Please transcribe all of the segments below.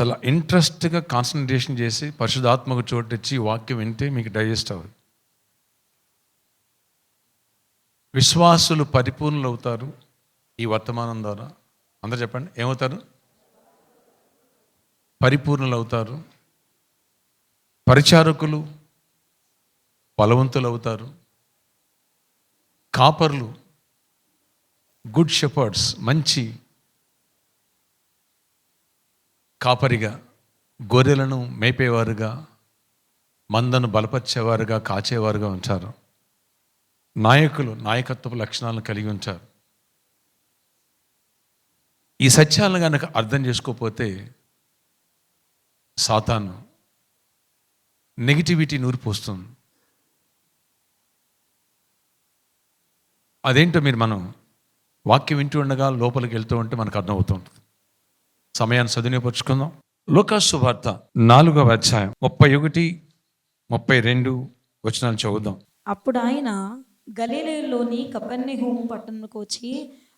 చాలా ఇంట్రెస్ట్గా కాన్సన్ట్రేషన్ చేసి పరిశుద్ధాత్మకు చోటిచ్చి వాక్యం వింటే మీకు డైజెస్ట్ అవ్వదు. విశ్వాసులు పరిపూర్ణులు అవుతారు ఈ వర్తమానం ద్వారా. అందరూ చెప్పండి, ఏమవుతారు? పరిపూర్ణులు అవుతారు. పరిచారకులు బలవంతులు అవుతారు. కాపర్లు, గుడ్ షెపర్డ్స్, మంచి కాపరిగా, గొర్రెలను మేపేవారుగా, మందను బలపరిచేవారుగా, కాచేవారుగా ఉంచారు. నాయకులు నాయకత్వపు లక్షణాలను కలిగి ఉంచారు. ఈ సత్యాలను కనుక అర్థం చేసుకోకపోతే సాతాను నెగిటివిటీ నూరిపోస్తుంది. అదేంటో మనం వాక్యం వింటూ ఉండగా లోపలికి వెళ్తూ ఉంటే మనకు అర్థమవుతుంది. సమయాన్ని సద్వినియోగపరుచుకుందాం. లూకాసు సువార్త 4వ అధ్యాయం 31, 32 వచనాలు చదువుదాం. అప్పుడు ఆయన గలిలయలోని కపెర్నహూము పట్టణమునకు వచ్చి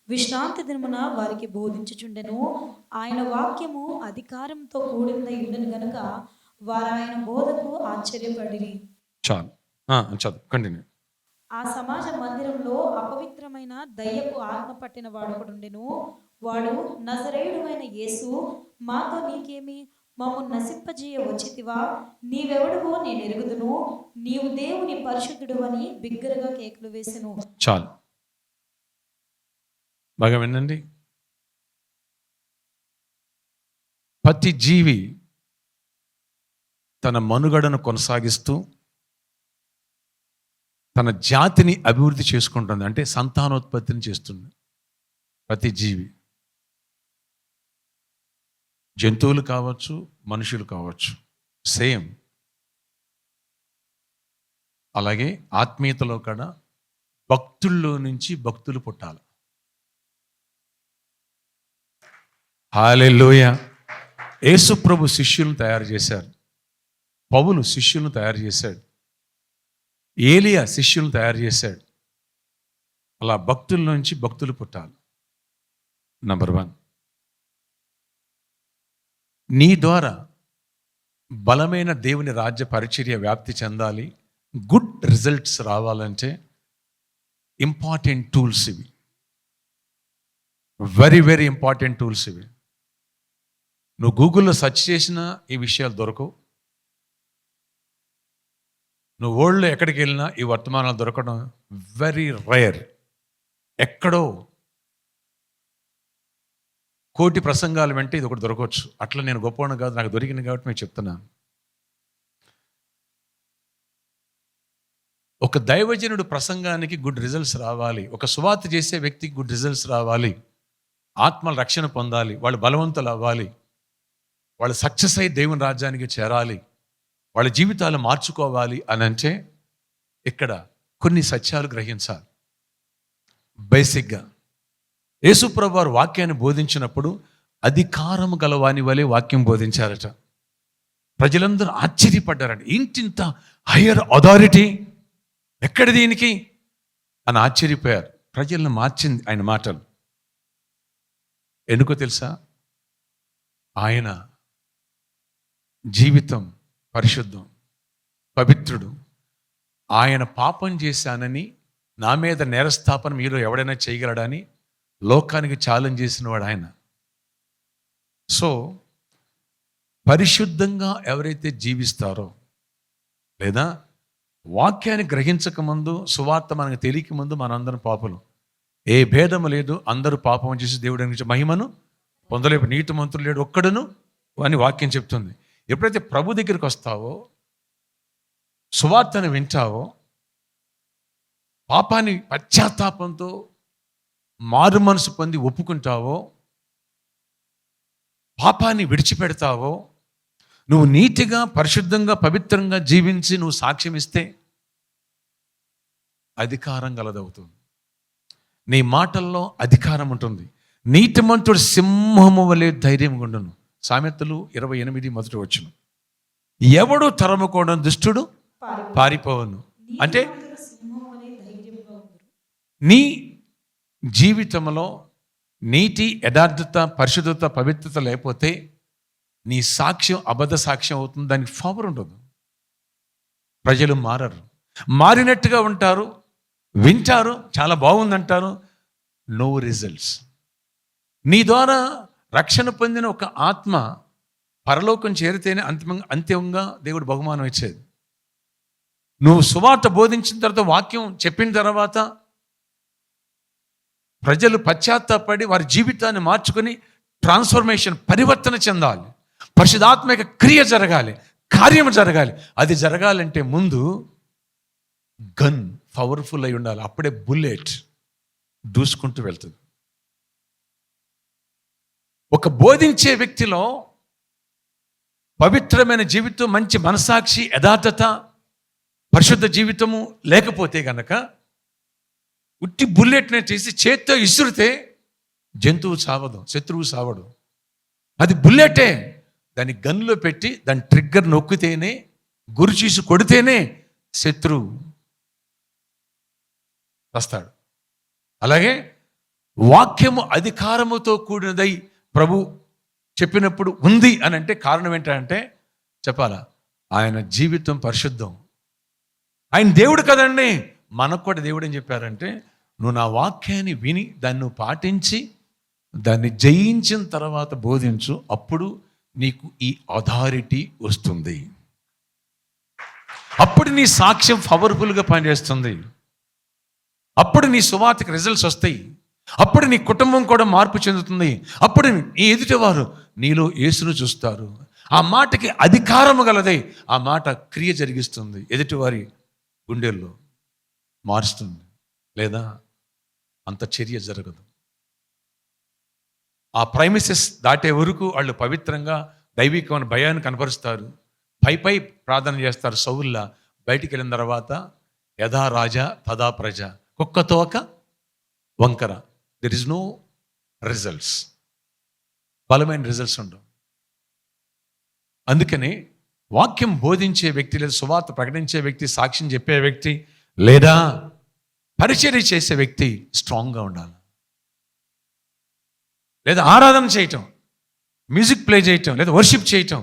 విశ్రాంతి దినమున వారికి బోధించుచుండెను. ఆయన వాక్యము అధికారంతో కూడినదై ఉండెను గనుక వారు ఆయన బోధకు ఆశ్చర్యపడిరి. చదువు కంటిన్యూ. ఆ సమాజ మందిరంలో అపవిత్రమైన దయ్యపు ఆత్మ పట్టిన వాడొకడుండెను. వాడు, నజరేయుడైన యేసు, మాతో నీకేమి? మమ్ము నశింపజేయ వచ్చితివా? నీవెవడువో నేను ఎరుగుదును, నీవు దేవుని పరిశుద్ధుడు అని బిగ్గరగా కేకలు వేసెను. చాలు, బాగా వినండి. ప్రతి జీవి తన మనుగడను కొనసాగిస్తూ తన జాతిని అభివృద్ధి చేసుకుంటుంది, అంటే సంతానోత్పత్తిని చేస్తుంది. ప్రతి జీవి, జంతువులు కావచ్చు, మనుషులు కావచ్చు, సేమ్. అలాగే ఆత్మీయతలో కూడా భక్తుల్లో నుంచి భక్తులు పుట్టాలి. హల్లెలూయా. యేసు ప్రభు శిష్యులను తయారు చేశారు. పౌలు శిష్యులను తయారు చేశాడు. ఏలియా శిష్యులను తయారు చేశాడు. అలా భక్తుల నుంచి భక్తులు పుట్టాలి. నంబర్ 1, నీ ద్వారా బలమైన దేవుని రాజ్య పరిచర్య వ్యాప్తి చెందాలి, గుడ్ రిజల్ట్స్ రావాలంటే ఇంపార్టెంట్ టూల్స్ ఇవి. వెరీ వెరీ ఇంపార్టెంట్ టూల్స్ ఇవి. నువ్వు గూగుల్లో సెర్చ్ చేసినా ఈ విషయాలు దొరకవు. నువ్వు వరల్డ్లో ఎక్కడికి వెళ్ళినా ఈ వర్తమానాలు దొరకడం వెరీ రేర్. ఎక్కడో కోటి ప్రసంగాలు వెంటే ఇది ఒకటి దొరకవచ్చు. అట్లా నేను గొప్పవాడిని కాదు, నాకు దొరికింది కాబట్టి నేను చెప్తున్నాను. ఒక దైవజనుడు ప్రసంగానికి గుడ్ రిజల్ట్స్ రావాలి, ఒక సువార్త చేసే వ్యక్తికి గుడ్ రిజల్ట్స్ రావాలి, ఆత్మల రక్షణ పొందాలి, వాళ్ళు బలవంతులు అవ్వాలి, వాళ్ళు సక్సెస్ అయ్యి దేవుని రాజ్యానికి చేరాలి, వాళ్ళ జీవితాలు మార్చుకోవాలి అని అంటే ఇక్కడ కొన్ని సత్యాలు గ్రహించాలి. బేసిక్గా యేసుప్రభు వారు వాక్యాన్ని బోధించినప్పుడు అధికారము గలవాని వలె వాక్యం బోధించారట. ప్రజలందరూ ఆశ్చర్యపడ్డారట. ఏంటింత హయ్యర్ అథారిటీ, ఎక్కడ దీనికి అని ఆశ్చర్యపోయారు. ప్రజలను మార్చింది ఆయన మాటలు. ఎందుకో తెలుసా? ఆయన జీవితం పరిశుద్ధం, పవిత్రుడు. ఆయన పాపం చేశానని నా మీద నేరస్థాపన మీరు ఎవడైనా చేయగలడని లోకానికి ఛాలెంజ్ చేసిన వాడు ఆయన. సో పరిశుద్ధంగా ఎవరైతే జీవిస్తారో, లేదా వాక్యాన్ని గ్రహించకముందు, సువార్త మనకు తెలియక ముందు మనందరం పాపులు, ఏ భేదము లేదు, అందరూ పాపం చేసి దేవుడి నుంచి మహిమను పొందలేపు, నీతిమంతులు లేడు ఒక్కడును అని వాక్యం చెప్తుంది. ఎప్పుడైతే ప్రభు దగ్గరికి వస్తావో, సువార్తను వింటావో, పాపాన్ని పశ్చాత్తాపంతో మారు మనసు పొంది ఒప్పుకుంటావో, పాపాన్ని విడిచిపెడతావో, నువ్వు నీతిగా, పరిశుద్ధంగా, పవిత్రంగా జీవించి నువ్వు సాక్ష్యం ఇస్తే అధికారం గలదవుతుంది. నీ మాటల్లో అధికారం ఉంటుంది. నీతిమంతుడు సింహము వలె ధైర్యంగా ఉండును. సామెతలు 28 మొదటి వచనం. ఎవడు తరముకోవడం దుష్టుడు పారిపోవను. అంటే నీ జీవితంలో నీతి, యథార్థత, పరిశుద్ధత, పవిత్రత లేకపోతే నీ సాక్ష్యం అబద్ధ సాక్ష్యం అవుతుంది, దానికి పవర్ ఉండదు. ప్రజలు మారరు, మారినట్టుగా ఉంటారు, వింటారు, చాలా బాగుందంటారు, నో రిజల్ట్స్. నీ ద్వారా రక్షణ పొందిన ఒక ఆత్మ పరలోకం చేరితేనే అంతిమంగా దేవుడు బహుమానం ఇచ్చేది. నువ్వు సువార్త బోధించిన తర్వాత, వాక్యం చెప్పిన తర్వాత ప్రజలు పశ్చాత్తాపడి వారి జీవితాన్ని మార్చుకొని ట్రాన్స్ఫర్మేషన్, పరివర్తన చెందాలి, పరిశుద్ధాత్మిక క్రియ జరగాలి, కార్యం జరగాలి. అది జరగాలంటే ముందు గన్ పవర్ఫుల్ అయి ఉండాలి. అప్పుడే బుల్లెట్ దూసుకుంటూ వెళ్తుంది. ఒక బోధించే వ్యక్తిలో పవిత్రమైన జీవితం, మంచి మనసాక్షి, యథార్థత, పరిశుద్ధ జీవితము లేకపోతే గనక ఉట్టి బుల్లెట్ని చేసి చేత్తో ఇసురితే జంతువు చావదు, శత్రువు చావడు. అది బుల్లెటే. దాన్ని గన్లో పెట్టి దాని ట్రిగ్గర్ నొక్కితేనే, గురి చూసి కొడితేనే శత్రువు వస్తాడు. అలాగే వాక్యము అధికారముతో కూడినదై ప్రభు చెప్పినప్పుడు ఉంది అని అంటే కారణం ఏంటంటే చెప్పాలా, ఆయన జీవితం పరిశుద్ధం. ఆయన దేవుడు కదండి, మనకు కూడా దేవుడు ఏం చెప్పారంటే, నువ్వు నా వాక్యాన్ని విని దాన్ని నువ్వు పాటించి దాన్ని జయించిన తర్వాత బోధించు, అప్పుడు నీకు ఈ అథారిటీ వస్తుంది. అప్పుడు నీ సాక్ష్యం పవర్ఫుల్గా పనిచేస్తుంది. అప్పుడు నీ సువార్తకి రిజల్ట్స్ వస్తాయి. అప్పుడు నీ కుటుంబం కూడా మార్పు చెందుతుంది. అప్పుడు నీ ఎదుటివారు నీలో యేసును చూస్తారు. ఆ మాటకి అధికారము గలదే. ఆ మాట క్రియ జరిగిస్తుంది, ఎదుటివారి గుండెల్లో మారుస్తుంది. లేదా అంత చర్య జరగదు. ఆ ప్రైమిసెస్ దాటే వరకు వాళ్ళు పవిత్రంగా దైవికమైన భయాన్ని కనపరుస్తారు, పై ప్రార్థన చేస్తారు. సౌలులా బయటికి వెళ్ళిన తర్వాత యథా రాజా తదా ప్రజ, కుక్కతోక వంకర. దెర్ ఇస్ నో రిజల్ట్స్, బలమైన రిజల్ట్స్ ఉండవు. అందుకని వాక్యం బోధించే వ్యక్తి, లేదా సువార్త ప్రకటించే వ్యక్తి, సాక్ష్యం చెప్పే వ్యక్తి, లేదా పరిచర్య చేసే వ్యక్తి స్ట్రాంగ్గా ఉండాలి. లేదా ఆరాధన చేయటం, మ్యూజిక్ ప్లే చేయటం, లేదా వర్షిప్ చేయటం,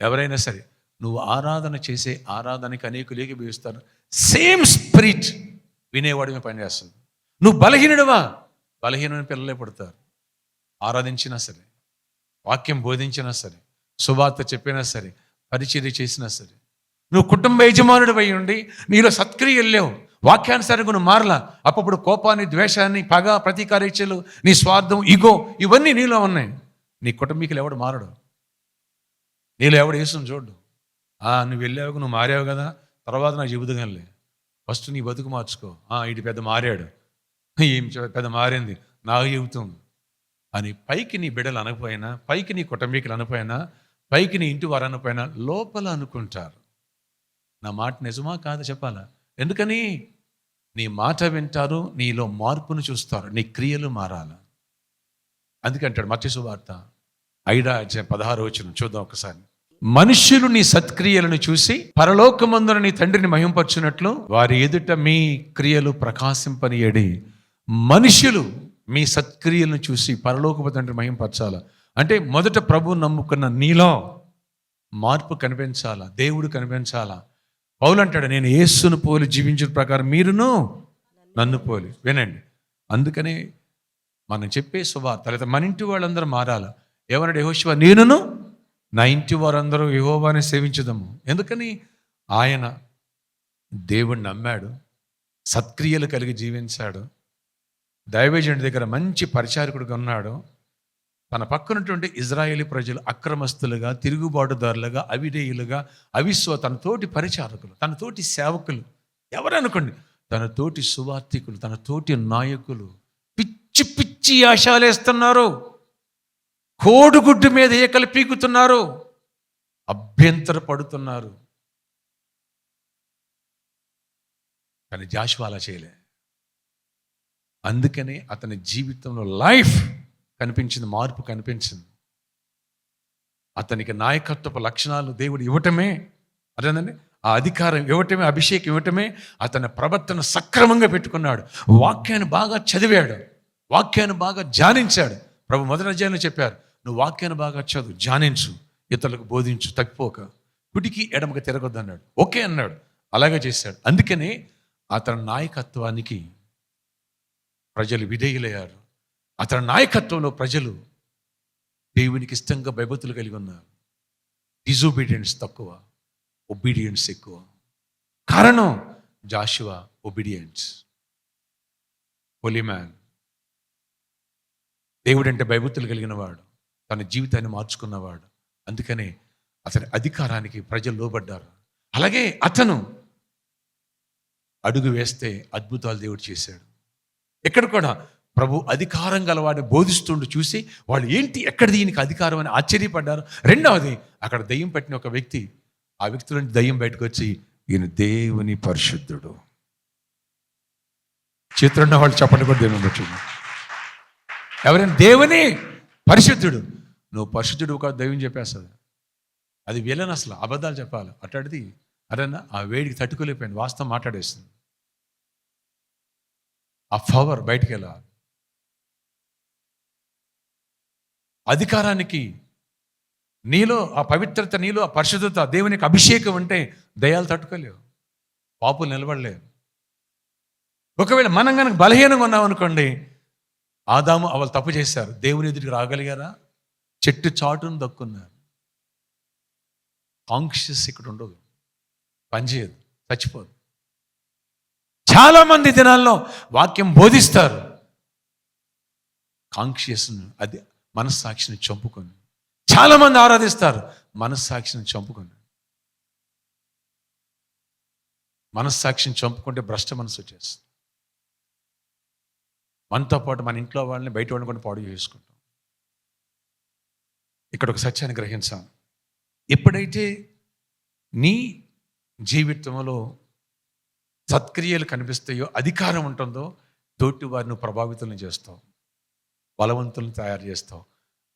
ఎవరైనా సరే నువ్వు ఆరాధన చేసే ఆరాధనకి అనేకులు ఏకీభవిస్తారు. సేమ్ స్పిరిట్ వినేవాడిని పనిచేస్తుంది. నువ్వు బలహీనుడివా, బలహీనమైన పిల్లలే పుడతారు. ఆరాధించినా సరే, వాక్యం బోధించినా సరే, సువార్త చెప్పినా సరే, పరిచర్య చేసినా సరే, నువ్వు కుటుంబ యజమానుడు అయి ఉండి నీలో సత్క్రియలు లేవు, వాక్యానుసారంగా నువ్వు మారలా, అప్పుడు కోపాన్ని, ద్వేషాన్ని, పగ, ప్రతీకారీక్షలు, నీ స్వార్థం, ఇగో, ఇవన్నీ నీలో ఉన్నాయి. నీ కుటుంబీకులు ఎవడు మారడు, నీలో ఎవడు యేసుని చూడు. నువ్వు వెళ్ళావు, నువ్వు మారావు కదా, తర్వాత నాకు చెబుతుగానిలే, ఫస్ట్ నీ బతుకు మార్చుకో. ఇటు పెద్ద మారాడు, ఏం పెద్ద మారింది నాకు చెబుతుంది అని పైకి నీ బిడ్డలు అనకపోయినా, పైకి నీ కుటుంబీకులు అనకపోయినా, పైకి నీ ఇంటి వారు అనకపోయినా, లోపల అనుకుంటారు. నా మాట నిజమా కాదా చెప్పాలా? ఎందుకని? నీ మాట వింటారు, నీలో మార్పును చూస్తారు, నీ క్రియలు మారాల. అందుకంటాడు మత్తయి సువార్త 5:16 చూద్దాం ఒకసారి. మనుష్యులు నీ సత్క్రియలను చూసి పరలోకమందున నీ తండ్రిని మహింపరచునట్లు వారి ఎదుట మీ క్రియలు ప్రకాశింపనీయడి. మనుష్యులు మీ సత్క్రియలను చూసి పరలోకపు తండ్రి మహింపరచాల. అంటే మొదట ప్రభువు నమ్ముకున్న నీలో మార్పు కనిపించాలా, దేవుడు కనిపించాలా. పౌలు అంటాడు, నేను యేసును పోలి జీవించిన ప్రకారం మీరును నన్ను పోలి. వినండి, అందుకనే మనం చెప్పే సువార్త, లేదా మన ఇంటి వాళ్ళందరూ మారాలి. ఏమన్నాడు యెహోషువ? నేనును నా ఇంటి వారందరూ యెహోవాని సేవించుదాము. ఎందుకని? ఆయన దేవుణ్ణి నమ్మాడు, సత్క్రియలు కలిగి జీవించాడు, దైవజనుడి దగ్గర మంచి పరిచారకుడిగా ఉన్నాడు. తన పక్కనటువంటి ఇజ్రాయేలీ ప్రజలు అక్రమస్తులుగా, తిరుగుబాటుదారులుగా, అవిధేయులుగా, తన తోటి పరిచారకులు, తన తోటి సేవకులు, ఎవరనుకోండి, తన తోటి సువార్థికులు, తన తోటి నాయకులు పిచ్చి పిచ్చి ఆశాలేస్తున్నారు, కోడిగుడ్డు మీద ఏకలు పీకుతున్నారు, అభ్యంతర పడుతున్నారు. కానీ జాషువా అలా చేయలే. అందుకనే అతని జీవితంలో లైఫ్ కనిపించింది, మార్పు కనిపించింది. అతనికి నాయకత్వపు లక్షణాలు దేవుడు ఇవ్వటమే, అదేనండి, ఆ అధికారం ఇవ్వటమే, అభిషేకం ఇవ్వటమే, అతని ప్రవర్తన సక్రమంగా పెట్టుకున్నాడు. వాక్యాన్ని బాగా చదివాడు, వాక్యాన్ని బాగా ధ్యానించాడు. ప్రభు మొదటి అధ్యాయంలో చెప్పారు, నువ్వు వాక్యాన్ని బాగా చదువు, ధ్యానించు, ఇతరులకు బోధించు, తప్పిపోక, కుడికి ఎడమకి తిరగొద్దు అన్నాడు. ఓకే అన్నాడు, అలాగే చేశాడు. అందుకనే అతని నాయకత్వానికి ప్రజలు విధేయులయ్యారు. అతని నాయకత్వంలో ప్రజలు దేవునికి ఇష్టంగా భయభక్తులు కలిగి ఉన్నారు. డిజోబీడియన్స్ తక్కువ, ఒబీడియన్స్ ఎక్కువ. కారణం జాషువా ఒబీడియన్స్, హోలీ మ్యాన్. దేవుడు అంటే భయభక్తులు కలిగిన వాడు, తన జీవితాన్ని మార్చుకున్నవాడు. అందుకనే అతని అధికారానికి ప్రజలు లోబడ్డారు. అలాగే అతను అడుగు వేస్తే అద్భుతాలు దేవుడు చేశాడు. ఇక్కడ కూడా ప్రభు అధికారం గలవాడిని బోధిస్తుండు చూసి వాళ్ళు ఏంటి, ఎక్కడ దీనికి అధికారం అని ఆశ్చర్యపడ్డారు. రెండవది, అక్కడ దయ్యం పట్టిన ఒక వ్యక్తి, ఆ వ్యక్తి నుండి దయ్యం బయటకు వచ్చి, ఈయన దేవుని పరిశుద్ధుడు. చేతులున్న వాళ్ళు చెప్పండి కూడా దేవుని వచ్చింది. ఎవరైనా దేవుని పరిశుద్ధుడు, నువ్వు పరిశుద్ధుడు ఒక దైవం చెప్పేస్తుంది. అది వీళ్ళని అసలు అబద్ధాలు చెప్పాలి. అట్లాంటిది అదన్నా ఆ వేడికి తట్టుకోలేకపోయింది, వాస్తవం మాట్లాడేస్తుంది. ఆ పవర్ బయటికి వెళ్ళాలి. అధికారానికి నీలో ఆ పవిత్రత, నీలో ఆ పరిశుద్ధత, దేవునికి అభిషేకం ఉంటే దయాలు తట్టుకోలేవు, పాపులు నిలబడలేవు. ఒకవేళ మనం కనుక బలహీనంగా ఉన్నాం అనుకోండి, ఆదాము అవలు తప్పు చేశారు, దేవుని ఎదుటికి రాగలిగారా? చెట్టు చాటును దక్కున్నారు. కాన్షియస్ ఇక్కడ ఉండదు, పనిచేయదు, చచ్చిపోదు. చాలామంది దినాల్లో వాక్యం బోధిస్తారు, కాన్షియస్ను, అది మనస్సాక్షిని చంపుకొని. చాలామంది ఆరాధిస్తారు, మనస్సాక్షిని చంపుకొని. మనస్సాక్షిని చంపుకుంటే భ్రష్ట మనసు వచ్చేస్తుంది. మనతో పాటు మన ఇంట్లో వాళ్ళని, బయట వాళ్ళని కూడా పాడు చేసుకుంటాం. ఇక్కడ ఒక సత్యాన్ని గ్రహించాం. ఎప్పుడైతే నీ జీవితంలో సత్క్రియలు కనిపిస్తాయో, అధికారం ఉంటుందో, తోటి వారిని ప్రభావితులను చేస్తావు, బలవంతులను తయారు చేస్తావు,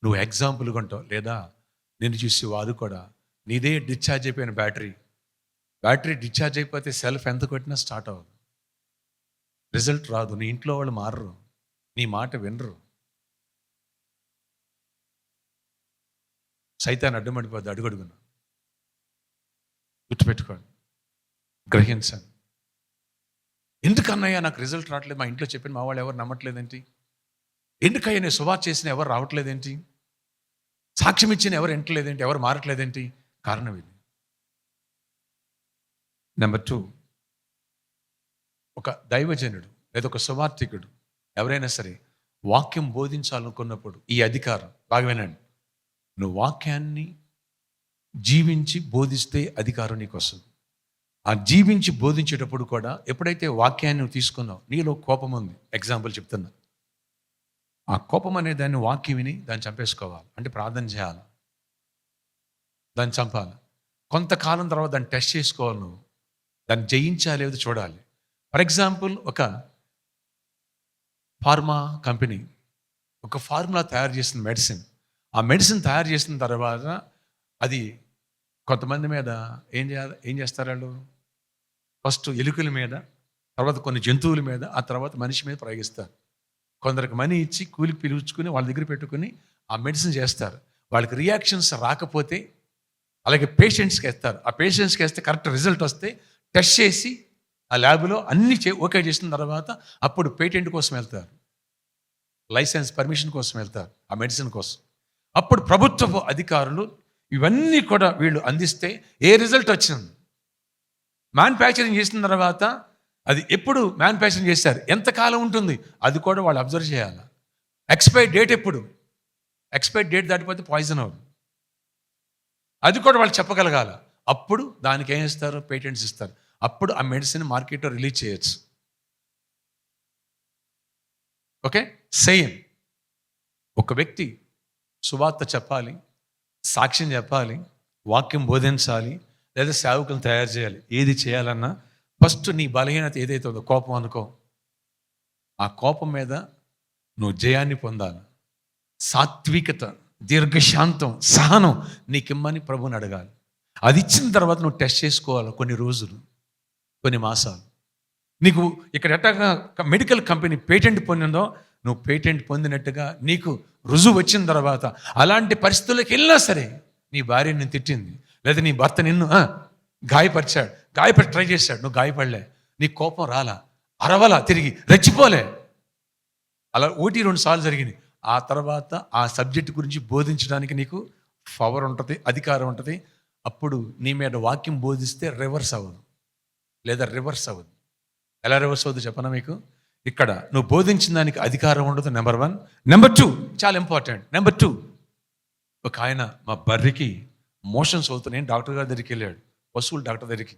నువ్వు ఎగ్జాంపుల్గా ఉంటావు. లేదా నిన్ను చూసి వారు కూడా, నీదే డిశ్చార్జ్ అయిపోయిన బ్యాటరీ డిశ్చార్జ్ అయిపోతే సెల్ఫ్ ఎంత కొట్టినా స్టార్ట్ అవ్వదు, రిజల్ట్ రాదు. నీ ఇంట్లో వాళ్ళు మారరు, నీ మాట వినరు, సైతాన్ని అడ్డుమడిపోద్ది అడుగడుగున. గుర్తుపెట్టుకోండి, గ్రహించండి. ఎందుకన్నయ్యా నాకు రిజల్ట్ రావట్లేదు, మా ఇంట్లో చెప్పిన మా వాళ్ళు ఎవరు నమ్మట్లేదేంటి? ఎందుకయ్యా నేను సువార్త చేసిన ఎవరు రావట్లేదేంటి? సాక్ష్యం ఇచ్చిన ఎవరు ఎంటలేదేంటి? ఎవరు మారట్లేదేంటి? కారణం ఇది. నెంబర్ 2, ఒక దైవజనుడు లేదా ఒక సువార్థికుడు ఎవరైనా సరే వాక్యం బోధించాలనుకున్నప్పుడు ఈ అధికారం బాగా వినండి. నువ్వు వాక్యాన్ని జీవించి బోధిస్తే అధికారం నీకు వస్తుంది. ఆ జీవించి బోధించేటప్పుడు కూడా ఎప్పుడైతే వాక్యాన్ని నువ్వు తీసుకున్నావు, నీలో కోపం ఉంది, ఎగ్జాంపుల్ చెప్తున్నా, ఆ కోపం అనే దాన్ని వాక్యం విని దాన్ని చంపేసుకోవాలి. అంటే ప్రార్థన చేయాలి, దాన్ని చంపాలి. కొంతకాలం తర్వాత దాన్ని టెస్ట్ చేసుకోవాలి, నువ్వు దాన్ని జయించాలి లేదో చూడాలి. ఫర్ ఎగ్జాంపుల్, ఒక ఫార్మా కంపెనీ ఒక ఫార్ములా తయారు చేసిన మెడిసిన్, ఆ మెడిసిన్ తయారు చేసిన తర్వాత అది కొంతమంది మీద ఏం చేస్తారు వాళ్ళు? ఫస్ట్ ఎలుకల మీద, తర్వాత కొన్ని జంతువుల మీద, ఆ తర్వాత మనిషి మీద ప్రయోగిస్తారు. కొందరికి మనీ ఇచ్చి కూలికి పిలుచుకుని వాళ్ళ దగ్గర పెట్టుకుని ఆ మెడిసిన్ చేస్తారు. వాళ్ళకి రియాక్షన్స్ రాకపోతే అలాగే పేషెంట్స్కి వేస్తారు. ఆ పేషెంట్స్కి వేస్తే కరెక్ట్ రిజల్ట్ వస్తే టెస్ట్ చేసి ఆ ల్యాబ్లో అన్ని ఓకే చేసిన తర్వాత అప్పుడు పేటెంట్ కోసం వెళ్తారు, లైసెన్స్ పర్మిషన్ కోసం వెళ్తారు, ఆ మెడిసిన్ కోసం. అప్పుడు ప్రభుత్వపు అధికారులు ఇవన్నీ కూడా వీళ్ళు అందిస్తే ఏ రిజల్ట్ వచ్చింది, మ్యానుఫ్యాక్చరింగ్ చేసిన తర్వాత అది ఎప్పుడు మ్యానుఫ్యాక్చరింగ్ చేశారు, ఎంతకాలం ఉంటుంది, అది కూడా వాళ్ళు అబ్జర్వ్ చేయాలి. ఎక్స్పైర్ డేట్ ఎప్పుడు, ఎక్స్పైర్ డేట్ దాటిపోతే పాయిజన్ అవుతుంది, అది కూడా వాళ్ళు చెప్పగలగాల. అప్పుడు దానికి ఏం ఇస్తారు? పేటెంట్స్ ఇస్తారు. అప్పుడు ఆ మెడిసిన్ మార్కెట్లో రిలీజ్ చేయొచ్చు. ఓకే, సేమ్ ఒక వ్యక్తి సువార్త చెప్పాలి, సాక్ష్యం చెప్పాలి, వాక్యం బోధించాలి, లేదా సేవకులను తయారు చేయాలి. ఏది చేయాలన్నా ఫస్ట్ నీ బలహీనత ఏదైతే ఉందో, కోపం అనుకో, ఆ కోపం మీద నువ్వు జయాన్ని పొందాలి. సాత్వికత, దీర్ఘశాంతం, సహనం నీకిమ్మని ప్రభుని అడగాలి. అది ఇచ్చిన తర్వాత నువ్వు టెస్ట్ చేసుకోవాలి, కొన్ని రోజులు, కొన్ని మాసాలు. నీకు ఇక్కడ ఎట్టగా మెడికల్ కంపెనీ పేటెంట్ పొందిందో, నువ్వు పేటెంట్ పొందినట్టుగా నీకు రుజువు వచ్చిన తర్వాత అలాంటి పరిస్థితుల్లోకి వెళ్ళినా సరే నీ భార్య నిన్ను తిట్టింది, లేదా నీ భర్త నిన్ను గాయపడి ట్రై చేశాడు, నువ్వు గాయపడలే, నీ కోపం రాలా, అరవలా, తిరిగి రెచ్చిపోలే, అలా 1-2 సార్లు జరిగింది. ఆ తర్వాత ఆ సబ్జెక్ట్ గురించి బోధించడానికి నీకు పవర్ ఉంటుంది, అధికారం ఉంటుంది. అప్పుడు నీ మీద వాక్యం బోధిస్తే రివర్స్ అవ్వదు, లేదా రివర్స్ అవ్వదు. ఎలా రివర్స్ అవ్వదు చెప్పనా మీకు? ఇక్కడ నువ్వు బోధించిన దానికి అధికారం ఉండదు, నెంబర్ 1. నెంబర్ 2 చాలా ఇంపార్టెంట్. నెంబర్ 2, ఒక ఆయన మా బర్రెకి మోషన్స్ అవుతున్నాయి, డాక్టర్ గారి దగ్గరికి వెళ్ళాడు, పశువుల డాక్టర్ దగ్గరికి.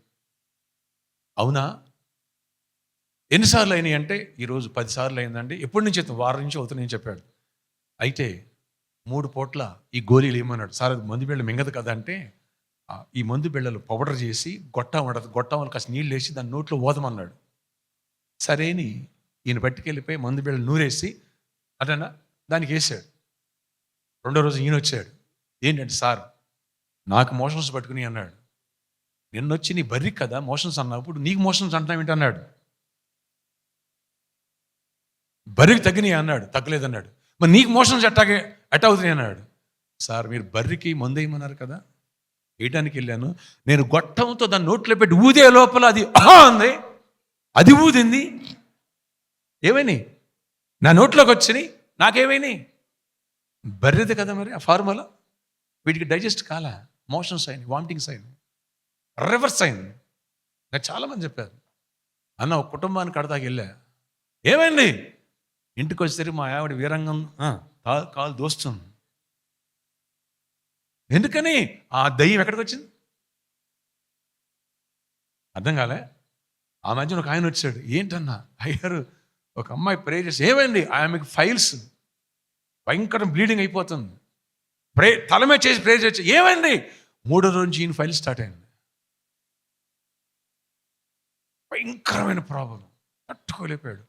అవునా, ఎన్నిసార్లు అయినాయి అంటే ఈరోజు 10 సార్లు అయిందండి. ఎప్పటి నుంచి అవుతుంది? వారం నుంచి అవుతున్నాయని చెప్పాడు. అయితే 3 పూట్ల ఈ గోళీలు ఏమన్నాడు. సార్ అది మందు బిళ్ళ మింగదు కదా అంటే, ఈ మందు బిళ్ళలు పౌడర్ చేసి గొట్టం కాస్త నీళ్ళు వేసి దాని నోట్లో ఓదమన్నాడు. సరేని ఈయన పట్టుకెళ్ళిపోయి మందు బిళ్ళలు నూరేసి అదన్నా దానికి వేసాడు. 2వ రోజు ఈయన వచ్చాడు. ఏంటంటే సార్ నాకు మోషన్స్ పట్టుకుని అన్నాడు. నిన్నొచ్చి నీ బర్రి కదా మోషన్స్ అన్నావు, ఇప్పుడు నీకు మోషన్స్ అంటున్నావు ఏంటి అన్నాడు. బర్రికి తగ్గినాయి అన్నాడు, తగ్గలేదన్నాడు. మరి నీకు మోషన్స్ ఎట్ట అవుతున్నాయి అన్నాడు. సార్ మీరు బర్రికి మందు వేయమన్నారు కదా, వేయడానికి వెళ్ళాను, నేను గొట్టంతో దాన్ని నోట్లో పెట్టి ఊదే లోపల అది అంది, అది ఊదింది, ఏమైనాయి నా నోట్లోకి వచ్చినాయి, నాకేమైనాయి? బర్రెది కదా మరి ఆ ఫార్ములా. వీటికి డైజెస్ట్ కాలా, మోషన్స్ అయినాయి, వామిటింగ్స్ అయినాయి, రివర్స్ అయింది. నాకు చాలామంది చెప్పారు, అన్న ఒక కుటుంబానికి కడతాకి వెళ్ళా, ఏమైంది? ఇంటికి వచ్చేసరికి మా ఆవిడ వీరంగం కాలు దోస్తుంది. ఎందుకని? ఆ దయ్యం ఎక్కడికి వచ్చింది అర్థం కాలే. ఆ మధ్యన ఒక ఆయన వచ్చాడు, ఏంటన్నా అయ్యారు ఒక అమ్మాయి ప్రే చేసి, ఏమైంది? ఆమెకి ఫైల్స్ భయంకరం బ్లీడింగ్ అయిపోతుంది, తలమే చేసి ప్రే చేసి, ఏమైంది? 3వ రోజు ఈయన ఫైల్ స్టార్ట్ అయింది, భయంకరమైన ప్రాబ్లం, తట్టుకోలేపాడు,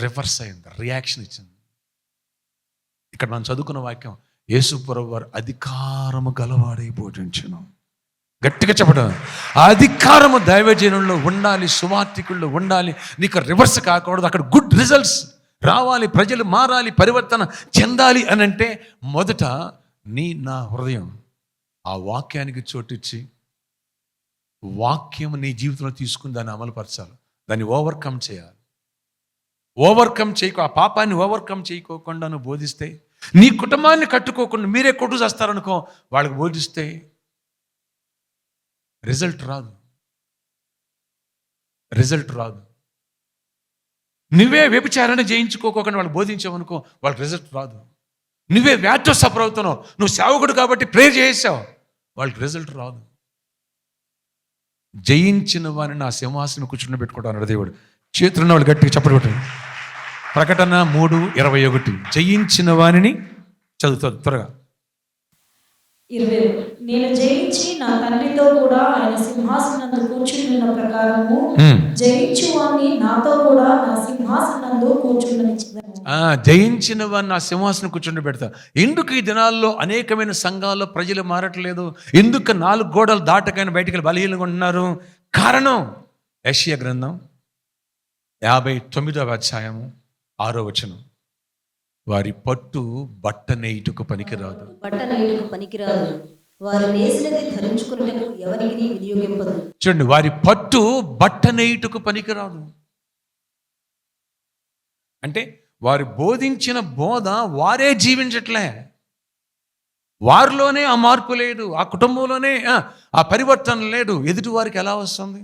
రివర్స్ అయింది, రియాక్షన్ ఇచ్చింది. ఇక్కడ మనం చదువుకున్న వాక్యం, యేసు ప్రభువు వారు అధికారము గలవాడై బోధించును. గట్టిగా చెప్పడం, ఆ అధికారము దైవజనుల్లో ఉండాలి, సువార్థికుల్లో ఉండాలి. నీకు రివర్స్ కాకూడదు, అక్కడ గుడ్ రిజల్ట్స్ రావాలి, ప్రజలు మారాలి, పరివర్తన చెందాలి అని అంటే మొదట నా హృదయం ఆ వాక్యానికి చోటిచ్చి, వాక్యం నీ జీవితంలో తీసుకుని దాన్ని అమలుపరచాలి, దాన్ని ఓవర్కమ్ చేయాలి. ఆ పాపాన్ని ఓవర్కమ్ చేయకోకుండా నువ్వు బోధిస్తే, నీ కుటుంబాన్ని కట్టుకోకుండా మీరే కొట్టు చేస్తారనుకో, వాళ్ళకి బోధిస్తే రిజల్ట్ రాదు. నువ్వే వ్యభిచారాన్ని జయించుకోకుండా వాళ్ళు బోధించావనుకో, వాళ్ళకి రిజల్ట్ రాదు. నువ్వే వ్యాధితో సఫర్ అవుతున్నావు, నువ్వు సేవకుడు కాబట్టి ప్రేర్ చేసావు, వాళ్ళకి రిజల్ట్ రాదు. జయించిన వారిని నా సింహాసనం కూర్చుని పెట్టుకుంటాను దేవుడు. చేతులున్న వాళ్ళు గట్టిగా చెప్పగొట్టాడు. ప్రకటన 3:21 జయించిన వారిని చదువుతుంది త్వరగా. 20 నేను జయించి నా తండ్రితో కూడా ఆయన సింహాసనందు కూర్చున్న ప్రకారము జయించు వారిని నాతో కూడా నా సింహాసనందు కూర్చుండనిచ్చేదను. జయించిన వారిని నా సింహాసనం కూర్చుండి పెడతా. ఎందుకు ఈ దినాల్లో అనేకమైన సంఘాల్లో ప్రజలు మారట్లేదు? ఎందుకు 4 గోడలు దాటకైనా బయటికి బలహీనంగా ఉంటున్నారు? కారణం యెషయా గ్రంథం 59వ అధ్యాయము 6వ వచనం, వారి పట్టు బట్ట నేయుటకు పనికిరాదు, వారు నేసినది ధరించుకున్నట్టు ఎవరికి వినియోగింపదు. చూడండి, వారి పట్టు బట్ట నేయుటకు పనికిరాదు అంటే వారు బోధించిన బోధ వారే జీవించట్లే, వారిలోనే ఆ మార్పు లేదు, ఆ కుటుంబంలోనే ఆ పరివర్తన లేదు. ఎదుటి వారికి ఎలా వస్తుంది?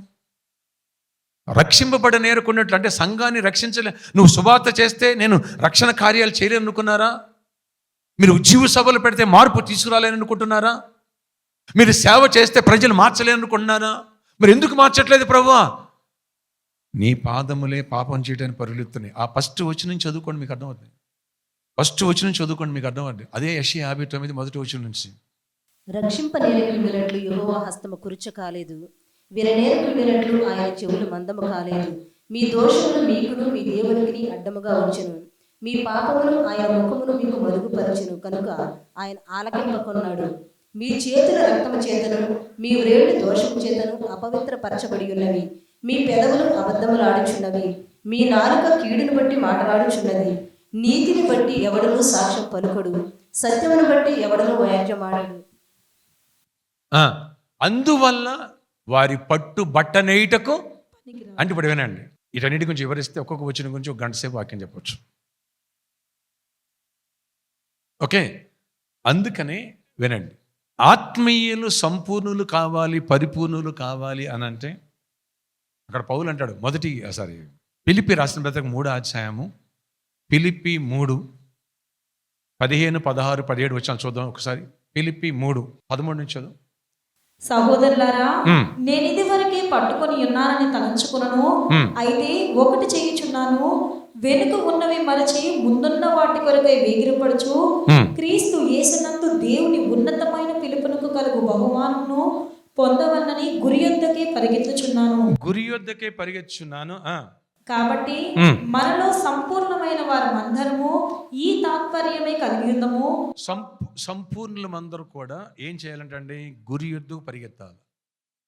రక్షింపబడ నేర్కొన్నట్లు, అంటే సంఘాన్ని రక్షించలే. నువ్వు సువార్త చేస్తే నేను రక్షణ కార్యాలు చేయలేనుకున్నారా? మీరు ఉజ్జీవ సభలు పెడితే మార్పు తీసుకురాలేని అనుకుంటున్నారా? మీరు సేవ చేస్తే ప్రజలు మార్చలేనుకుంటున్నారా? మీరు ఎందుకు మార్చట్లేదు ప్రభువా? నీ పాదములే పాపం చేయడానికి పరుగులుతున్నాయి. ఆ ఫస్ట్ వచనం చదువుకోండి, మీకు అర్థమవుతుంది. ఫస్ట్ వచనం చదువుకోండి, మీకు అర్థమవుతుంది. అదే యెషయా 59 మొదటి వచనం నుంచి. రక్షింపనేరకుడినట్లు యెహోవా హస్తము కురుచ కాలేదు, విననేరకుడినట్లు ఆయన చెవులు మందము కాలేదు. మీ దోషములు మీకును మీ దేవునికి అడ్డముగా ఉంచెను, మీ పాపములు ఆయన ముఖమును మీకు మరుగుపరచెను కనుక ఆయన ఆలకింపకొన్నాడు. మీ చేతుల రక్తము చేతను మీ వ్రేళ్లు దోషము చేతను అపవిత్రపరచబడి ఉన్నవి. మీ పెదవులు అబద్ధములాడుచున్నవి, మీ నాలుక కీడును బట్టి మాట్లాడుచున్నది. నీతిని బట్టి ఎవడనూ సాక్ష్యం పలుకడు, సత్యమును బట్టి ఎవడనూ వ్యాజ్యమాడడు. అందువల్ల వారి పట్టు బట్ట నేయుటకు అంటే ఇప్పుడు వినండి, వీటన్నిటి గురించి వివరిస్తే ఒక్కొక్క వచ్చిన గురించి ఒక గంట సేపు వాక్యం చెప్పొచ్చు. ఓకే, అందుకనే వినండి, ఆత్మీయులు సంపూర్ణులు కావాలి, పరిపూర్ణులు కావాలి అని అంటే అక్కడ పౌలు అంటాడు, ఫిలిప్పీ రాసిన పత్రిక 3వ అధ్యాయము, ఫిలిప్పీ 3:15, 16, 17 వచ్చాను చూద్దాం ఒకసారి. ఫిలిప్పీ 3:13 నుంచి చదువు. సహోదరులారా, నేను ఇది వరకే పట్టుకొని ఉన్నానని తలంచుకున్నాను, అయితే ఒకటి చేయుచున్నాను, వెనుక ఉన్నవి మరచి ముందున్న వాటి కొరకై వేగిరపడుచు క్రీస్తు యేసునందు దేవుని ఉన్నతమైన పిలుపునకు కలుగు బహుమానమును పొందవన్నని గురి యొద్దకే పరిగెత్తుచున్నాను. కాబట్టి మనలో సంపూర్ణమైన వారమందరము ఈ తాత్పర్యమే కలిగి ఉందము. సంపూర్ణమందరూ కూడా ఏం చేయాలంటే గురి యొద్దకు పరిగెత్తాలి.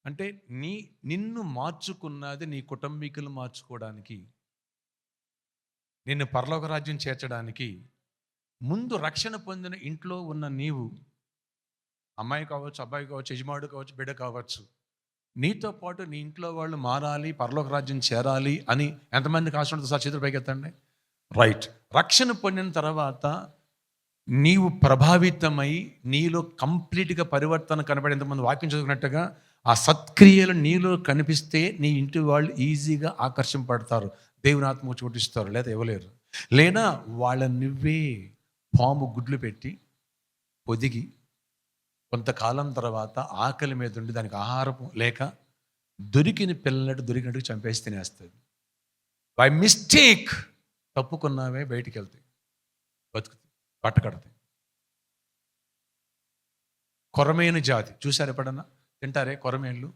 అంటే నిన్ను మార్చుకున్నది నీ కుటుంబీకులు మార్చుకోవడానికి, నిన్ను పరలోక రాజ్యం చేర్చడానికి. ముందు రక్షణ పొందిన ఇంట్లో ఉన్న నీవు, అమ్మాయి కావచ్చు, అబ్బాయి కావచ్చు, యజమానుడు కావచ్చు, బిడ్డ కావచ్చు, నీతో పాటు నీ ఇంట్లో వాళ్ళు మారాలి, పరలోక రాజ్యం చేరాలి అని ఎంతమందికి ఆశ ఉంటుంది? సార్ చేతులు పైకెత్తండి. రైట్. రక్షణ పొందిన తర్వాత నీవు ప్రభావితమై నీలో కంప్లీట్గా పరివర్తన కనబడి, ఎంతమంది వాక్యం చదువుకున్నట్టుగా ఆ సత్క్రియలు నీలో కనిపిస్తే నీ ఇంటి వాళ్ళు ఈజీగా ఆకర్షింపడతారు, దేవుని ఆత్మ చూపిస్తారు, లేదా ఇవ్వలేరు. లేదా వాళ్ళ నువ్వే పాము గుడ్లు పెట్టి పొదిగి కొంతకాలం తర్వాత ఆకలి మీద ఉండి దానికి ఆహారం లేక దొరికిన దొరికినట్టు చంపేసి తినేస్తుంది. బై మిస్టేక్ తప్పుకున్నావే బయటికి వెళ్తాయి, బతుకుతాయి, పట్టకడతాయి. కొరమేను జాతి చూసారు ఎప్పుడన్నా? తింటారే కొరమేళ్ళు?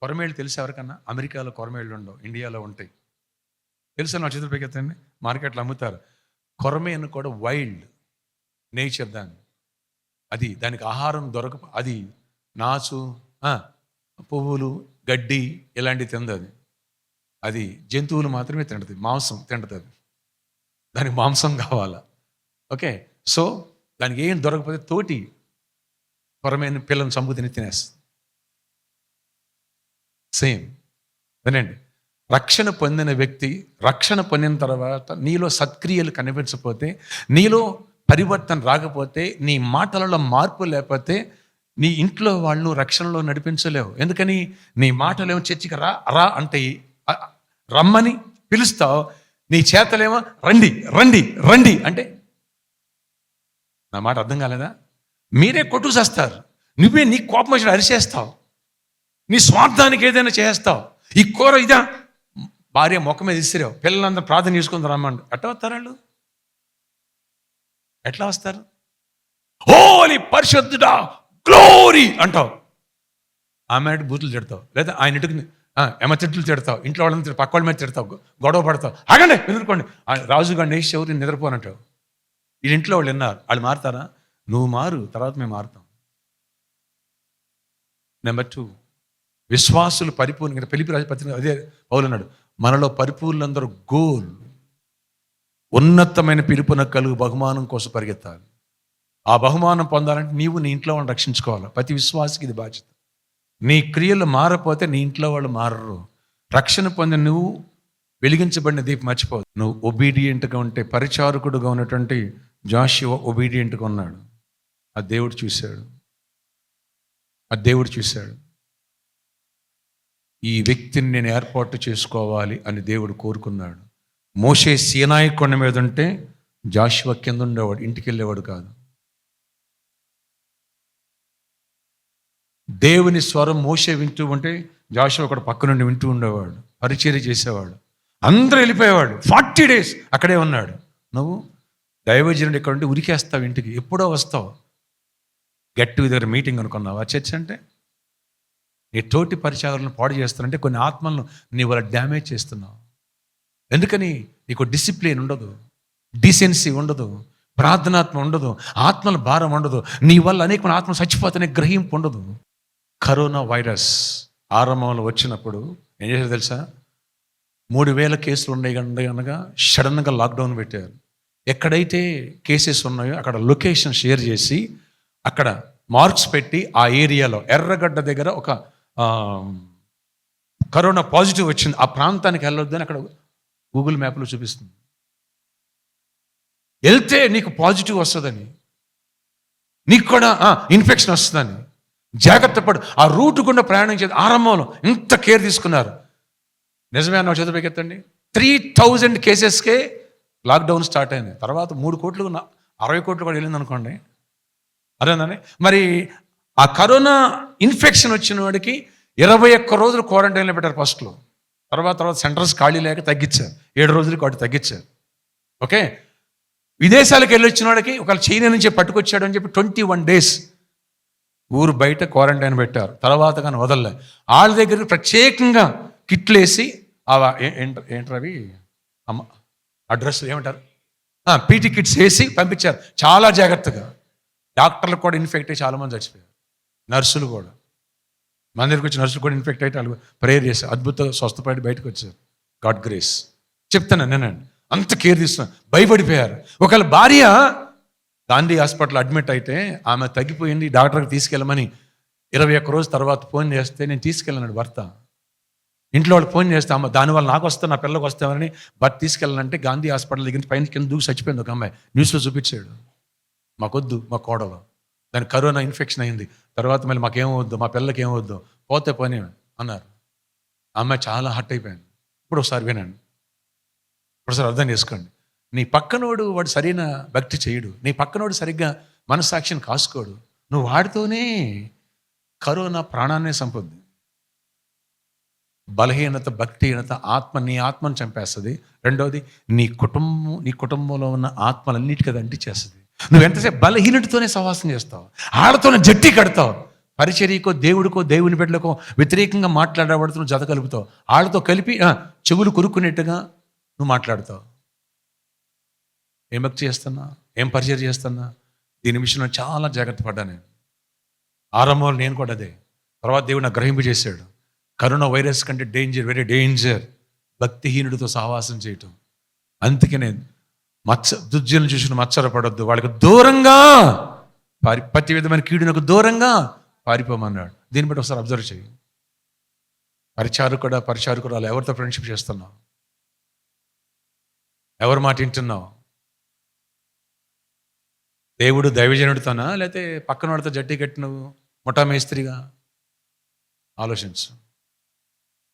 కొరమేళ్ళు తెలుసు ఎవరికన్నా? అమెరికాలో కొరమేళ్ళు ఉండవు, ఇండియాలో ఉంటాయి. తెలుసా? నా చేతులు పైకెత్తండి. మార్కెట్లో అమ్ముతారు. కొరమేను కూడా వైల్డ్ నేచర్, దానికి ఆహారం అది నాచు, పువ్వులు, గడ్డి ఇలాంటివి తింది. అది జంతువులు మాత్రమే తింటుంది, మాంసం తింటుంది. దానికి మాంసం కావాలా? ఓకే, సో దానికి ఏం దొరకకపోతే తోటి కొరమైన పిల్లని చంపు తినేస్తుంది. సేమ్ వినండి, రక్షణ పొందిన వ్యక్తి రక్షణ పొందిన తర్వాత నీలో సత్క్రియలు కనిపించకపోతే, నీలో పరివర్తన రాకపోతే, నీ మాటలలో మార్పు లేకపోతే నీ ఇంట్లో వాళ్ళు రక్షణలో నడిపించలేవు. ఎందుకని? నీ మాటలేమో చర్చికి రా అంటే రమ్మని పిలుస్తావు, నీ చేతలేమో రండి రండి రండి అంటే. నా మాట అర్థం కాలేదా? మీరే కొట్టుకొస్తారు, నువ్వే నీ కోపం వచ్చి అరిచేస్తావు, నీ స్వార్థానికి ఏదైనా చేస్తావు. ఈ కూర ఇదా, భార్య మొక్క మీద ఇసిరావు, పిల్లలందరూ ప్రార్థన చేసుకుని రమ్మండి. ఎట్లా వస్తారు వాళ్ళు? ఎట్లా వస్తారు? హోలీ పరిశుద్ధుడా గ్లోరీ అంటావు, ఆమె బూతులు తిడతావు, లేదా ఆయన ఇంటికి ఎమ తిట్లు తిడతావు, ఇంట్లో వాళ్ళని పక్క వాళ్ళ మీద తిడతావు, గొడవ పడతావు. ఆగండి ఎదుర్కోండి, రాజుగాడిని వేసి ఎవరిని నిద్రపోనంటావు. ఈ ఇంట్లో వాళ్ళు విన్నారు, వాళ్ళు మారుతారా? నువ్వు మారు, తర్వాత మేము మారుతాం. నెంబర్ 2, విశ్వాసులు పరిపూర్ణంగా. ఫిలిప్పీ రాసిన పత్రిక అదే పౌలు అన్నాడు, మనలో పరిపూర్ణులందరూ గోల్, ఉన్నతమైన పిలుపున కలుగు బహుమానం కోసం పరిగెత్తాలి. ఆ బహుమానం పొందాలంటే నీవు నీ ఇంట్లో వాళ్ళని రక్షించుకోవాలి. ప్రతి విశ్వాసకి ఇది బాధ్యత. నీ క్రియలు మారపోతే నీ ఇంట్లో వాళ్ళు మారరు. రక్షణ పొంది నువ్వు వెలిగించబడిన దీపం మర్చిపోదు. నువ్వు ఒబీడియంట్గా ఉంటే, పరిచారకుడుగా ఉన్నటువంటి జాషువా ఒబీడియంట్గా ఉన్నాడు. ఆ దేవుడు చూశాడు. ఈ వ్యక్తిని నేను ఏర్పాటు చేసుకోవాలి అని దేవుడు కోరుకున్నాడు. మోషే సీనాయి కొండ మీద ఉంటే జాషువా కింద ఉండేవాడు, ఇంటికి వెళ్ళేవాడు కాదు. దేవుని స్వరం మోషే వింటూ ఉంటే జాషువా అక్కడ పక్క నుండి వింటూ ఉండేవాడు, పరిచర్య చేసేవాడు. అందరూ వెళ్ళిపోయేవాడు, 40 days అక్కడే ఉన్నాడు. నువ్వు దైవజనుడు ఇక్కడ ఉండి ఉరికేస్తావు, ఇంటికి ఎప్పుడో వస్తావు. గెట్ టుగెదర్ మీటింగ్ అనుకున్నావు. ఆ చర్చ్ అంటే నీ తోటి పరిచారాలను పాడు చేస్తానంటే కొన్ని ఆత్మలను నీ వల్ల డ్యామేజ్ చేస్తున్నావు. ఎందుకని? నీకు డిసిప్లిన్ ఉండదు, డీసెన్సీ ఉండదు, ప్రార్థనాత్మ ఉండదు, ఆత్మల భారం ఉండదు. నీ వల్ల అనేక ఆత్మలు చచ్చిపోతానే గ్రహింపు ఉండదు. కరోనా వైరస్ ఆరంభంలో వచ్చినప్పుడు ఏం చేశారు తెలుసా? 3,000 కేసులు ఉన్నాయి కనుక సడన్గా లాక్డౌన్ పెట్టారు. ఎక్కడైతే కేసెస్ ఉన్నాయో అక్కడ లొకేషన్ షేర్ చేసి అక్కడ మార్క్స్ పెట్టి ఆ ఏరియాలో ఎర్రగడ్డ దగ్గర ఒక కరోనా పాజిటివ్ వచ్చింది, ఆ ప్రాంతానికి వెళ్ళొద్దని అక్కడ గూగుల్ మ్యాప్లో చూపిస్తుంది. వెళ్తే నీకు పాజిటివ్ వస్తుందని, నీకు కూడా ఇన్ఫెక్షన్ వస్తుందని జాగ్రత్త పడు. ఆ రూట్ గుండా ప్రయాణం చేసి ఆరంభంలో ఇంత కేర్ తీసుకున్నారు. నిజమే అన్న చదువు ఎత్తండి. 3000 కేసెస్కే లాక్డౌన్ స్టార్ట్ అయింది. తర్వాత 3 కోట్లు 60 కోట్లు కూడా వెళ్ళింది అనుకోండి. అదేనండి. మరి ఆ కరోనా ఇన్ఫెక్షన్ వచ్చిన వాడికి 21 రోజులు క్వారంటైన్లో పెట్టారు ఫస్ట్లో. తర్వాత సెంటర్స్ ఖాళీ లేక తగ్గించారు, 7 రోజులకి వాటి తగ్గించారు. ఓకే, విదేశాలకు వెళ్ళి వచ్చిన వాడికి ఒకవేళ చైనా నుంచి పట్టుకొచ్చాడు అని చెప్పి 21 days ఊరు బయట క్వారంటైన్ పెట్టారు. తర్వాత కానీ వదలలే. వాళ్ళ దగ్గర ప్రత్యేకంగా కిట్లు వేసి ఏంటారు అవి అడ్రస్ ఏమంటారు, పీటీ కిట్స్ వేసి పంపించారు చాలా జాగ్రత్తగా. డాక్టర్లకు కూడా ఇన్ఫెక్ట్ అయ్యి చాలామంది చచ్చిపోయారు. నర్సులు కూడా, మన దగ్గరికి వచ్చి నర్సులు కూడా ఇన్ఫెక్ట్ అయితే వాళ్ళు ప్రేయర్ చేశారు, అద్భుతంగా స్వస్థపడి బయటకు వచ్చారు. గాడ్ గ్రేస్ చెప్తాను నేనండి. అంత కేర్ తీసుకున్నాను, భయపడిపోయారు. ఒకవేళ భార్య గాంధీ హాస్పిటల్ అడ్మిట్ అయితే ఆమె తగ్గిపోయింది, డాక్టర్కి తీసుకెళ్ళమని 21 రోజు తర్వాత ఫోన్ చేస్తే నేను తీసుకెళ్ళాను భర్త. ఇంట్లో వాళ్ళు ఫోన్ చేస్తే అమ్మ దానివల్ల నాకు వస్తే నా పిల్లలకు వస్తామని భర్త తీసుకెళ్ళాలంటే గాంధీ హాస్పిటల్ దగ్గర పైన కింద దూకి చచ్చిపోయింది ఒక అమ్మాయి. న్యూస్లో చూపించాడు. మాకొద్దు, మా కోడలు దానికి కరోనా ఇన్ఫెక్షన్ అయింది, తర్వాత మళ్ళీ మాకేమవద్దు, మా పిల్లలకి ఏమవద్దు, పోతే పోనీ అన్నారు. ఆ అమ్మాయి చాలా హర్ట్ అయిపోయింది. ఇప్పుడు ఒకసారి వినండి, ఒకసారి అర్థం చేసుకోండి. నీ పక్కనోడు వాడు సరైన భక్తి చేయడు, నీ పక్కనోడు సరిగ్గా మనస్సాక్షిని కాసుకోడు, నువ్వు వాడితోనే కరోనా ప్రాణాన్నే సంపొద్ది. బలహీనత, భక్తిహీనత నీ ఆత్మను చంపేస్తుంది. రెండవది నీ కుటుంబంలో ఉన్న ఆత్మలన్నిటికీ అది అంటించేస్తుంది. నువ్వు ఎంతసేపు బలహీనతతోనే సహవాసం చేస్తావు, ఆడతోనే జట్టి కడతావు, పరిచర్యకో దేవుడికో దేవుని బిడ్డలకో వ్యతిరేకంగా మాట్లాడబడుతూ నువ్వు జత కలుపుతావు, వాళ్ళతో కలిపి చెవులు కొరుక్కునేట్టుగా నువ్వు మాట్లాడతావు. ఏం భక్తి చేస్తున్నా, ఏం పరిచర్య చేస్తున్నా, దీని విషయంలో చాలా జాగ్రత్త పడ్డా నేను. ఆరంభంలో నేను కూడా అదే. తర్వాత దేవుడు నాకు గ్రహింపు చేశాడు, కరోనా వైరస్ కంటే డేంజర్, వెరీ డేంజర్ భక్తిహీనుడితో సహవాసం చేయటం. అందుకే నేను దుర్జనులు చూసిన మచ్చరపడొద్దు, వాళ్ళకి దూరంగా ప్రతి విధమైన కీడునకు దూరంగా పారిపోమన్నాడు. దీన్ని బట్టి ఒకసారి అబ్జర్వ్ చేయి. పరిచారకురాలు ఎవరితో ఫ్రెండ్షిప్ చేస్తున్నావు, ఎవరి మాట వింటున్నావు? దేవుడు దైవజనుడితోనా, లేకపోతే పక్కన వాడితో జట్టి కట్టి నువ్వు ముఠా మేస్త్రిగా? ఆలోచించు.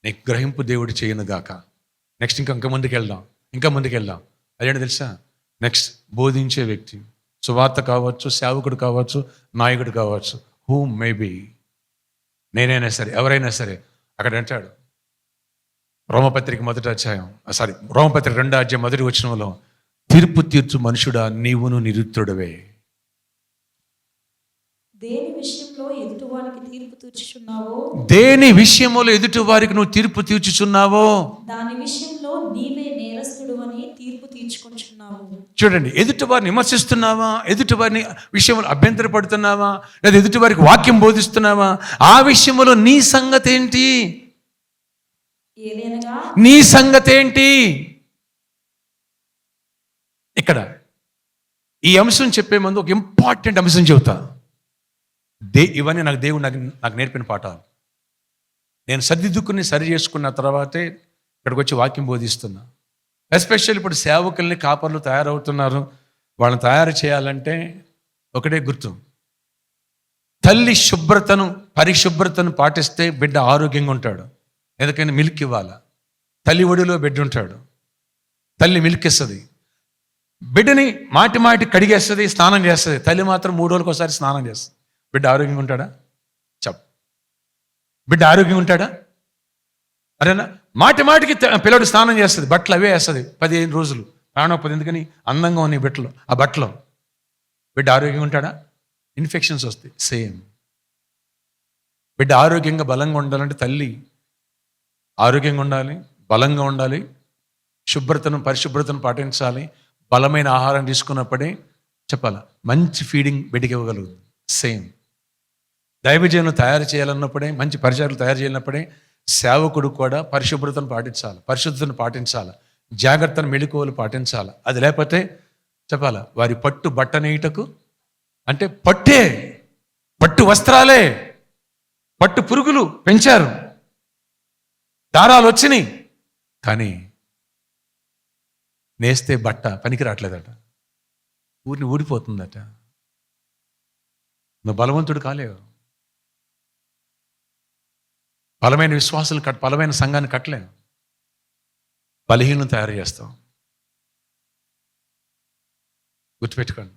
నీకు గ్రహింపు దేవుడు చేయను గాక. నెక్స్ట్ ఇంకా ముందుకు వెళ్దాం. అదేంటి తెలుసా? నెక్స్ట్ బోధించే వ్యక్తి, సువార్త కావచ్చు, సేవకుడు కావచ్చు, నాయకుడు కావచ్చు, హూ మేబీ, నేనైనా సరే, ఎవరైనా సరే. అక్కడ అంటాడు రోమపత్రిక 2వ అధ్యాయం 2వ వచనంలో, తీర్పు తీర్చు మనుషుడా నీవును నిరుత్తుడవే. దేని విషయంలో ఎదుటి వారికి నువ్వు తీర్పు తీర్చుచున్నావో దాని విషయంలో నీవే నేరస్తుడు అని తీర్పు తీర్చుకొంచున్నావు. చూడండి, ఎదుటి వారిని విమర్శిస్తున్నావా, ఎదుటి వారిని విషయంలో అభ్యంతరపడుతున్నావా, లేదా ఎదుటి వారికి వాక్యం బోధిస్తున్నావా, ఆ విషయంలో నీ సంగతి ఏంటి? నీ సంగతి ఏంటి? ఇక్కడ ఈ అంశం చెప్పే ముందు ఒక ఇంపార్టెంట్ అంశం చెబుతా. ఇవన్నీ దేవుడు నాకు నేర్పిన పాఠాలు. నేను సర్దిద్దుకుని సరి చేసుకున్న తర్వాతే ఇక్కడికి వచ్చి వాక్యం బోధిస్తున్నా. ఎస్పెషల్లీ ఇప్పుడు సేవకుల్ని, కాపర్లు తయారవుతున్నారు. వాళ్ళని తయారు చేయాలంటే ఒకటే గుర్తు, తల్లి పరిశుభ్రతను పాటిస్తే బిడ్డ ఆరోగ్యంగా ఉంటాడు. ఎందుకని మిల్క్ ఇవ్వాలా, తల్లి ఒడిలో బిడ్డ ఉంటాడు, తల్లి మిల్క్ ఇస్తుంది, బిడ్డని మాటి కడిగేస్తుంది, స్నానం చేస్తుంది. తల్లి మాత్రం 3 రోజులకు ఒకసారి స్నానం చేస్తుంది. బిడ్డ ఆరోగ్యంగా ఉంటాడా? బిడ్డ ఆరోగ్యంగా ఉంటాడా? అరేనా? మాటికి పిల్లడు స్నానం చేస్తుంది, బట్టలు అవే వేస్తుంది 15 రోజులు ప్రాణోపది. ఎందుకని? అందంగా ఉన్నాయి బట్టలు. ఆ బట్టలు బిడ్డ ఆరోగ్యంగా ఉంటాడా? ఇన్ఫెక్షన్స్ వస్తాయి. సేమ్ బిడ్డ ఆరోగ్యంగా బలంగా ఉండాలంటే తల్లి ఆరోగ్యంగా ఉండాలి, బలంగా ఉండాలి, పరిశుభ్రతను పాటించాలి, బలమైన ఆహారం తీసుకున్నప్పుడే చెప్పాలా మంచి ఫీడింగ్ బిడ్డకి ఇవ్వగలదు. సేమ్ దైవజనులు తయారు చేయాలన్నప్పుడే, మంచి పరిచయాలు తయారు చేయాలన్నప్పుడే సేవకుడు కూడా పరిశుభ్రతను పాటించాలి, పరిశుద్ధతను పాటించాలి, జాగ్రత్తను మెళుకువలు పాటించాలి. అది లేకపోతే చెప్పాలా? వారి పట్టు బట్ట నేయుటకు, అంటే పట్టు వస్త్రాలే, పట్టు పురుగులు పెంచారు, దారాలు వచ్చినాయి, కానీ నేస్తే బట్ట పనికి రావట్లేదట, ఊరిని ఊడిపోతుందట. నువ్వు బలవంతుడు కాలేవు. బలమైన విశ్వాసులు బలమైన సంఘాన్ని కట్టలేవు. బలహీనం తయారు చేస్తాం. గుర్తుపెట్టుకోండి,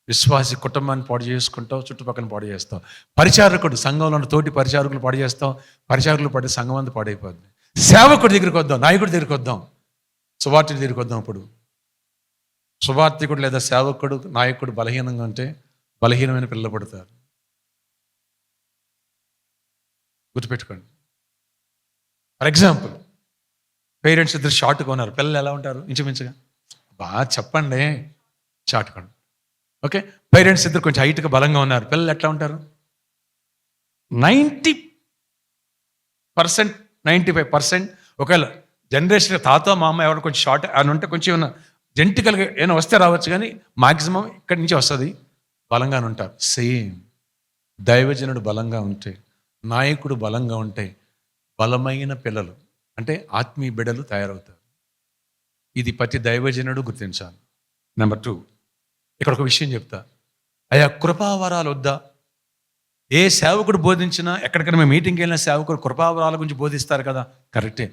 విశ్వాసి కుటుంబాన్ని పాడు చేసుకుంటావు, చుట్టుపక్కల పాడు చేస్తావు. పరిచారకుడు, సంఘంలో ఉన్న తోటి పరిచారకులు పాడు చేస్తావు, పరిచారకులు పడి సంఘం అంతా పాడైపోద్ది. సేవకుడి దగ్గరికి వద్దాం, నాయకుడి దగ్గరికి వద్దాం, సువార్తికుడి దగ్గరికి వద్దాం. ఇప్పుడు సువార్తికుడు లేదా సేవకుడు, నాయకుడు బలహీనంగా ఉంటే బలహీనమైన పిల్లలు పడతారు. గుర్తుపెట్టుకోండి. ఫర్ ఎగ్జాంపుల్, పేరెంట్స్ ఇద్దరు షార్ట్గా ఉన్నారు, పిల్లలు ఎలా ఉంటారు? ఇంచుమించుగా బాగా చెప్పండి, షార్ట్గా. ఓకే, పేరెంట్స్ ఇద్దరు కొంచెం హైట్గా బలంగా ఉన్నారు, పిల్లలు ఎట్లా ఉంటారు? 90%, 95% ఒకవేళ జనరేషన్ తాత మామ ఎవరు కొంచెం షార్ట్ అని ఉంటే కొంచెం ఏమైనా జెంటికల్గా ఏమైనా వస్తే రావచ్చు, కానీ మాక్సిమం ఇక్కడి నుంచి వస్తుంది, బలంగానే ఉంటారు. సేమ్ దైవజనుడు బలంగా ఉంటే, నాయకుడు బలంగా ఉంటే బలమైన పిల్లలు అంటే ఆత్మీయ బిడ్డలు తయారవుతారు. ఇది ప్రతి దైవజనుడు గుర్తించాలి. నెంబర్ 2, ఇక్కడ ఒక విషయం చెప్తా. అయ్యా, కృపావరాలు వద్దా? ఏ సేవకుడు బోధించినా, ఎక్కడికైనా మేము మీటింగ్కి వెళ్ళిన సేవకుడు కృపావరాల గురించి బోధిస్తారు కదా, కరెక్టే.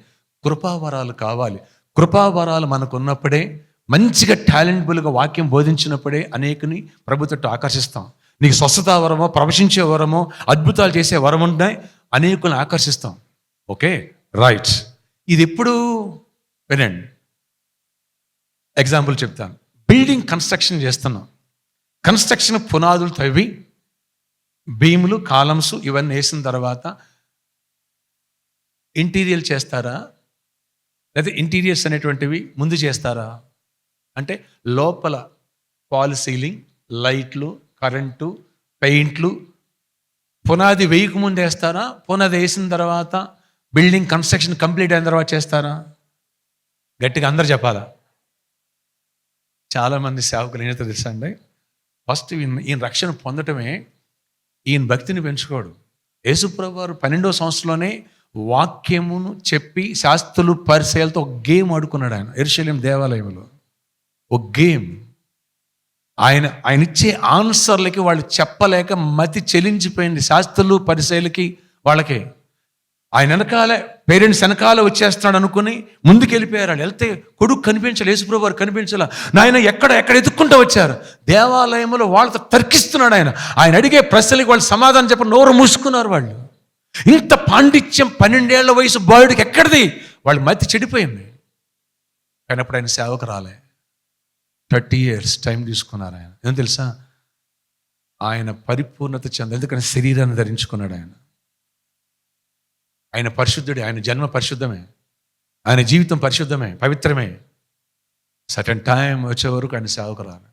కృపావరాలు కావాలి. కృపావరాలు మనకు ఉన్నప్పుడే, మంచిగా టాలెంట్బుల్గా వాక్యం బోధించినప్పుడే అనేకుని ప్రభుత్వం ఆకర్షిస్తాం. నీకు స్వస్థత వరమో, ప్రవశించే వరమో, అద్భుతాలు చేసే వరం ఉన్నాయి, అనేకులను ఆకర్షిస్తాం. Okay, right. ఇది ఎప్పుడు వినండి, ఎగ్జాంపుల్ చెప్తాను. బిల్డింగ్ కన్స్ట్రక్షన్ చేస్తున్నాం. కన్స్ట్రక్షన్ పునాదులు తవ్వి బీములు, కాలమ్స్ ఇవన్నీ వేసిన తర్వాత ఇంటీరియర్ చేస్తారా, లేదా ఇంటీరియర్స్ అనేటువంటివి ముందు చేస్తారా? అంటే లోపల ఫాల్ సీలింగ్, లైట్లు, కరెంటు, పెయింట్లు పునాది వేయక ముందు వేస్తారా? పునాది వేసిన తర్వాత బిల్డింగ్ కన్స్ట్రక్షన్ కంప్లీట్ అయిన తర్వాత చేస్తారా? గట్టిగా అందరు చెప్పాలా? చాలామంది సేవకులు ఏంటో తెలుసా అండి, ఫస్ట్ ఈయన రక్షణ పొందటమే ఈయన భక్తిని పెంచుకోడు. యేసుప్రభు వారు 12వ సంవత్సరంలోనే వాక్యమును చెప్పి శాస్త్రులు పరిచయాలతో ఒక గేమ్ ఆడుకున్నాడు. ఆయన యెరూషలేము దేవాలయంలో ఒక గేమ్. ఆయన ఇచ్చే ఆన్సర్లకి వాళ్ళు చెప్పలేక మతి చెలించిపోయింది, శాస్త్రులు పరిచయాలకి వాళ్ళకి. ఆయన వెనకాలే, పేరెంట్స్ వెనకాల వచ్చేస్తున్నాడు అనుకుని ముందుకు వెళ్ళిపోయారు. వాళ్ళు వెళ్తే కొడుకు కనిపించాలి, యేసుప్రభు వారు కనిపించాల. నాయన ఎక్కడ ఎదుక్కుంటూ వచ్చారు. దేవాలయంలో వాళ్ళతో తర్కిస్తున్నాడు ఆయన. ఆయన అడిగే ప్రశ్నలకి వాళ్ళు సమాధానం చెప్పి నోరు మూసుకున్నారు వాళ్ళు. ఇంత పాండిత్యం 12 ఏళ్ల వయసు బాలుడికి ఎక్కడిది? వాళ్ళు మతి చెడిపోయింది. కానీ అప్పుడు ఆయన సేవకు రాలే. 30 years టైం తీసుకున్నారు ఆయన. ఏం తెలుసా, ఆయన పరిపూర్ణత చెందాలి. ఎందుకంటే శరీరాన్ని ధరించుకున్నాడు ఆయన. ఆయన పరిశుద్ధుడే, ఆయన జన్మ పరిశుద్ధమే, ఆయన జీవితం పరిశుద్ధమే, పవిత్రమే. సర్టన్ టైం వచ్చే వరకు ఆయన సేవకు రాలే.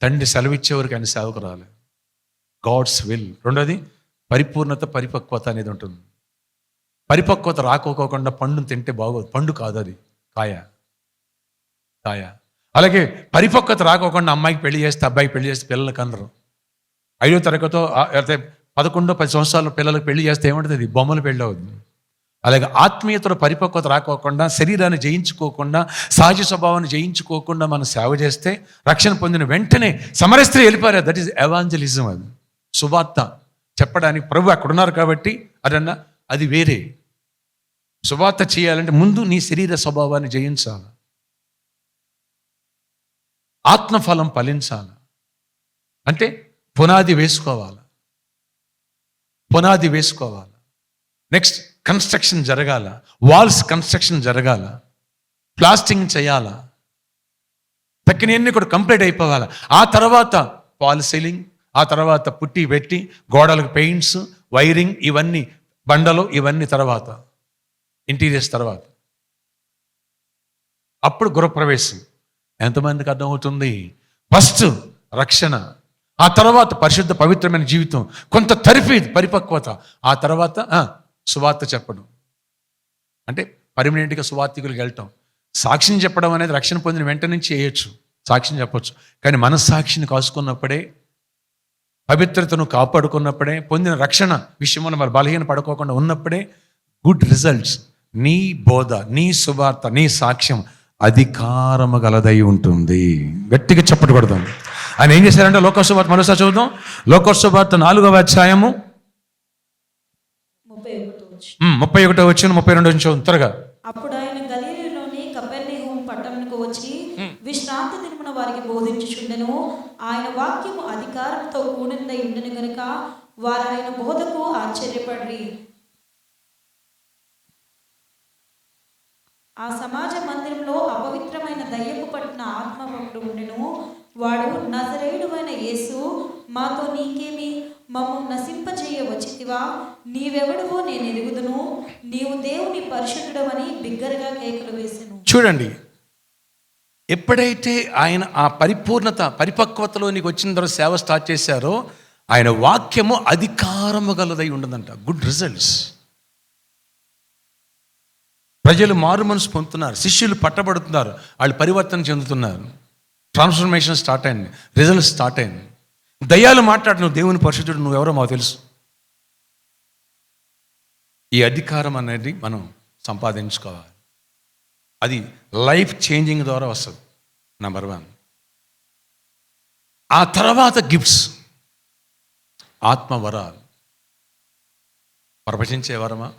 తండ్రి సెలవిచ్చే వరకు ఆయన సేవకు రాలే. God's will. రెండోది పరిపూర్ణత, పరిపక్వత అనేది ఉంటుంది. పరిపక్వత రాకోకుండా పండును తింటే బాగోదు. పండు కాదు అది, కాయ. అలాగే పరిపక్వత రాకోకుండా అమ్మాయికి పెళ్లి చేస్తే, అబ్బాయికి పెళ్లి చేస్తే పిల్లలకు అనరు. 5వ తరగతితో అయితే 11-10 సంవత్సరాల పిల్లలకు పెళ్లి చేస్తే ఏమంటుంది? అది బొమ్మల పెళ్ళి అవుతుంది. అలాగే ఆత్మీయతలో పరిపక్వత రాకోకుండా, శరీరాన్ని జయించుకోకుండా, సహజ స్వభావాన్ని జయించుకోకుండా మనం సేవ చేస్తే, రక్షణ పొందిన వెంటనే సమరస్త్రీ వెళ్ళిపోయారు. That is evangelism. అది సువార్త చెప్పడానికి ప్రభు అక్కడ ఉన్నారు కాబట్టి అదన్నా, అది వేరే. సువార్త చేయాలంటే ముందు నీ శరీర స్వభావాన్ని జయించాలి, ఆత్మఫలం ఫలించాలి. అంటే పునాది వేసుకోవాలి. నెక్స్ట్ కన్స్ట్రక్షన్ జరగాల, వాల్స్ కన్స్ట్రక్షన్ జరగాల, ప్లాస్టింగ్ చేయాల, తక్కినవన్నీ కూడా కంప్లీట్ అయిపోవాలి. ఆ తర్వాత ఫాల్ సీలింగ్, ఆ తర్వాత పుట్టి పెట్టి గోడలకు పెయింట్స్, వైరింగ్, ఇవన్నీ బండలు, ఇవన్నీ తర్వాత ఇంటీరియర్స్ తర్వాత అప్పుడు గృహప్రవేశం. ఎంతమందికి అర్థమవుతుంది? ఫస్ట్ రక్షణ, ఆ తర్వాత పరిశుద్ధ పవిత్రమైన జీవితం, కొంత తర్ఫీదు, పరిపక్వత, ఆ తర్వాత సువార్త చెప్పడం. అంటే పర్మనెంట్గా సువార్తికులకు వెళ్ళటం. సాక్ష్యం చెప్పడం అనేది రక్షణ పొందిన వెంట నుంచి చేయొచ్చు, సాక్ష్యం చెప్పొచ్చు. కానీ మనస్సాక్షిని కాసుకున్నప్పుడే, పవిత్రతను కాపాడుకున్నప్పుడే, పొందిన రక్షణ విషయంలో మరి బలహీన పడుకోకుండా ఉన్నప్పుడే గుడ్ రిజల్ట్స్, నీ బోధ, నీ సువార్త, నీ సాక్ష్యం అధికారము గలదై ఉంటుంది. గట్టిగా చప్పటి కొడదాం. ఆయన ఏం చేశారంటే లోకసువార్త మరోసారి చూద్దాం. లోకసువార్త 4వ అధ్యాయము 31 వచ్చిన 32 నుంచి త్వరగా. అప్పుడు ఆయన గలిలయలోని కపెర్నహూము పట్టణమునకు వచ్చి విశ్రాంతి దినమున వారికి బోధించుచుండెను. ఆయన వాక్యము అధికారంతో కూడినదై ఉండెను గనుక వారు ఆయన బోధకు ఆశ్చర్యపడిరి. ఆ సమాజ మందిరంలో అపవిత్రమైన దయ్యపు పట్టిన ఆత్మ ఒకడు ఉండెను. వాడు నజరేయుడైన యేసు, మాతో నీకేమి, మమ్ము నశింపజేయ వచ్చితివా? నీవెవడవో నేను ఎరుగుదును, నీవు దేవుని పరిశుద్ధుడవని బిగ్గరగా కేకలు వేసెను. చూడండి, ఎప్పుడైతే ఆయన ఆ పరిపూర్ణత, పరిపక్వతలోనికి వచ్చిన తర్వాత సేవ స్టార్ట్ చేశారో, ఆయన వాక్యము అధికారము గలదై ఉండదంట. Good results. ప్రజలు మారు మనసు పొందుతున్నారు, శిష్యులు పట్టబడుతున్నారు, వాళ్ళు పరివర్తన చెందుతున్నారు, ట్రాన్స్ఫర్మేషన్ స్టార్ట్ అయింది, రిజల్ట్ స్టార్ట్ అయింది. దయ్యాలు మాట్లాడు, నువ్వు దేవుని పరిశుద్ధుడు, నువ్వెవరో మాకు తెలుసు. ఈ అధికారం అనేది మనం సంపాదించుకోవాలి. అది లైఫ్ చేంజింగ్ ద్వారా వస్తుంది. నెంబర్ 1. ఆ తర్వాత గిఫ్ట్స్, ఆత్మవరాలు. ప్రవచించే వరమా,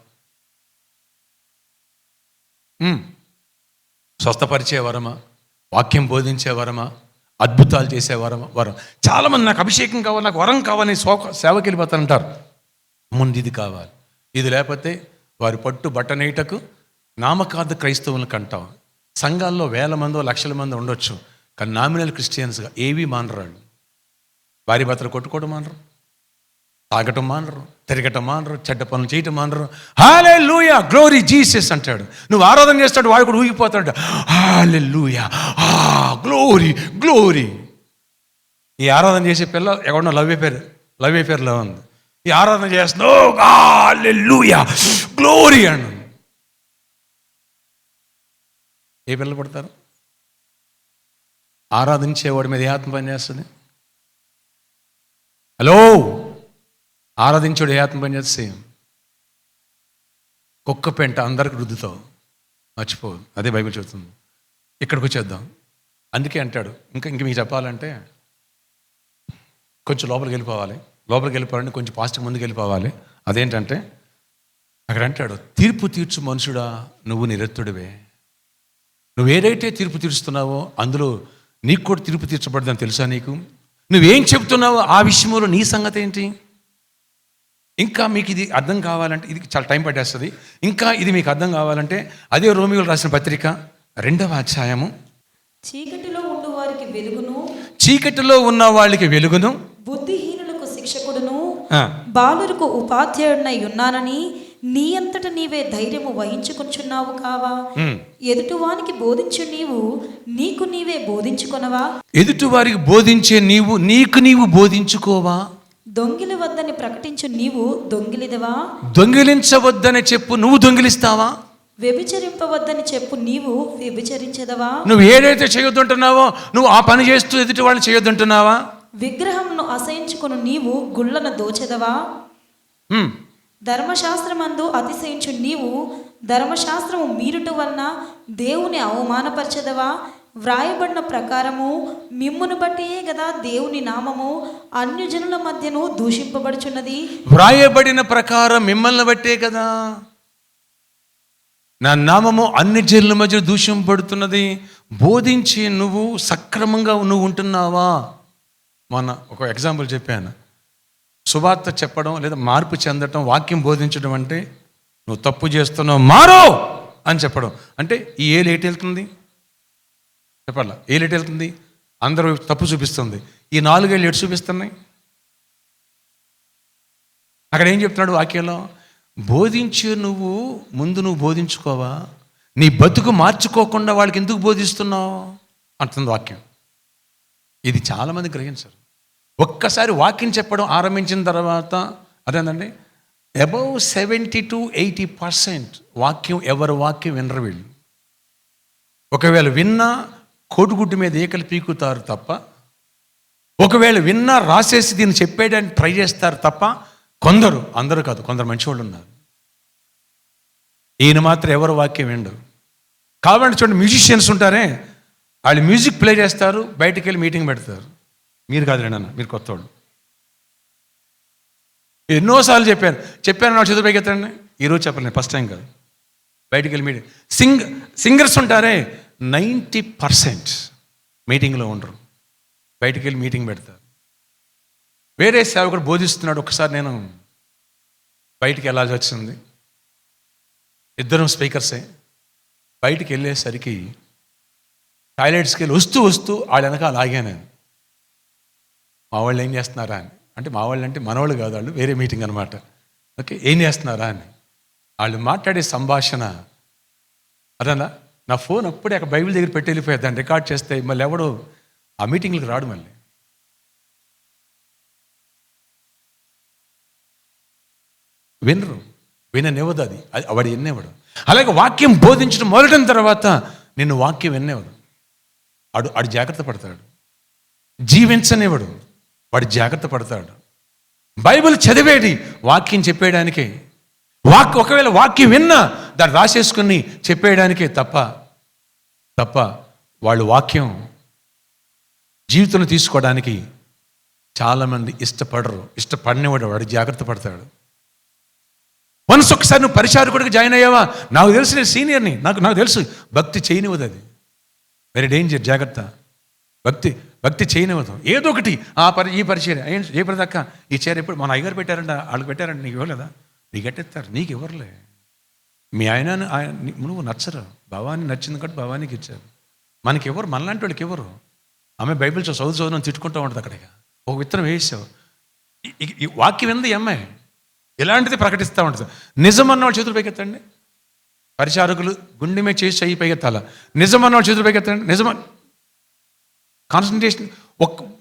స్వస్థపరిచే వరమా, వాక్యం బోధించే వరమా, అద్భుతాలు చేసే వరం. చాలామంది నాకు అభిషేకం కావాలి, నాకు వరం కావాలని సేవకి వెళ్ళిపోతారంటారు. ముందు ఇది కావాలి, ఇది లేకపోతే వారి పట్టు బట్టనేయటకు నామకార్థ క్రైస్తవులను కంటాం. సంఘాల్లో 1000 మందో 1,00,000 మంది ఉండొచ్చు, కానీ నామినల్ క్రిస్టియన్స్గా ఏవి మానరాళ్ళు. వారి భర్తలు కొట్టుకోవడం మానరు, తాగటం మానరు, తిరగటం మానరు, చెడ్డ పనులు చేయటం మానరు. హల్లెలూయా, గ్లోరీ జీసస్ అంటాడు. నువ్వు ఆరాధన చేస్తాడు, వాడు కూడా ఊగిపోతాడు. హల్లెలూయా, గ్లోరీ గ్లోరీ. ఈ ఆరాధన చేసే పిల్ల ఎవడన్నా లవ్ అఫేర్లో ఉంది. ఈ ఆరాధన చేస్తున్నావు, హల్లెలూయా గ్లోరీ అను. ఏ పిల్లలు పడతారు? ఆరాధించేవాడి మీద ఏ ఆత్మ పని చేస్తుంది? హలో, ఆరాధించుడు ఏ ఆత్మ పని చేస్తే? కుక్క పెంట అందరికి రుద్దుతావు, మర్చిపోదు. అదే బైబిల్ చెబుతుంది. ఇక్కడికి వచ్చేద్దాం. అందుకే అంటాడు, ఇంక మీకు చెప్పాలంటే కొంచెం లోపలికి వెళ్ళిపోవాలంటే కొంచెం పాజిటివ్ ముందుకు వెళ్ళిపోవాలి. అదేంటంటే అక్కడ అంటాడు, తీర్పు తీర్చు మనుషుడా, నువ్వు నిరత్తుడివే. నువ్వు ఏదైతే తీర్పు తీరుస్తున్నావో అందులో నీకు కూడా తీర్పు తీర్చబడదని తెలుసా నీకు? నువ్వేం చెప్తున్నావో ఆ విషయంలో నీ సంగతి ఏంటి? ఇంకా మీకు ఇది అర్థం కావాలంటే, ఇది చాలా టైం పట్టేస్తుంది. ఇంకా ఇది మీకు అర్థం కావాలంటే అదే రోమియోలు రాసిన పత్రిక 2వ అధ్యాయము. చీకటిలో ఉండు వారికి వెలుగును, చీకటిలో ఉన్న వాళ్ళకి వెలుగును, బుద్ధిహీనులకు శిక్షకుడును, బాలురకు ఉపాధ్యాయుడినై ఉన్నానని నీ అంతట నీవే ధైర్యము వహించుకొంచున్నావు కావా? ఎదుటివానికి బోధించు నీవు నీకు నీవే బోధించుకొనవా? ఎదుటివారికి బోధించే నీవు నీకు నీవు బోధించుకోవా? దొంగిలి వద్దని ప్రకటించు నీవు దొంగిలిదవా? దొంగిలించవద్దని చెప్పు, నువ్వు దొంగిలిస్తావా? వ్యభిచరింపవద్దని చెప్పు, నీవు వ్యభిచరించదవా? నువ్వు ఏదైతే చేయొద్దంటున్నావో నువ్వు ఆ పని చేస్తూ ఎదుటి వాళ్ళని చేయొద్దంటున్నావా? విగ్రహంను అసహించుకుని నీవు గుళ్ళను దోచెదవా? ధర్మశాస్త్రమందు అతిశయించు నీవు ధర్మశాస్త్రము మీరుట వలన దేవుని అవమానపరచదవా? వ్రాయబడిన ప్రకారము మిమ్మును బట్టియే గదా దేవుని నామము అన్యజనుల మధ్యను దూషింపబడుచున్నది. వ్రాయబడిన ప్రకారం మిమ్మల్ని బట్టే కదా నా నామము అన్ని జనుల మధ్య దూషింపబడుతున్నది. బోధించి నువ్వు సక్రమంగా నువ్వు ఉంటున్నావా? మొన్న ఒక ఎగ్జాంపుల్ చెప్పాను. సువార్త చెప్పడం లేదా మార్పు చెందటం, వాక్యం బోధించడం అంటే నువ్వు తప్పు చేస్తున్నావు మారో అని చెప్పడం. అంటే ఈ ఏలు ఎటు వెళ్తుంది చెప్పాలా? ఏలు ఎటు వెళ్తుంది? అందరూ తప్పు చూపిస్తుంది. ఈ 4 ఏళ్ళు ఎటు చూపిస్తున్నాయి? అక్కడ ఏం చెప్తున్నాడు వాక్యంలో? బోధించే నువ్వు నువ్వు బోధించుకోవా? నీ బతుకు మార్చుకోకుండా వాళ్ళకి ఎందుకు బోధిస్తున్నావు అంటుంది వాక్యం. ఇది చాలామంది గ్రహించరు. ఒక్కసారి వాక్యం చెప్పడం ఆరంభించిన తర్వాత అదేంటండి, అబౌవ్ 70 to 80% వాక్యం ఎవరి వాక్యం వినరు వీళ్ళు. ఒకవేళ విన్నా కోటుగుడ్డు మీద ఏకలు పీకుతారు తప్ప, ఒకవేళ విన్నా రాసేసి దీన్ని చెప్పేయడానికి ట్రై చేస్తారు తప్ప, కొందరు, అందరూ కాదు, కొందరు మంచివాళ్ళు ఉన్నారు. ఈయన మాత్రం ఎవరు వాక్యం వినడు. కాబట్టి చూడండి, మ్యూజిషియన్స్ ఉంటారే, వాళ్ళు మ్యూజిక్ ప్లే చేస్తారు, బయటికి వెళ్ళి మీటింగ్ పెడతారు. మీరు కాదు అన్న, మీరు కొత్తవాళ్ళు. ఎన్నోసార్లు చెప్పాను నా చదువు పైకి ఎత్తండి. ఈరోజు చెప్పలేను, ఫస్ట్ టైం కాదు. బయటికి వెళ్ళి మీటింగ్, సింగర్స్ ఉంటారే 90% మీటింగ్లో ఉండరు, బయటికి వెళ్ళి మీటింగ్ పెడతారు. వేరే సేవకుడు బోధిస్తున్నాడు. ఒకసారి నేను బయటికి వెళ్ళాల్సి వచ్చింది, ఇద్దరం స్పీకర్సే. బయటికి వెళ్ళేసరికి టాయిలెట్స్కి వెళ్ళి వస్తూ వాళ్ళ వెనకాల ఆగాను నేను. మా వాళ్ళు ఏం చేస్తున్నారా అని. అంటే మా వాళ్ళు అంటే మనవాళ్ళు కాదు, వాళ్ళు వేరే మీటింగ్ అనమాట. ఓకే, ఏం చేస్తున్నారా అని వాళ్ళు మాట్లాడే సంభాషణ అదన్నా. నా ఫోన్ అప్పుడే అక్కడ బైబిల్ దగ్గర పెట్టి వెళ్ళిపోయారు, దాన్ని రికార్డ్ చేస్తే మళ్ళీ ఎవడు ఆ మీటింగ్లకు రాడు. మళ్ళీ విననివ్వదు, అది వాడు ఎన్నేవాడు. అలాగే వాక్యం బోధించడం మొదలైన తర్వాత నిన్ను వాక్యం వినేవాడు, వాడు జాగ్రత్త పడతాడు. జీవించనివాడు, వాడు జాగ్రత్త పడతాడు. బైబిల్ చదివేది వాక్యం చెప్పేయడానికే. ఒకవేళ వాక్యం విన్నా దాన్ని రాసేసుకుని చెప్పేయడానికే తప్ప వాళ్ళు వాక్యం జీవితంలో తీసుకోవడానికి చాలామంది ఇష్టపడినవాడు వాడు జాగ్రత్త పడతాడు. వన్స్ ఒకసారి నువ్వు పరిచారకుడికి జాయిన్ అయ్యావా, నాకు తెలుసు, నేను సీనియర్ని, నాకు తెలుసు, భక్తి చేయనివ్వదు. అది వెరీ డేంజర్, జాగ్రత్త. భక్తి చేయనివ్వదు. ఏదో ఒకటి ఈ పరిచయం ఏ ప్రదక్క ఈ చీర ఎప్పుడు మన అయ్యగారు పెట్టారంట, వాళ్ళకి పెట్టారంట, నీకు ఇవ్వలేదా, నీకు ఎట్టెత్తారు, నీకు ఇవ్వరులే. మీ నువ్వు నచ్చరు, భవానీ నచ్చింది కాబట్టి భవానీకి ఇచ్చారు. మనకి ఎవరు, మనలాంటి వాళ్ళకి ఎవరు. ఆమె బైబిల్ చదువు తిట్టుకుంటూ ఉంటుంది. అక్కడికి ఒక విత్తనం వేసావు, ఈ వాక్యం ఎందు ఈ అమ్మాయి ఇలాంటిది ప్రకటిస్తూ ఉంటుంది. నిజమన్న వాళ్ళు చేతులు పైకెత్తండి. పరిచారకులు గుండె మీద చేసి చెయ్యి పైకెత్తాల. నిజమన్న వాళ్ళు చేతులు పైకెత్తండి. కాన్సన్ట్రేషన్.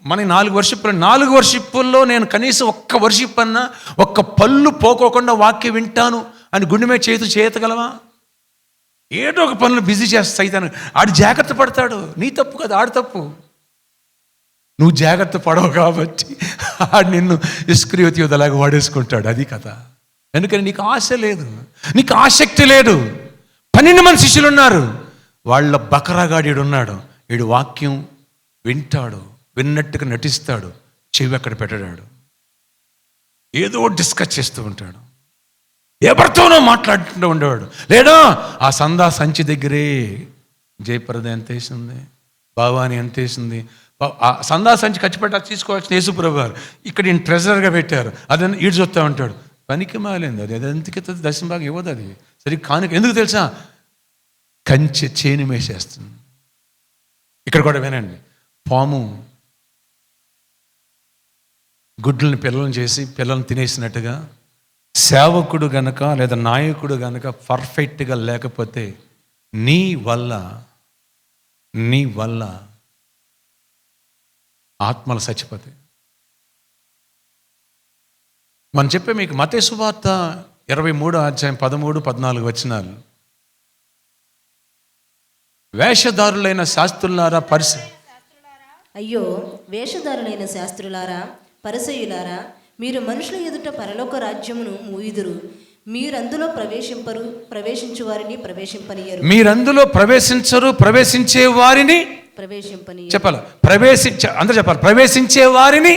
మన 4 వర్షిప్పుల్లో నేను కనీసం ఒక్క వర్షిప్ అన్నా, ఒక్క పళ్ళు పోకోకుండా వాక్యం వింటాను అని గుండె మీద చేయగలవా? ఏదో ఒక పనులు బిజీ చేస్తా సైతాను. ఆడు జాగ్రత్త పడతాడు. నీ తప్పు కదా, ఆడు తప్పు. నువ్వు జాగ్రత్త పడవు కాబట్టి ఆడు నిన్ను ఇస్కరియోతు యోధలాగా వాడేసుకుంటాడు. అది కథ. ఎందుకని నీకు ఆశ లేదు, నీకు ఆసక్తి లేదు. 12 మంది శిష్యులు ఉన్నారు, వాళ్ళ బకరాగాడు ఉన్నాడు. వీడు వాక్యం వింటాడు, విన్నట్టుగా నటిస్తాడు, చెవి అక్కడ పెట్టడాడు, ఏదో డిస్కస్ చేస్తూ ఉంటాడు, ఎవరితోనో మాట్లాడుతూ ఉండేవాడు. లేదా ఆ సంచి దగ్గరే జయప్రద ఎంత వేసింది, భవాని ఎంత వేసింది, ఆ సంచి ఖర్చుపెట్ట తీసుకోవాల్సిన యేసుప్రభు గారు ఇక్కడ ఈయన ట్రెజరర్గా పెట్టారు. అదని ఈడు చూస్తూ ఉంటాడు. పనికి మాలింది అది, ఎందుకు దశమ భాగం ఇవ్వదు. అది సరి కానుక ఎందుకు తెలుసా, కంచె చేని మేసేస్తుంది. ఇక్కడ కూడా వినండి, పాము గుడ్లని పిల్లలను చేసి పిల్లల్ని తినేసినట్టుగా సేవకుడు గనక లేదా నాయకుడు గనక పర్ఫెక్ట్గా లేకపోతే నీ వల్ల ఆత్మలు చచ్చిపోతాయి. మనం చెప్పే మీకు మత్తయి సువార్త 23వ అధ్యాయం 13-14 వచనాలు. వేషధారులైన శాస్త్రులారా అయ్యో వేషధారులైన శాస్త్రులారా పరిసయ్యులారా, మీరు మనుషుల ఎదుట పరలోక రాజ్యమును మూయుదురు, మీరందులో ప్రవేశించు వారిని ప్రవేశింపనియరు. మీరందులో ప్రవేశించే వారిని చెప్పాలి. అందరూ చెప్పాలి, ప్రవేశించే వారిని.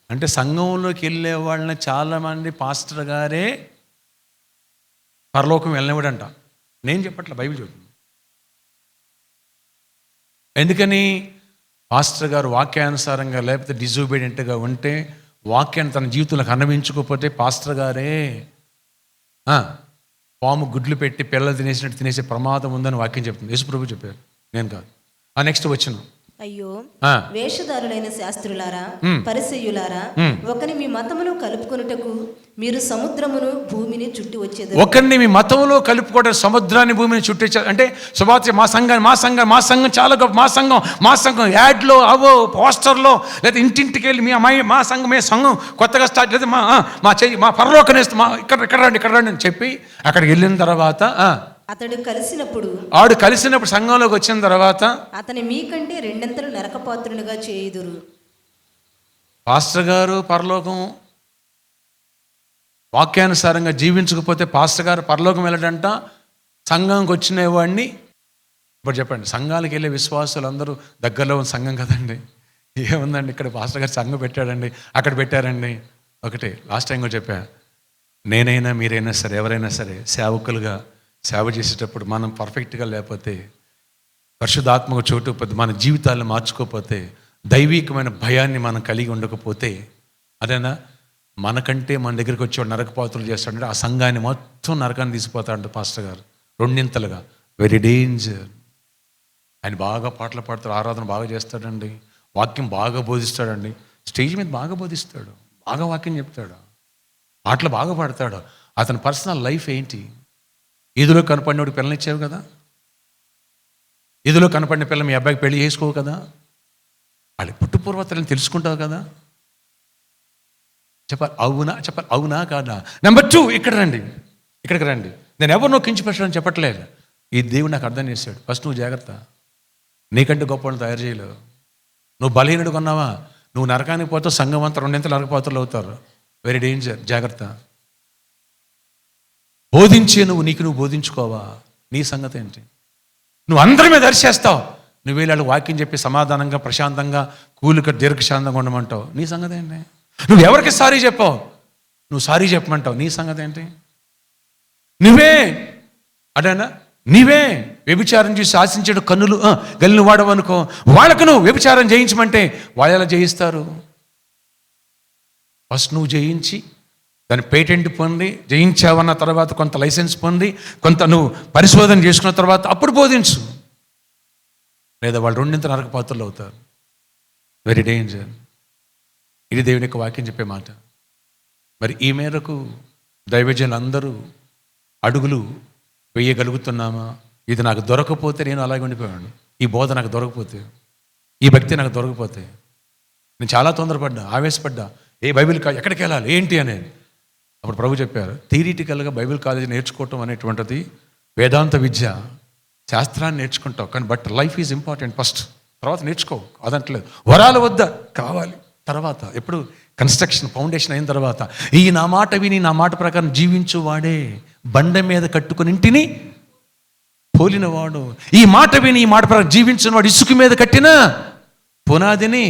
అంటే సంఘంలోకి వెళ్ళే వాళ్ళని చాలామంది పాస్టర్ గారే పరలోకం వెళ్ళనివ్వడంట. నేను చెప్పట్లే, బైబిల్ చెబుతుంది. ఎందుకని? పాస్టర్ గారు వాక్యానుసారంగా లేకపోతే డిజోబీడియంట్గా ఉంటే, వాక్యాన్ని తన జీవితంలో అన్వయించుకోకపోతే పాస్టర్ గారే పాము గుడ్లు పెట్టి పిల్లలు తినేసినట్టు తినేసే ప్రమాదం ఉందని వాక్యం చెప్తుంది. యేసుప్రభు చెప్పారు, నేను కాదు. నెక్స్ట్ వచ్చిన అయ్యో ఆ. వేషధారులైన శాస్త్రులారా, పరిసయ్యులారా, ఒకని మీ మతములో కలుపుకొనుటకు మీరు సముద్రమును భూమిని చుట్టి వచ్చేది. ఒకరిని మీ మతంలో కలుపుకోవడం సముద్రాన్ని భూమిని చుట్టించారు అంటే సువార్త మా సంఘం చాలా గొప్ప, మా సంఘం యాడ్లో అవో పోస్టర్లో లేదా ఇంటింటికి వెళ్ళి మా సంఘం కొత్తగా స్టార్ట్ లేదా మా పరలోకం మా ఇక్కడ రండి అని చెప్పి అక్కడికి వెళ్ళిన తర్వాత అతడు కలిసినప్పుడు సంఘంలోకి వచ్చిన తర్వాత అతని మీకంటే రెండంతలు నరకపాత్రునిగా చేయుదురు. పాస్టర్ గారు పరలోకం వాక్యానుసారంగా జీవించకపోతే పాస్టర్ గారు పరలోకం వెళ్ళడంట. సంఘంకి వచ్చిన వాడిని ఇప్పుడు చెప్పండి, సంఘాలకు వెళ్ళే విశ్వాసులు అందరూ దగ్గరలో ఉన్న సంఘం కదండి. ఏముందండి, ఇక్కడ పాస్టర్ గారు సంఘం పెట్టాడండి, అక్కడ పెట్టారండి. ఒకటి లాస్ట్ టైం కూడా చెప్పా, నేనైనా మీరైనా సరే ఎవరైనా సరే సేవకులుగా సేవ చేసేటప్పుడు మనం పర్ఫెక్ట్గా లేకపోతే, పరిశుద్ధాత్మక చోటుపోతే, మన జీవితాలను మార్చుకోకపోతే, దైవికమైన భయాన్ని మనం కలిగి ఉండకపోతే, అదేనా మనకంటే మన దగ్గరికి వచ్చి నరకపాత్రులు చేస్తాడంటే ఆ సంఘాన్ని మొత్తం నరకాన్ని తీసిపోతాడు పాస్టర్ గారు రెండింతలుగా. Very danger. ఆయన బాగా పాటలు పాడతాడు, ఆరాధన బాగా చేస్తాడండి, వాక్యం బాగా బోధిస్తాడండి, స్టేజ్ మీద బాగా బోధిస్తాడు, బాగా వాక్యం చెప్తాడు, పాటలు బాగా పాడతాడు. అతని పర్సనల్ లైఫ్ ఏంటి? ఈదులో కనపడినోడు పిల్లలు ఇచ్చావు కదా, ఈదులో కనపడిన పిల్లలు మీ అబ్బాయికి పెళ్లి చేసుకోవు కదా, వాళ్ళ పుట్టుపూర్వతలను తెలుసుకుంటావు కదా. చెప్పాలి అవునా కాదా. నెంబర్ 2, ఇక్కడికి రండి. నేను ఎవరినో కించిపెట్టడం చెప్పట్లేదు, ఈ దేవుడు నాకు అర్థం చేశాడు. ఫస్ట్ నువ్వు జాగ్రత్త, నీకంటే గొప్ప వాళ్ళని తయారు చేయలేవు. నువ్వు బలహీనుడు కొన్నావా, నువ్వు నరకానికి పోతావు, సంఘం అంతా రెండింతలు నరకపాత్రలు అవుతారు. వెరీ డేంజర్, జాగ్రత్త. బోధించే నువ్వు బోధించుకోవా, నీ సంగతి ఏంటి? నువ్వు అందరి మీద అరిచేస్తావు, నువ్వు వీళ్ళు వాక్యం చెప్పి సమాధానంగా ప్రశాంతంగా కూలిక దీర్ఘశాంతంగా ఉండమంటావు, నీ సంగతి ఏంటి? నువ్వు ఎవరికి సారీ చెప్పావు, నువ్వు సారీ చెప్పమంటావు, నీ సంగతి ఏంటి? నీవే వ్యభిచారం చేసి ఆశించాడు కన్నులు గల్లిన వాడవనుకో, వాళ్ళకు నువ్వు వ్యభిచారం చేయించమంటే వాళ్ళు ఎలా చేయిస్తారు? ఫస్ట్ నువ్వు జయించి దాని పేటెంట్ పొంది, జయించావన్న తర్వాత కొంత లైసెన్స్ పొంది, కొంత నువ్వు పరిశోధన చేసుకున్న తర్వాత అప్పుడు బోధించు, లేదా వాళ్ళు రెండింత నరకపాత్రలు అవుతారు. Very danger. ఇది దేవుని యొక్క వాక్యం చెప్పే మాట. మరి ఈ మేరకు దైవజనులు అందరూ అడుగులు వేయగలుగుతున్నామా? ఇది నాకు దొరకపోతే నేను అలాగే ఉండిపోయాను, ఈ బోధ నాకు దొరకపోతే, ఈ భక్తి నాకు దొరకపోతే, నేను చాలా తొందరపడ్డా, ఆవేశపడ్డా, బైబిల్ ఎక్కడికి వెళ్ళాలి ఏంటి అనేది. అప్పుడు ప్రభు చెప్పారు, థియరిటికల్గా బైబిల్ కాలేజీ నేర్చుకోవటం అనేటువంటిది వేదాంత విద్య, శాస్త్రాన్ని నేర్చుకుంటావు కానీ but life is important first, తర్వాత నేర్చుకో అదంటలేదు. వరాలు వద్ద కావాలి తర్వాత, ఎప్పుడు కన్స్ట్రక్షన్ ఫౌండేషన్ అయిన తర్వాత, ఈ నా మాట విని నా మాట ప్రకారం జీవించు వాడే బండ మీద కట్టుకుని ఇంటిని పోలినవాడు. ఈ మాట విని ఈ మాట ప్రకారం జీవించిన వాడు ఇసుక మీద కట్టిన పునాదిని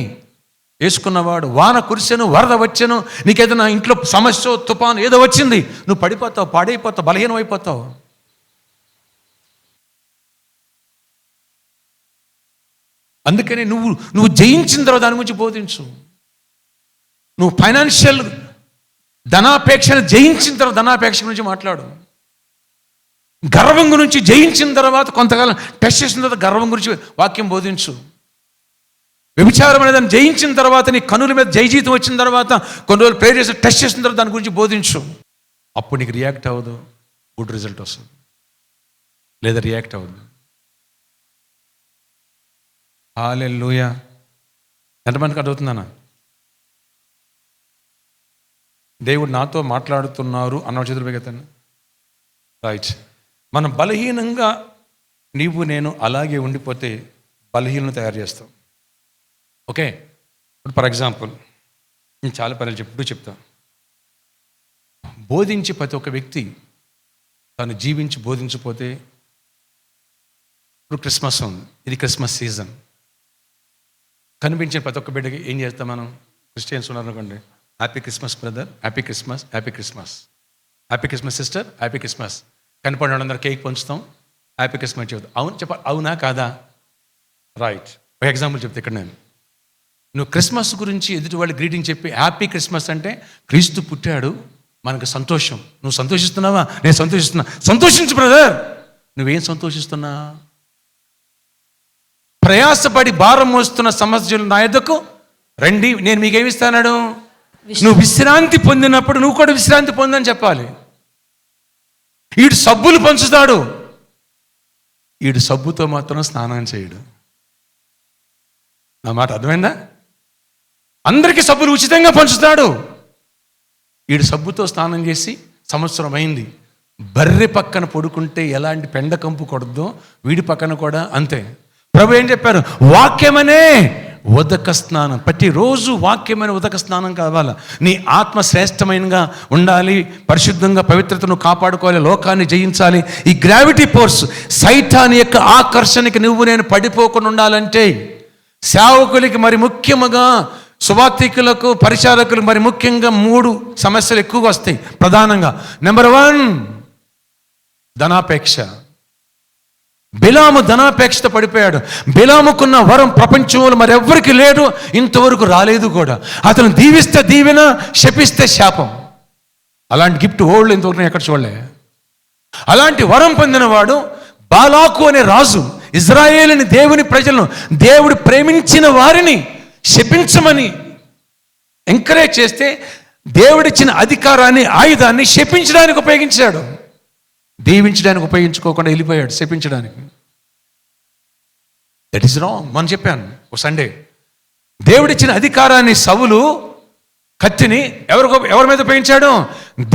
వేసుకున్నవాడు. వాన కురిసెను, వరద వచ్చెను, నీకేదైనా ఇంట్లో సమస్య, తుఫాను ఏదో వచ్చింది, నువ్వు పడిపోతావు, పాడైపోతావు, బలహీనం అయిపోతావు. అందుకని నువ్వు జయించిన తర్వాత దాని గురించి బోధించు. నువ్వు ఫైనాన్షియల్ ధనాపేక్షను జయించిన తర్వాత ధనాపేక్ష గురించి మాట్లాడు. గర్వం గురించి జయించిన తర్వాత కొంతకాలం టెస్ట్ చేసిన తర్వాత గర్వం గురించి వాక్యం బోధించు. వ్యభిచారం అనేది దాన్ని జయించిన తర్వాత, నీ కనుల మీద జయజీతం వచ్చిన తర్వాత, కొన్ని రోజులు ప్రేర్ చేసి టెస్ట్ చేసిన తర్వాత దాని గురించి బోధించు. అప్పుడు నీకు రియాక్ట్ అవ్వదు, గుడ్ రిజల్ట్ వస్తుంది, లేదా రియాక్ట్ అవ్వదు. హల్లెలూయా. ఎంతమందికి అర్థమవుతుందన్నా? దేవుడు నాతో మాట్లాడుతున్నారు అన్న చేతులు పెగతాను. రైట్. మనం బలహీనంగా నీవు నేను అలాగే ఉండిపోతే బలహీనను తయారు చేస్తాం. ఓకే, ఇప్పుడు ఫర్ ఎగ్జాంపుల్ నేను చాలా పనులు చెప్తా. బోధించి ప్రతి ఒక్క వ్యక్తి తను జీవించి బోధించిపోతే, ఇప్పుడు క్రిస్మస్ ఉంది, ఇది క్రిస్మస్ సీజన్. కనిపించిన ప్రతి ఒక్క బిడ్డకి ఏం చేస్తాం మనం? క్రిస్టియన్స్ ఉన్నారనుకోండి, happy Christmas brother, happy Christmas, happy Christmas, happy Christmas sister, happy Christmas. కనపడిన వాళ్ళందరూ కేక్ పంచుతాం, హ్యాపీ క్రిస్మస్ చెబుతాం. అవును చెప్పాలి, అవునా కాదా? రైట్. ఒక ఎగ్జాంపుల్ చెప్తే ఇక్కడ నేను, నువ్వు క్రిస్మస్ గురించి ఎదుటి వాళ్ళు గ్రీటింగ్ చెప్పి హ్యాపీ క్రిస్మస్ అంటే క్రీస్తు పుట్టాడు, మనకు సంతోషం. నువ్వు సంతోషిస్తున్నావా? నేను సంతోషిస్తున్నా. సంతోషించు బ్రదర్. నువ్వేం సంతోషిస్తున్నా? ప్రయాసపడి భారం మోస్తున్న సమస్యలు నా యొద్దకు రండి, నేను మీకేమిస్తాను. నువ్వు విశ్రాంతి పొందినప్పుడు నువ్వు కూడా విశ్రాంతి పొందని చెప్పాలి. ఈడు సబ్బులు పంచుతాడు, ఈడు సబ్బుతో మాత్రం స్నానం చేయడు. నా మాట అర్థమైందా? అందరికీ సబ్బులు ఉచితంగా పంచుతాడు, ఈడు సబ్బుతో స్నానం చేసి సంవత్సరం అయింది. బర్రె పక్కన పడుకుంటే ఎలాంటి పెండ కంపు కొడద్దో వీడి పక్కన కూడా అంతే. ప్రభు ఏం చెప్పారు? వాక్యమనే ఉదక స్నానం. ప్రతిరోజు వాక్యమైన ఉదక స్నానం కావాలా. నీ ఆత్మ శ్రేష్టమైనగా ఉండాలి, పరిశుద్ధంగా పవిత్రతను కాపాడుకోవాలి, లోకాన్ని జయించాలి. ఈ గ్రావిటీ ఫోర్స్ సైతాన్ యొక్క ఆకర్షణకి నువ్వు నేను పడిపోకుండా ఉండాలంటే సేవకులకి మరి ముఖ్యంగా సువార్థికులకు పరిచారకులకు మరి ముఖ్యంగా 3 సమస్యలు ఎక్కువగా వస్తాయి ప్రధానంగా. నెంబర్ 1 ధనాపేక్ష. బిలాము ధనాపేక్షతో పడిపోయాడు. బిలాముకున్న వరం ప్రపంచంలో మరెవ్వరికి లేదు, ఇంతవరకు రాలేదు కూడా. అతను దీవిస్తే దీవెన, శపిస్తే శాపం. అలాంటి గిఫ్ట్ ఓల్డ్ ఇంతవరకు ఎక్కడ చూడలే. అలాంటి వరం పొందినవాడు బాలాకు అనే రాజు ఇజ్రాయేలుని, దేవుని ప్రజలను, దేవుడు ప్రేమించిన వారిని శపించమని ఎంకరేజ్ చేస్తే దేవుడిచ్చిన అధికారాన్ని, ఆయుధాన్ని శపించడానికి ఉపయోగించాడు. దీవించడానికి ఉపయోగించుకోకుండా వెళ్ళిపోయాడు శపించడానికి. That is wrong. మనం చెప్పాను ఓ సండే, దేవుడిచ్చిన అధికారాన్ని సౌలు కత్తిని ఎవరి మీద ఉపయోగించాడు?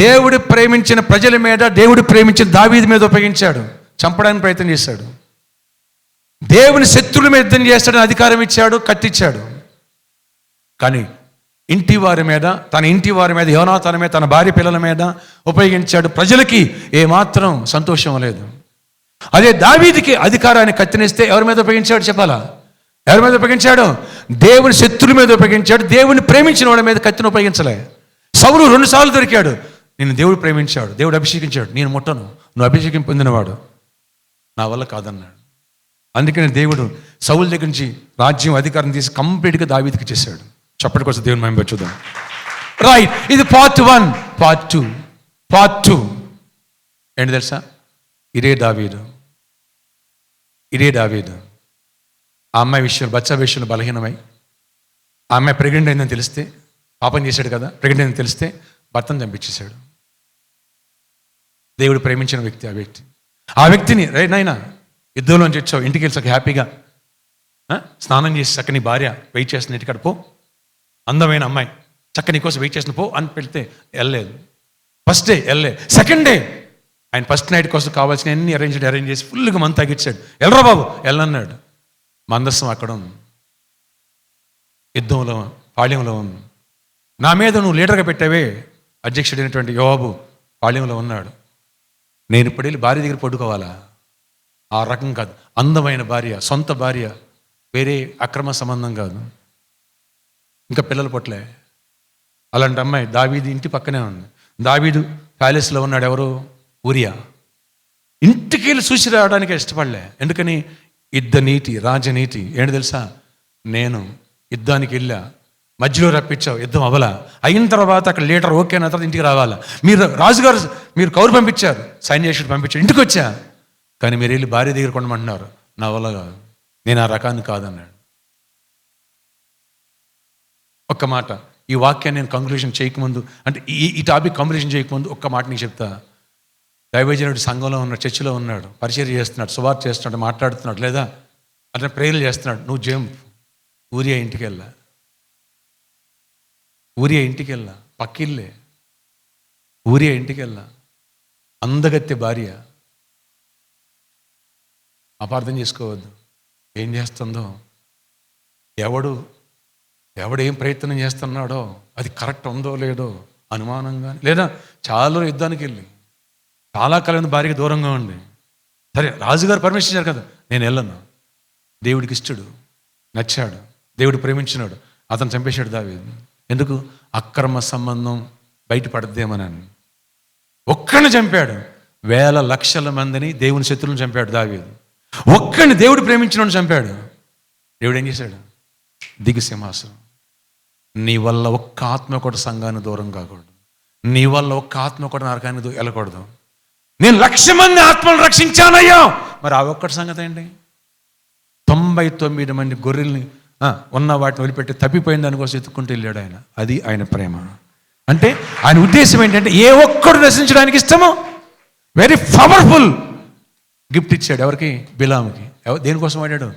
దేవుడు ప్రేమించిన ప్రజల మీద, దేవుడు ప్రేమించిన దావీదు మీద ఉపయోగించాడు. చంపడానికి ప్రయత్నం చేశాడు. దేవుని శత్రువుల మీద యుద్ధం చేస్తాడని అధికారం ఇచ్చాడు, కత్తిచ్చాడు. కానీ ఇంటి వారి మీద, తన ఇంటి వారి మీద, యోనాతాను మీద, తన భార్య పిల్లల మీద ఉపయోగించాడు. ప్రజలకి ఏమాత్రం సంతోషం లేదు. అదే దావీదుకి అధికారాన్ని కత్తినిస్తే ఎవరి మీద ఉపయోగించాడు చెప్పాలా? ఎవరి మీద ఉపయోగించాడు? దేవుని శత్రువుల మీద ఉపయోగించాడు. దేవుని ప్రేమించిన వాడి మీద కత్తిని ఉపయోగించలే. సౌలు 2 సార్లు దొరికాడు. నేను దేవుడు ప్రేమించాడు, దేవుడు అభిషేకించాడు, నేను ముట్టను, నువ్వు అభిషేకం పొందినవాడు, నా వల్ల కాదన్నాడు. అందుకని దేవుడు సౌలు దగ్గర నుంచి రాజ్యం, అధికారం తీసి కంప్లీట్గా దావీదుకి చేశాడు. చప్పటి కోసం దేవుని మహిమ చూద్దాం. రైట్, ఇది పార్ట్ 1. పార్ట్ 2 ఏంటి తెలుసా? ఇదే దావీదు. ఆ అమ్మాయి విషయంలో, బచ్చా విషయంలో బలహీనమై, ఆ అమ్మాయి ప్రెగ్నెంట్ అయిందని తెలిస్తే, పాపం చేశాడు కదా, ప్రెగ్నెంట్ అయిందని తెలిస్తే భర్తను చంపించేశాడు. దేవుడు ప్రేమించిన వ్యక్తి ఆ వ్యక్తిని నైనా యుద్ధంలోంచి వచ్చావు, ఇంటికి వెళ్ళి హ్యాపీగా స్నానం చేసి చక్క నీ భార్య వెయిట్ చేసిన ఇంటికాడ పో, అందమైన అమ్మాయి చక్క నీ కోసం వెయిట్ చేసిన పో అని పెడితే వెళ్ళలేదు. ఫస్ట్ డే వెళ్ళలేదు. సెకండ్ డే ఆయన ఫస్ట్ నైట్ కోసం కావాల్సిన అన్ని అరేంజ్ చేసి ఫుల్గా మంత్ తగ్గించాడు. వెళ్ళరా బాబు వెళ్ళన్నాడు. మందస్సం అక్కడ ఉంది, యుద్ధంలో, పాళ్యంలో ఉంది. నా మీద నువ్వు లీడర్గా పెట్టావే, అధ్యక్షుడైనటువంటి యోవాబు పాళ్యంలో ఉన్నాడు. నేను ఇప్పుడు వెళ్ళి భార్య దగ్గర పడుకోవాలా? ఆ రకం కాదు. అందమైన భార్య, సొంత భార్య, వేరే అక్రమ సంబంధం కాదు, ఇంకా పిల్లలు పుట్టలే. అలాంటి అమ్మాయి దావీదు ఇంటి పక్కనే ఉంది. దావీదు ప్యాలెస్లో ఉన్నాడు. ఎవరు? ఊరియా. ఇంటికి వెళ్ళి చూసి రావడానికి ఇష్టపడలే. ఎందుకని? యుద్ధ నీతి, రాజనీతి ఏంటి తెలుసా? నేను యుద్ధానికి వెళ్ళా, మధ్యలో రప్పించావు, యుద్ధం అవ్వలా, అయిన తర్వాత అక్కడ లీడర్ ఓకే అయిన తర్వాత ఇంటికి రావాలా. మీరు రాజుగారు, మీరు కౌరు పంపించారు, సైన్యేషుడు పంపించారు, ఇంటికి వచ్చా, కానీ మీరు వెళ్ళి భార్య దగ్గర కొనమంటున్నారు, నా వల్ల కాదు, నేను ఆ రకాన్ని కాదన్నాడు. ఒక్క మాట, ఈ వాక్యాన్ని నేను కంక్లూజన్ చేయకముందు, అంటే ఈ టాపిక్ కంక్లూజన్ చేయకముందు ఒక్క మాట నీకు చెప్తా. దైవజనుడు సంఘంలో ఉన్నాడు, చర్చిలో ఉన్నాడు, పరిచర్య చేస్తున్నాడు, సువార్త చేస్తున్నాడు, మాట్లాడుతున్నాడు, లేదా అట్లా ప్రేయర్లు చేస్తున్నాడు. నువ్వు ఊరియా ఇంటికి వెళ్ళా, పక్కిల్లే ఊరియా ఇంటికి వెళ్ళా, అందగత్తె భార్య. అపార్థం చేసుకోవద్దు. ఏం చేస్తుందో, ఎవడేం ప్రయత్నం చేస్తున్నాడో అది కరెక్ట్ ఉందో లేదో అనుమానంగా, లేదా చాలా యుద్ధానికి వెళ్ళి చాలా కాలం భార్యకి దూరంగా ఉండి, సరే రాజుగారు పర్మిషన్ ఇచ్చారు కదా, నేను వెళ్ళను. దేవుడికి ఇష్టడు, నచ్చాడు, దేవుడు ప్రేమించినాడు, అతను చంపేశాడు దావీదు. ఎందుకు? అక్రమ సంబంధం బయటపడద్దేమనని. ఒక్కడిని చంపాడు, వేల లక్షల మందిని దేవుని శత్రువులను చంపాడు దావీదు. ఒక్కడిని దేవుడు ప్రేమించిన చంపాడు. దేవుడు ఏం చేశాడు? దిగి సింహాసనం. నీ వల్ల ఒక్క ఆత్మ కూడా సంఘాన్ని దూరం కాకూడదు, నీ వల్ల ఒక్క ఆత్మ కూడా నరకానికి వెళ్ళకూడదు. నేను 1,00,000 మంది ఆత్మలు రక్షించానయ్యా, మరి ఆ ఒక్కటి సంగతి ఏంటి? 99 మంది గొర్రెల్ని ఉన్న వాటిని వదిలిపెట్టి తప్పిపోయిన దానికోసం ఎత్తుక్కుంటూ వెళ్ళాడు ఆయన. అది ఆయన ప్రేమ. అంటే ఆయన ఉద్దేశం ఏంటంటే ఏ ఒక్కడు నశించడానికి ఇష్టమో వెరీ పవర్ఫుల్ గిఫ్ట్ ఇచ్చాడు. ఎవరికి? బిలాముకి. దేనికోసం వాడాడు?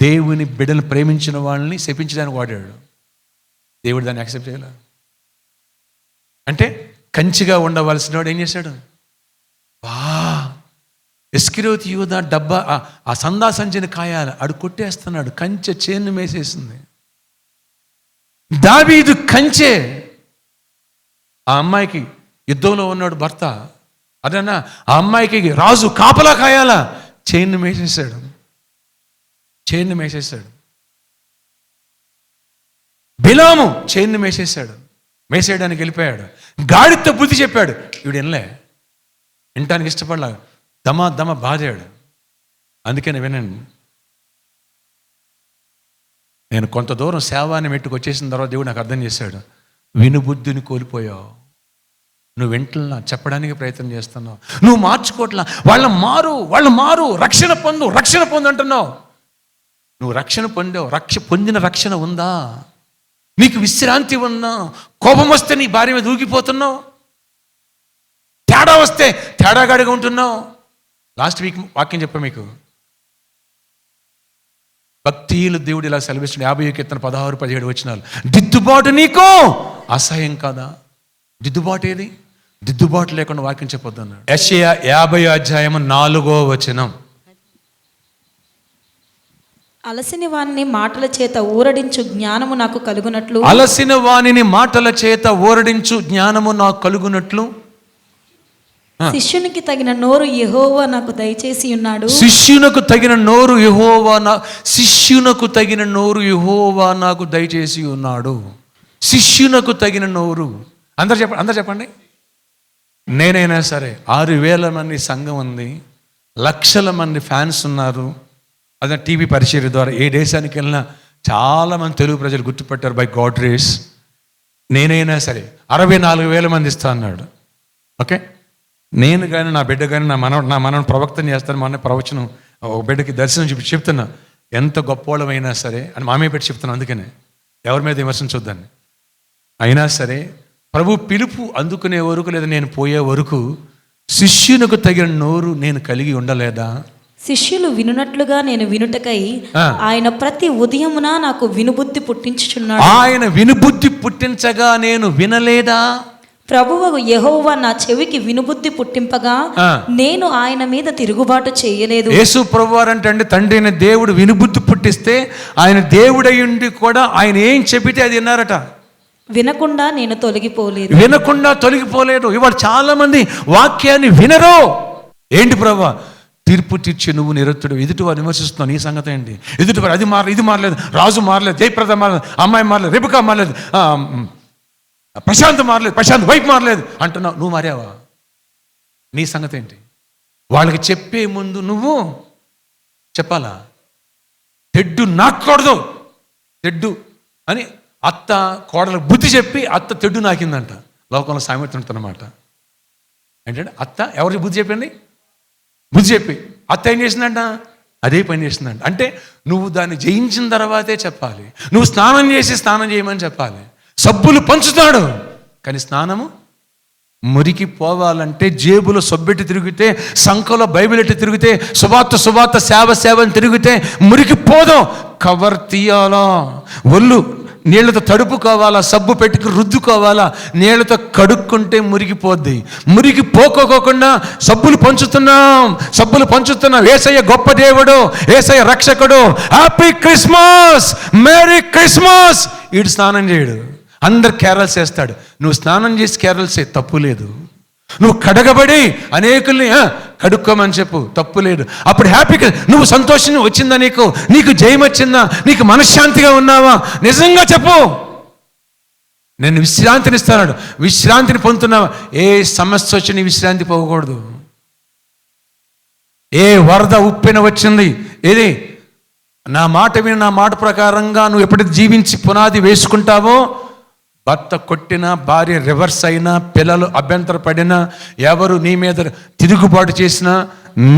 దేవుని బిడ్డను ప్రేమించిన వాళ్ళని శపించడానికి వాడాడు. దేవుడు దాన్ని యాక్సెప్ట్ చేయాల. అంటే కంచిగా ఉండవలసిన వాడు ఏం చేశాడు? ఇస్కరియోతు యూదా డబ్బా ఆ సందా సంచిని కాయాలి, అడు కొట్టేస్తున్నాడు. కంచె చేను మేసేసింది. దావీదు కంచె. ఆ అమ్మాయికి యుద్ధంలో ఉన్నాడు భర్త, అదన్నా ఆ అమ్మాయికి రాజు కాపలా కాయాలా, చైన్ మేసేసాడు. బిలాము చైన్ మేసేయడానికి వెళ్ళిపోయాడు. గాడితో బుద్ధి చెప్పాడు, వీడు వినటానికి ఇష్టపడలా, దమ బాధాడు. అందుకని వినండి, నేను కొంత దూరం సేవాన్ని మెట్టుకు వచ్చేసిన తర్వాత దేవుడు నాకు అర్థం చేశాడు, వినుబుద్ధిని కోల్పోయావు. నువ్వు వింటలా, చెప్పడానికి ప్రయత్నం చేస్తున్నావు, నువ్వు మార్చుకోవట్లా. వాళ్ళు మారు, రక్షణ పొందు అంటున్నావు. నువ్వు రక్షణ పొందావు, పొందిన రక్షణ ఉందా? నీకు విశ్రాంతి ఉన్నా? కోపం వస్తే నీ భార్య మీద ఊగిపోతున్నావు, తేడా వస్తే తేడాగాడిగా ఉంటున్నావు. లాస్ట్ వీక్ వాక్యం చెప్పా మీకు, భక్తిహీనులు దేవుడు ఇలా సెలవిస్తున్నాడు. 50 కీర్తన 16, 17 వచనాలు. దిద్దుబాటు నీకు అసహ్యం కాదా? దిద్దుబాటు ఏది? దిద్దుబాటు లేకుండా వాక్యం చెప్పొద్దు అన్నాడు. యెషయా 50 అధ్యాయం 4వ వచనం. అలసిన వాణిని మాటల చేత ఊరడించు జ్ఞానము నాకు కలుగునట్లు, అలసిన వాణిని మాటల చేత ఊరడించు జ్ఞానము నాకు కలుగునట్లు, శిష్యునికి తగిన నోరు యెహోవా నాకు దయచేసి ఉన్నాడు. శిష్యునకు తగిన నోరు నాకు దయచేసి ఉన్నాడు. శిష్యునకు తగిన నోరు. అందరు చెప్పండి. నేనైనా సరే 6,000 మంది సంఘం ఉంది, లక్షల మంది ఫ్యాన్స్ ఉన్నారు. అదే టీవీ పరిచర్య ద్వారా ఏ దేశానికి వెళ్ళినా చాలామంది తెలుగు ప్రజలు గుర్తుపెట్టారు బై గాడ్ గ్రేస్. నేనైనా సరే 64,000 మంది ఇస్తా అన్నాడు. ఓకే, నేను కానీ నా బిడ్డ కానీ నా మనవని ప్రవక్తని చేస్తాను. మన ప్రవచనం ఒక బిడ్డకి దర్శనం చెప్తున్నా, ఎంత గొప్పవాళ్ళమైనా సరే అని మామే పెట్టి చెప్తున్నాను. అందుకనే ఎవరి మీద విమర్శించొద్దని. అయినా సరే ప్రభు పిలుపు అందుకునే వరకు, లేదా నేను పోయే వరకు శిష్యునకు తగిన నోరు నేను కలిగి ఉండలేదా? శిష్యులు వినున్నట్లుగా నేను వినుటకై ఆయన ప్రతి ఉదయమున నాకు వినుబుద్ధి పుట్టించుచున్నాడు. ఆయన వినుబుద్ధి పుట్టించగా నేను వినలేదా? ప్రభువు యెహోవా నా చెవికి వినుబుద్ధి పుట్టింపగా నేను ఆయన మీద తిరుగుబాటు చేయలేదు. యేసు ప్రభువారు అంటే తండ్రి అయిన దేవుడు వినుబుద్ధి పుట్టిస్తే ఆయన దేవుడయ్యుండి కూడా ఆయన ఏం చెప్పితే అది విన్నారట. వినకుండా నేను తొలగిపోలేదు. ఇవాళ చాలా మంది వాక్యాన్ని వినరు. ఏంటి ప్రభువా తీర్పు తీర్చి నువ్వు నిరతుడు, ఎదుటివారు విమర్శిస్తున్నావు, నీ సంగతి ఏంటి? ఎదుటివారు అది మారలేదు, ఇది మారలేదు, రాజు మారలేదు, జయప్రద మారలేదు, అమ్మాయి మారలేదు, రేపుకా మారలేదు, ప్రశాంత్ మారలేదు, ప్రశాంత్ వైపు మారలేదు అంటున్నావు. నువ్వు మారావా? నీ సంగతి ఏంటి? వాళ్ళకి చెప్పే ముందు నువ్వు చెప్పాలా? తెడ్డు నాకూడదు, తెడ్డు అని అత్త కోడలకు బుద్ధి చెప్పి అత్త తెడ్డు నాకిందంట. లోకంలో సామెత ఉంటుందన్నమాట. ఏంటంటే అత్త ఎవరికి బుద్ధి చెప్పింది? బుద్ధి చెప్పి అత్త ఏం చేసిందంట? అదే పని చేసిందంట. అంటే నువ్వు దాన్ని జయించిన తర్వాతే చెప్పాలి. నువ్వు స్నానం చేయమని చెప్పాలి. సబ్బులు పంచుతాడు, కానీ స్నానము మురికి పోవాలంటే జేబులో సబ్బెట్టి తిరిగితే, సంఖలో బైబిల్ ఎట్టి తిరిగితే, సువార్త సేవని తిరిగితే మురికి పోదాం. కవర్ తీయాలా, ఒళ్ళు నీళ్లతో తడుపుకోవాలా, సబ్బు పెట్టుకు రుద్దుకోవాలా, నీళ్లతో కడుక్కుంటే మురిగిపోద్ది. మురికి పోకోకుండా సబ్బులు పంచుతున్నాం. యేసయ్య గొప్ప దేవుడు, యేసయ్య రక్షకుడు. Happy Christmas, merry Christmas. వీడు స్నానం చేయడు, అందరు క్యారల్స్ వేస్తాడు. నువ్వు స్నానం చేసి క్యారల్స్ తప్పు లేదు. నువ్వు కడగబడి అనేకుల్ని కడుక్కోమని చెప్పు, తప్పు లేదు. అప్పుడు హ్యాపీగా నువ్వు సంతోషం వచ్చిందా, నీకు జయం వచ్చిందా, నీకు మనశ్శాంతిగా ఉన్నావా? నిజంగా చెప్పు. నేను విశ్రాంతిని ఇస్తాను, విశ్రాంతిని పొందుతున్నావా? ఏ సమస్య వచ్చి నీ విశ్రాంతి పోకూడదు. ఏ వరద ఉప్పెన వచ్చింది, ఏది నా మాట ప్రకారంగా నువ్వు ఎప్పుడైతే జీవించి పునాది వేసుకుంటావో భర్త కొట్టినా, భార్య రివర్స్ అయినా, పిల్లలు అభ్యంతరపడినా, ఎవరు నీ మీద తిరుగుబాటు చేసినా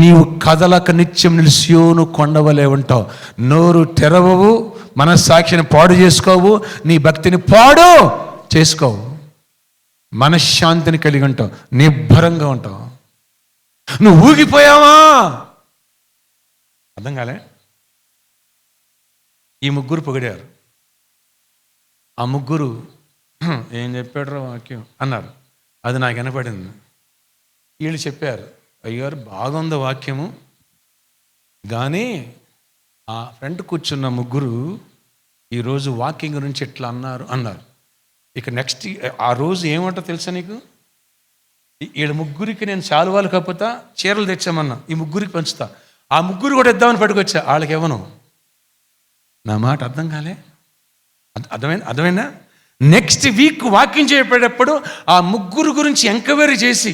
నీవు కదలక నిత్యం నిలిసియోను కొండవలే ఉంటావు. నోరు తెరవవు, మనస్సాక్షిని పాడు చేసుకోవు, నీ భక్తిని పాడు చేసుకోవు, మనశ్శాంతిని కలిగి ఉంటావు, నిబ్బరంగా ఉంటావు. నువ్వు ఊగిపోయావా? అర్థం కాలే? ఈ ముగ్గురు పొగిడారు. ఆ ముగ్గురు ఏం చెప్పాడు వాక్యం అన్నారు. అది నాకు వినపడింది. వీళ్ళు చెప్పారు, అయ్యారు బాగుంది వాక్యము, కానీ ఆ ఫ్రంట్ కూర్చున్న ముగ్గురు ఈరోజు వాక్యం గురించి ఎట్లా అన్నారు. ఇక నెక్స్ట్ ఆ రోజు ఏమంటో తెలుసా నీకు? వీళ్ళ ముగ్గురికి నేను శాలువాలు కప్పుతా, చీరలు తెచ్చామన్నా, ఈ ముగ్గురికి పంచుతా. ఆ ముగ్గురు కూడా ఇద్దామని పట్టుకొచ్చా, వాళ్ళకి ఇవ్వను. నా మాట అర్థం కాలే? అర్థమైనా? నెక్స్ట్ వీక్ వాక్యం చెప్పేటప్పుడు ఆ ముగ్గురు గురించి ఎంక్వైరీ చేసి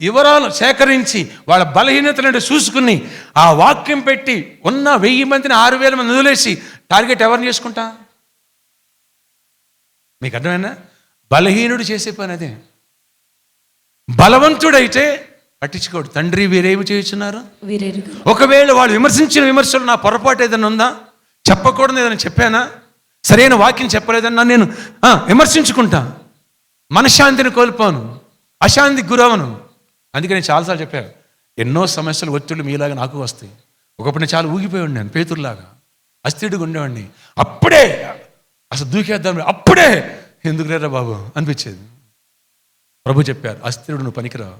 వివరాలు సేకరించి వాళ్ళ బలహీనతలను చూసుకుని ఆ వాక్యం పెట్టి ఉన్న 1000 మందిని 6000 మంది వదిలేసి టార్గెట్ ఎవరిని చేసుకుంటా? మీకు అర్థమైనా? బలహీనుడు చేసే పని అదే. బలవంతుడైతే పట్టించుకోడు. తండ్రి వీరేమి చేస్తున్నారు? ఒకవేళ వాళ్ళు విమర్శించిన విమర్శలు నా పొరపాటు ఏదైనా ఉందా, చెప్పకూడదు ఏదైనా చెప్పానా, సరైన వాక్యం చెప్పలేదన్నా నేను విమర్శించుకుంటా. మనశ్శాంతిని కోల్పోను, అశాంతికి గురవను. అందుకే నేను చాలాసార్లు చెప్పాను, ఎన్నో సమస్యలు, ఒత్తిళ్ళు మీలాగా నాకు వస్తాయి. ఒకప్పుడు నేను చాలా ఊగిపోయి ఉండాను, పేతురులాగా అస్థిరుడిగా ఉండేవాడిని. అప్పుడే అసలు దూకేద్దాం, అప్పుడే ఎందుకు లేరా బాబు అనిపించేది. ప్రభు చెప్పారు, అస్థిరుడు నువ్వు పనికిరావు.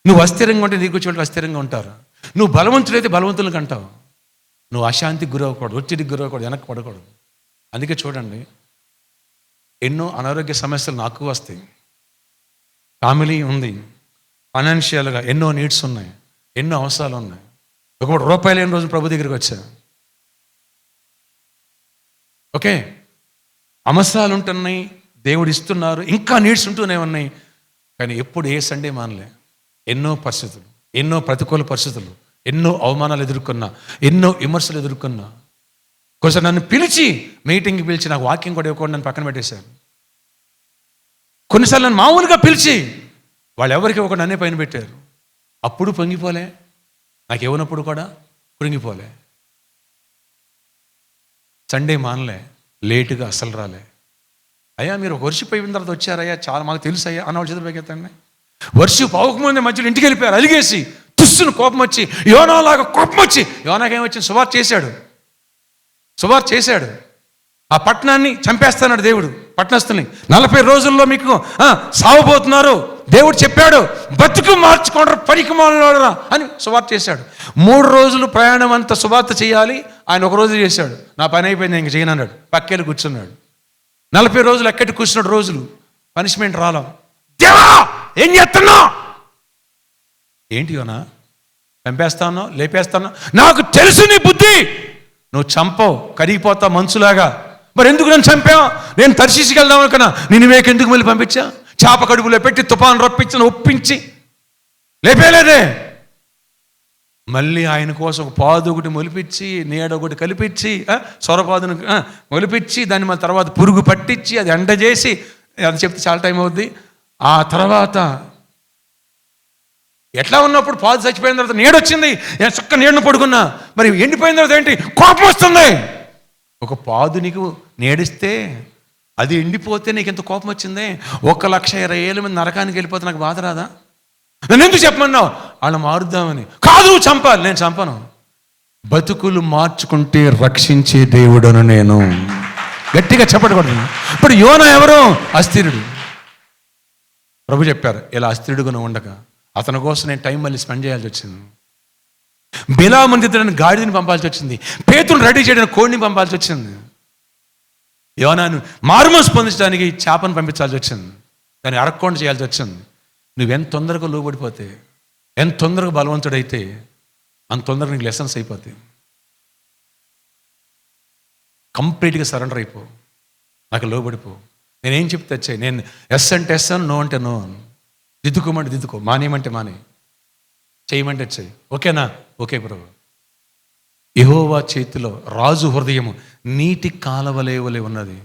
నువ్వు అస్థిరంగా ఉంటే నీకు వచ్చే అస్థిరంగా ఉంటారు. నువ్వు బలవంతుడైతే బలవంతులకు అంటావు. నువ్వు అశాంతికి గురవకూడదు, ఒత్తిడికి గురవకూడదు, వెనక్కి పడకూడదు. అందుకే చూడండి, ఎన్నో అనారోగ్య సమస్యలు నాకు వస్తాయి. ఫ్యామిలీ ఉంది, ఫైనాన్షియల్గా ఎన్నో నీడ్స్ ఉన్నాయి, ఎన్నో అవసరాలు ఉన్నాయి. ఒకప్పుడు రూపాయలు లేని రోజు ప్రభు దగ్గరికి వచ్చా. ఓకే, అవసరాలు ఉంటున్నాయి, దేవుడు ఇస్తున్నారు, ఇంకా నీడ్స్ ఉంటూనే ఉన్నాయి. కానీ ఎప్పుడు ఏ సండే మానలే. ఎన్నో పరిస్థితులు, ఎన్నో ప్రతికూల పరిస్థితులు, ఎన్నో అవమానాలు ఎదుర్కొన్నా, ఎన్నో విమర్శలు ఎదుర్కొన్నా. కొంచెం నన్ను పిలిచి మీటింగ్కి పిలిచి నాకు వాక్యం కూడా ఇవ్వకుండా నన్ను పక్కన పెట్టేశారు. కొన్నిసార్లు నన్ను మామూలుగా పిలిచి వాళ్ళు ఎవరికి ఇవ్వకుండా నన్నే పైన పెట్టారు. అప్పుడు పొంగిపోలే, నాకు ఇవ్వనప్పుడు కూడా పొంగిపోలే. సండే మానలే, లేటుగా అసలు రాలే. అయ్యా మీరు వర్షిప్ అయిన తర్వాత వచ్చారయ్యా, చాలా మాకు తెలుసు అయ్యా అన్నవాళ్ళు చేతులు పైకెత్తండి. వర్షిప్ అవ్వకముందే మధ్యలో ఇంటికి వెళ్ళిపోయారు అలిగేసి, తుస్సును కోపం వచ్చి, యోనాలాగా కోపం వచ్చి, యోనాకేమొచ్చింది? సువార్త చేశాడు. ఆ పట్టణాన్ని చంపేస్తున్నాడు దేవుడు, పట్టణస్తుల్ని. 40 రోజుల్లో మీకు సావబోతున్నారు, దేవుడు చెప్పాడు, బతుకు మార్చుకోండి పనికి మాలినోడురా అని సువార్త చేశాడు. 3 రోజులు ప్రయాణం అంతా సువార్త చేయాలి, ఆయన 1 రోజు చేశాడు. నా పని అయిపోయింది, ఇంక చేయను అన్నాడు. పక్కేళ్ళు కూర్చున్నాడు. 40 రోజులు ఎక్కడి కూర్చున్నాడు రోజులు, పనిష్మెంట్ రాలా. దేవా ఏం చేస్తున్నావు? ఏంటి యోనా, చంపేస్తానో లేపేస్తానో? నాకు తెలుసు నీ బుద్ధి, నువ్వు చంపవు, కరిగిపోతావు మంచులాగా. మరి ఎందుకు నన్ను చంపావు? నేను తర్శీసుకి వెళ్దాం అనుకున్నా, నిన్నువేకి ఎందుకు మళ్ళీ పంపించా? చేప కడుపులో పెట్టి తుఫాను రప్పించి ఒప్పించి లేపేలేదే. మళ్ళీ ఆయన కోసం ఒక పాదు ఒకటి మొలిపించి, నీడ ఒకటి కలిపించి, సొరపాదును మొలిపించి, దాన్ని మన తర్వాత పురుగు పట్టించి, అది ఎండ చేసి, అది చెప్తే చాలా టైం అవుద్ది. ఆ తర్వాత ఎట్లా ఉన్నప్పుడు పాదు చచ్చిపోయిన తర్వాత నీడొచ్చింది, చక్క నీడను పడుకున్నా. మరి ఎండిపోయిన తర్వాత ఏంటి? కోపం వస్తుంది. ఒక పాదు నీకు నీడిస్తే అది ఎండిపోతే నీకు ఎంత కోపం వచ్చింది? 1,20,000 మంది నరకానికి వెళ్ళిపోతే నాకు బాధ రాదా? నన్ను ఎందుకు చెప్పమన్నావు? వాళ్ళు మారుద్దామని. కాదు, నువ్వు చంపాలి. నేను చంపను. బతుకులు మార్చుకుంటే రక్షించే దేవుడను నేను. గట్టిగా చెప్పకూడదు. ఇప్పుడు యోనా ఎవరు? అస్థిరుడు. ప్రభు చెప్పారు, ఇలా అస్థిరుడుగా ఉండక అతని కోసం నేను టైం మళ్ళీ స్పెండ్ చేయాల్సి వచ్చింది. బిలాముని దిద్దడానికి గాడిదని పంపాల్సి వచ్చింది. పేతురుని రెడీ చేయడానికి కోడిని పంపాల్సి వచ్చింది. యోనాను మారుమోసు పొందించడానికి చేపను పంపించాల్సి వచ్చింది. దాన్ని అరక్కుండా చేయాల్సి వచ్చింది. నువ్వెంత తొందరగా లోబడిపోతే, ఎంత తొందరగా బలవంతుడైతే అంత తొందరగా నీకు లెసన్స్ అయిపోతాయి. కంప్లీట్గా సరెండర్ అయిపో, నాకు లోబడిపో. నేనేం చెప్తే వచ్చాయి, నేను ఎస్ అంటే ఎస్ అని, నో అంటే నో అని. దిద్దుకోమంటే దిద్దుకో, మానేయమంటే మానే, చేయమంటే చెయ్యి. ఓకేనా? ఓకే ప్రభు. యెహోవా చేతిలో రాజు హృదయము నీటి కాలవలే వలె ఉన్నది.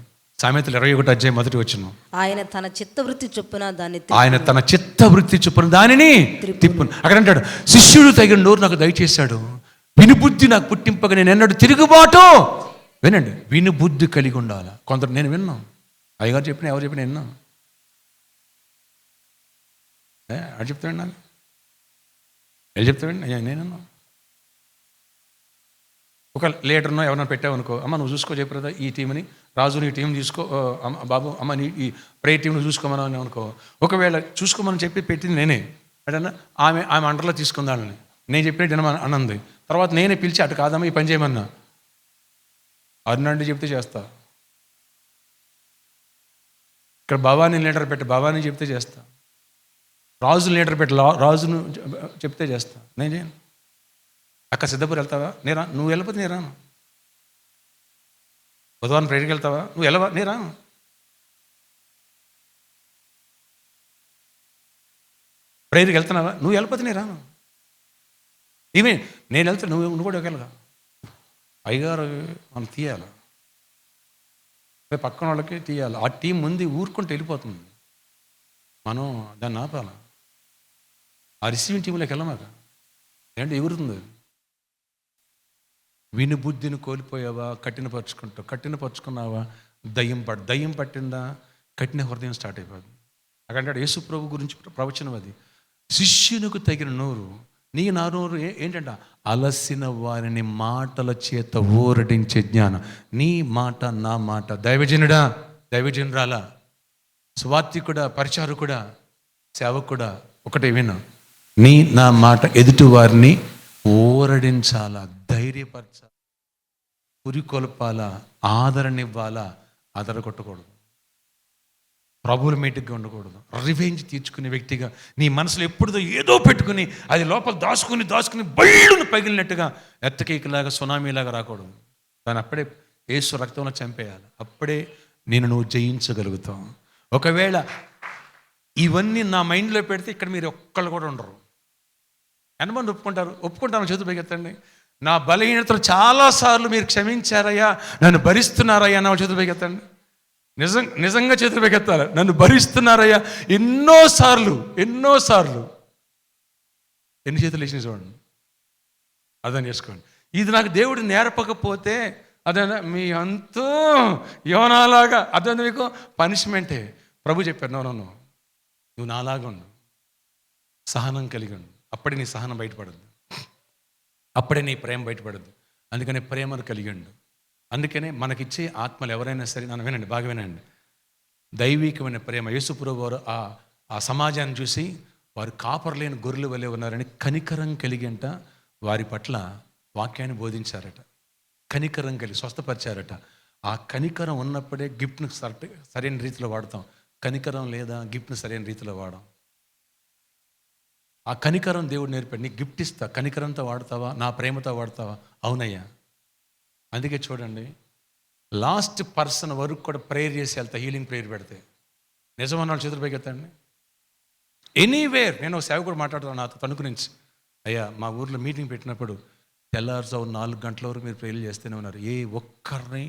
సామెతలు 21:1 ఆయన తన చిత్తవృత్తి చొప్పున దాన్ని ఆయన తన చిత్తవృత్తి చొప్పున దానిని తిప్పును. అక్కడ అంటాడు, శిష్యుడు తగిన నోరు నాకు దయచేశాడు, వినుబుద్ధి నాకు పుట్టింపగా నేను ఎన్నడు తిరుగుబాటు. వినండి, వినుబుద్ధి కలిగి ఉండాలి. కొందరు నేను విన్నాం, అయ్యగారు చెప్పిన ఎవరు చెప్పిన విన్నాం, అది చెప్తా విన్నాను, వెళ్ళి చెప్తా విన్నా నేను. ఒక లీడర్నో ఎవరైనా పెట్టావనుకో, అమ్మ నువ్వు చూసుకో చెప్పలేదా ఈ టీంని, రాజుని ఈ టీం చూసుకో, బాబు అమ్మ నీ ఈ ప్రే టీంని చూసుకోమని అనుకో. ఒకవేళ చూసుకోమని చెప్పి పెట్టింది నేనే అంటే ఆమె అండర్లో తీసుకుందాలని నేను చెప్పినట్టు అన్నది. తర్వాత నేనే పిలిచి అటు కాదమ్మా ఈ పని చేయమన్నా, అరుణండి చెప్తే చేస్తా. ఇక్కడ భవానీ లీడర్ పెట్టి భవానీ చెప్తే చేస్తా, రాజుని లీడర్ పెట్టి రాజును చెప్తే చేస్తా. నేను చేయను. అక్క సిద్ధపూర్ వెళ్తావా, నేరా, నువ్వు వెళ్ళకపోతే నేను రాను. బుధవారం ప్రేయర్కి వెళ్తావా, నువ్వు వెళ్ళవా, నేను రాను. ప్రేయర్కి వెళ్తున్నావా, నువ్వు వెళ్ళకపోతే నేను రాను. ఈమె నేను వెళ్తే నువ్వు కూడా వెళ్ళగా. అయ్యగారు మనం తీయాలి, పక్కన వాళ్ళకి తీయాలి. ఆ టీం ముందు ఊరుకుంటూ వెళ్ళిపోతుంది, మనం దాన్ని ఆపాలి. ఆ రిసీవింగ్ టీంలోకి వెళ్ళమాక, ఏంటంటే ఎగురుతుంది. వినుబుద్ధిని కోల్పోయావా, కఠినపరుచుకున్నావా, దయ్యం పట్టిందా, కఠిన హృదయం స్టార్ట్ అయిపోతుంది. అక్కడ యేసు ప్రభు గురించి ప్రవచనం అది, శిష్యునికి తగిన నోరు నీ నా నోరు ఏంటంట, అలసిన వారిని మాటల చేత ఊరడించే జ్ఞానం. నీ మాట నా మాట, దైవజనుడా దైవజనురాలా, సువార్తికుడా పరిచారకుడా సేవకుడా, ఒకటే విను, నీ నా మాట ఎదుటి వారిని ఊరడించాలా, ధైర్యపరచాలా, పురికొల్పాలా, ఆదరణ ఇవ్వాలా, ఆదర కొట్టకూడదు, ప్రభువుల మీటింగ్గా ఉండకూడదు, రివెంజ్ తీర్చుకునే వ్యక్తిగా నీ మనసులో ఎప్పుడుదో ఏదో పెట్టుకుని అది లోపల దాచుకుని బళ్ళును పగిలినట్టుగా ఎత్తకేకలాగా సునామీలాగా రాకూడదు. దాన్ని అప్పుడే యేసు రక్తంలో చంపేయాలి. అప్పుడే నువ్వు జయించగలుగుతావు. ఒకవేళ ఇవన్నీ నా మైండ్లో పెడితే ఇక్కడ మీరు ఒక్కళ్ళు కూడా ఉండరు. ఎంతమంది ఒప్పుకుంటాను చేతులు పైకెత్తండి. నా బలహీనతలు చాలాసార్లు మీరు క్షమించారయ్యా, నన్ను భరిస్తున్నారయ్యా, నా చేతులు పైకెత్తండి. నిజంగా చేతులు పైకెత్తాలి. నన్ను భరిస్తున్నారయ్యా ఎన్నోసార్లు. ఎన్ని చేతులు వేసిన చూడండి, అర్థం చేసుకోండి. ఇది నాకు దేవుడు నేర్పకపోతే అదే మీ అంతూ యోనాలాగా, అర్థం మీకు పనిష్మెంటే. ప్రభు చెప్పారు, నువ్వు నాలాగా ఉండు, సహనం కలిగి ఉండు, అప్పుడే నీ సహనం బయటపడద్దు, అప్పుడే నీ ప్రేమ బయటపడద్దు. అందుకనే ప్రేమను కలిగి ఉండు. అందుకనే మనకిచ్చే ఆత్మలు ఎవరైనా సరే, నన్ను వినండి, బాగా వినండి, దైవికమైన ప్రేమ. యేసుప్రభువు వారు ఆ సమాజాన్ని చూసి వారు కాపర్లేని గొర్రెలు వలె ఉన్నారని కనికరం కలిగి అంట వారి పట్ల వాక్యాన్ని బోధించారట. కనికరం కలిగి స్వస్థపరిచారట. ఆ కనికరం ఉన్నప్పుడే గిఫ్ట్ను సరైన రీతిలో వాడతాం. కనికరం లేదా గిఫ్ట్ను సరైన రీతిలో వాడాం. ఆ కనికరం దేవుడు నేర్పాడు. నీకు గిఫ్ట్ ఇస్తా, కనికరంతో వాడతావా, నా ప్రేమతో వాడతావా? అవునయ్యా. అందుకే చూడండి, లాస్ట్ పర్సన్ వరకు కూడా ప్రేయర్ చేసి వెళ్తా, హీలింగ్ ప్రేయర్ పెడితే. నిజమన్న వాళ్ళు చేతులు పైకి ఎత్తండి. ఎనీవేర్. నేను ఒక సేవకుడు మాట్లాడుతాను నాతో తణుకు నుంచి, అయ్యా మా ఊర్లో మీటింగ్ పెట్టినప్పుడు తెల్లారుజాము 4 గంటల వరకు మీరు ప్రేయర్లు చేస్తూనే ఉన్నారు, ఏ ఒక్కరిని